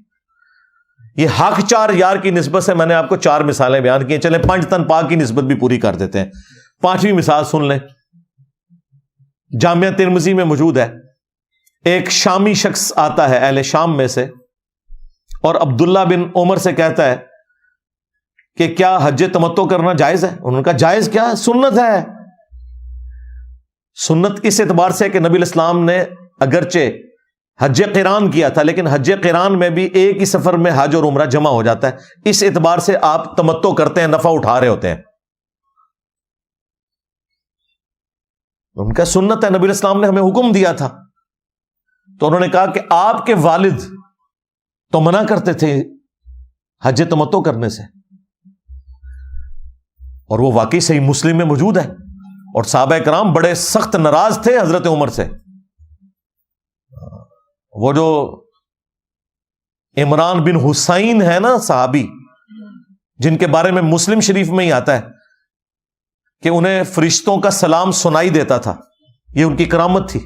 یہ حق چار یار کی نسبت سے میں نے آپ کو 4 مثالیں بیان کی ہیں، چلیں 5 تن پاک کی نسبت بھی پوری کر دیتے ہیں۔ 5ویں مثال سن لیں، جامعہ ترمذی میں موجود ہے۔ ایک شامی شخص آتا ہے اہل شام میں سے، اور عبداللہ بن عمر سے کہتا ہے کہ کیا حج تمتع کرنا جائز ہے؟ انہوں نے کہا جائز کیا ہے، سنت ہے۔ سنت اس اعتبار سے کہ نبی الاسلام نے اگرچہ حج قران کیا تھا، لیکن حج قران میں بھی ایک ہی سفر میں حج اور عمرہ جمع ہو جاتا ہے، اس اعتبار سے آپ تمتع کرتے ہیں، نفع اٹھا رہے ہوتے ہیں۔ ان کا سنت ہے، نبی الاسلام نے ہمیں حکم دیا تھا۔ تو انہوں نے کہا کہ آپ کے والد تو منع کرتے تھے حج تمتع کرنے سے، اور وہ واقعی صحیح مسلم میں موجود ہے، اور صحابہ کرام بڑے سخت ناراض تھے حضرت عمر سے۔ وہ جو عمران بن حسین ہے نا صحابی، جن کے بارے میں مسلم شریف میں ہی آتا ہے کہ انہیں فرشتوں کا سلام سنائی دیتا تھا، یہ ان کی کرامت تھی.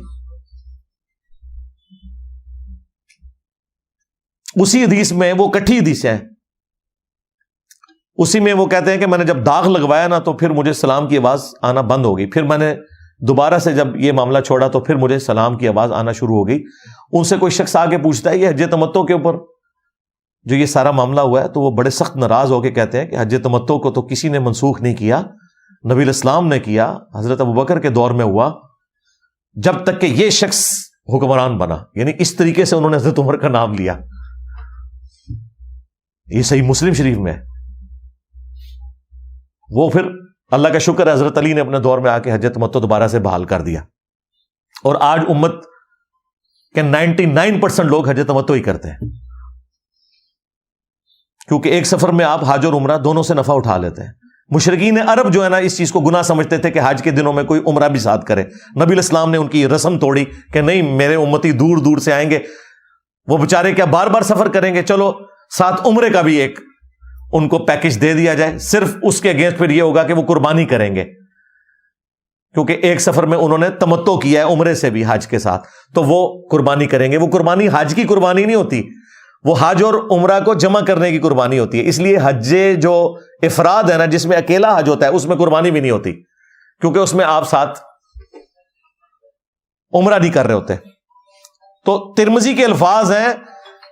اسی حدیث میں، وہ کٹھی حدیث ہے، اسی میں وہ کہتے ہیں کہ میں نے جب داغ لگوایا نا تو پھر مجھے سلام کی آواز آنا بند ہو گئی، پھر میں نے دوبارہ سے جب یہ معاملہ چھوڑا تو پھر مجھے سلام کی آواز آنا شروع ہو گئی. ان سے کوئی شخص آ کے پوچھتا ہے یہ حج تمتع کے اوپر جو یہ سارا معاملہ ہوا ہے، تو وہ بڑے سخت ناراض ہو کے کہتے ہیں کہ حج تمتع کو تو کسی نے منسوخ نہیں کیا، نبی الاسلام نے کیا، حضرت ابوبکر کے دور میں ہوا، جب تک کہ یہ شخص حکمران بنا. یعنی اس طریقے سے انہوں نے حضرت عمر کا نام لیا. یہ صحیح مسلم شریف میں ہے. وہ پھر اللہ کا شکر ہے حضرت علی نے اپنے دور میں آ کے حج تمتع دوبارہ سے بحال کر دیا، اور آج امت کے 99% لوگ حج تمتع ہی کرتے ہیں، کیونکہ ایک سفر میں آپ حج اور عمرہ دونوں سے نفع اٹھا لیتے ہیں. مشرکین عرب جو ہے نا اس چیز کو گناہ سمجھتے تھے کہ حج کے دنوں میں کوئی عمرہ بھی ساتھ کرے. نبی الاسلام نے ان کی رسم توڑی کہ نہیں، میرے امتی دور دور سے آئیں گے، وہ بیچارے کیا بار بار سفر کریں گے، چلو ساتھ عمرے کا بھی ایک ان کو پیکج دے دیا جائے. صرف اس کے اگینسٹ پھر یہ ہوگا کہ وہ قربانی کریں گے، کیونکہ ایک سفر میں انہوں نے تمتع کیا ہے عمرے سے بھی حج کے ساتھ، تو وہ قربانی کریں گے. وہ قربانی حج کی قربانی نہیں ہوتی، وہ حج اور عمرہ کو جمع کرنے کی قربانی ہوتی ہے. اس لیے حج جو افراد ہے نا، جس میں اکیلا حج ہوتا ہے، اس میں قربانی بھی نہیں ہوتی، کیونکہ اس میں آپ ساتھ عمرہ نہیں کر رہے ہوتے. تو ترمذی کے الفاظ ہیں،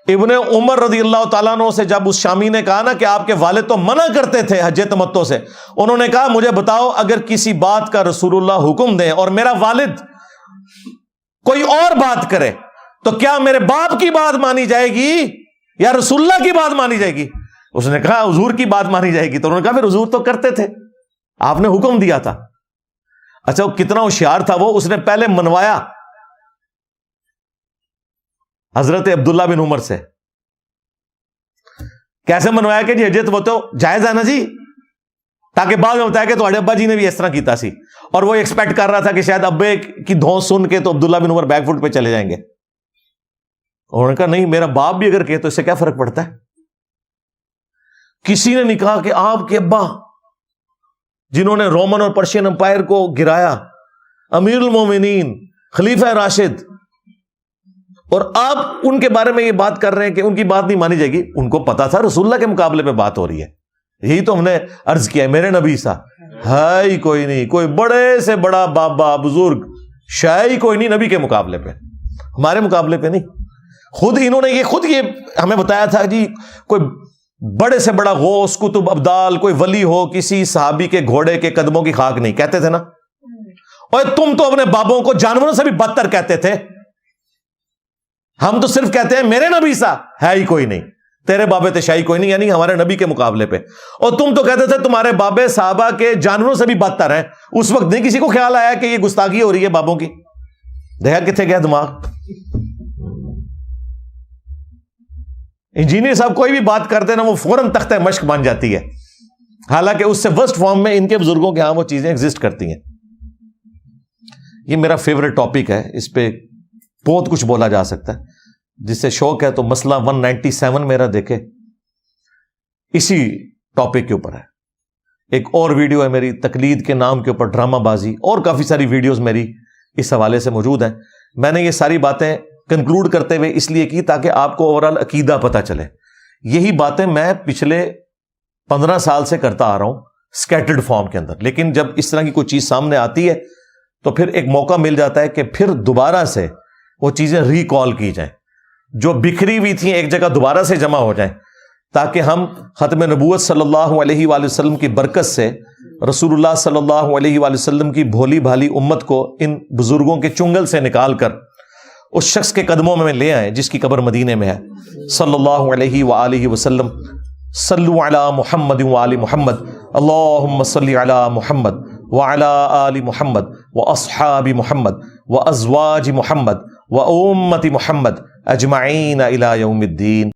ابن عمر رضی اللہ تعالیٰ عنہ سے جب اس شامی نے کہا نا کہ آپ کے والد تو منع کرتے تھے حج تمتع سے، انہوں نے کہا مجھے بتاؤ اگر کسی بات کا رسول اللہ حکم دیں اور میرا والد کوئی اور بات کرے تو کیا میرے باپ کی بات مانی جائے گی یا رسول اللہ کی بات مانی جائے گی؟ اس نے کہا حضور کی بات مانی جائے گی. تو انہوں نے کہا پھر حضور تو کرتے تھے، آپ نے حکم دیا تھا. اچھا وہ کتنا ہوشیار تھا، وہ اس نے پہلے منوایا حضرت عبداللہ بن عمر سے. کیسے منوایا کہ جی حج تمتع جائز ہے نا جی، تاکہ بعد میں بتایا کہ تمہارے ابا جی نے بھی اس طرح کیتا سی، اور وہ ایکسپیکٹ کر رہا تھا کہ شاید ابے کی دھونس سن کے تو عبداللہ بن عمر بیک فٹ پہ چلے جائیں گے. انہوں نے کہا نہیں، میرا باپ بھی اگر کہے تو اس سے کیا فرق پڑتا ہے. کسی نے نہیں کہا کہ آپ کے ابا جنہوں نے رومن اور پرشین امپائر کو گرایا، امیر المومنین، خلیفہ راشد، اور آپ ان کے بارے میں یہ بات کر رہے ہیں کہ ان کی بات نہیں مانی جائے گی. ان کو پتا تھا رسول اللہ کے مقابلے پہ بات ہو رہی ہے. یہی تو ہم نے عرض کیا ہے، میرے نبی سا ہے ہی کوئی نہیں، کوئی بڑے سے بڑا بابا بزرگ شاید ہی کوئی نہیں نبی کے مقابلے پہ، ہمارے مقابلے پہ نہیں. خود انہوں نے یہ ہمیں بتایا تھا جی، کوئی بڑے سے بڑا غوث قطب ابدال کوئی ولی ہو کسی صحابی کے گھوڑے کے قدموں کی خاک نہیں، کہتے تھے نا. اور تم تو اپنے بابوں کو جانوروں سے بھی بدتر کہتے تھے. ہم تو صرف کہتے ہیں میرے نبی سا ہے ہی کوئی نہیں، تیرے بابے تشائی کوئی نہیں، یعنی ہمارے نبی کے مقابلے پہ. اور تم تو کہتے تھے تمہارے بابے صحابہ کے جانوروں سے بھی بدتر ہیں. اس وقت نہیں کسی کو خیال آیا کہ یہ گستاخی ہو رہی ہے بابوں کی. دیکھا کتنے گیا دماغ. انجینئر صاحب کوئی بھی بات کرتے نا وہ فوراً تختہ مشق بن جاتی ہے، حالانکہ اس سے ورسٹ فارم میں ان کے بزرگوں کے ہاں وہ چیزیں ایگزسٹ کرتی ہیں. یہ میرا فیوریٹ ٹاپک ہے، اس پہ بہت کچھ بولا جا سکتا ہے. جس سے شوق ہے تو مسئلہ 197 میرا دیکھے، اسی ٹاپک کے اوپر ہے. ایک اور ویڈیو ہے میری تقلید کے نام کے اوپر، ڈرامہ بازی، اور کافی ساری ویڈیوز میری اس حوالے سے موجود ہیں. میں نے یہ ساری باتیں کنکلوڈ کرتے ہوئے اس لیے کی تاکہ آپ کو اوورال عقیدہ پتہ چلے. یہی باتیں میں پچھلے 15 سال سے کرتا آ رہا ہوں اسکیٹرڈ فارم کے اندر، لیکن جب اس طرح کی کوئی چیز سامنے آتی ہے تو پھر ایک موقع مل جاتا ہے کہ پھر دوبارہ سے وہ چیزیں ریکال کی جائیں، جو بکھری ہوئی تھیں ایک جگہ دوبارہ سے جمع ہو جائیں، تاکہ ہم ختم نبوت صلی اللہ علیہ وآلہ وسلم کی برکت سے رسول اللہ صلی اللہ علیہ وآلہ وسلم کی بھولی بھالی امت کو ان بزرگوں کے چنگل سے نکال کر اس شخص کے قدموں میں لے آئیں جس کی قبر مدینے میں ہے، صلی اللہ علیہ وآلہ وسلم. صلو علی محمد وآل محمد، اللہم صلی علی محمد وعلی آل محمد واصحاب محمد وازواج محمد وامت محمد اجمعین الی یوم الدین.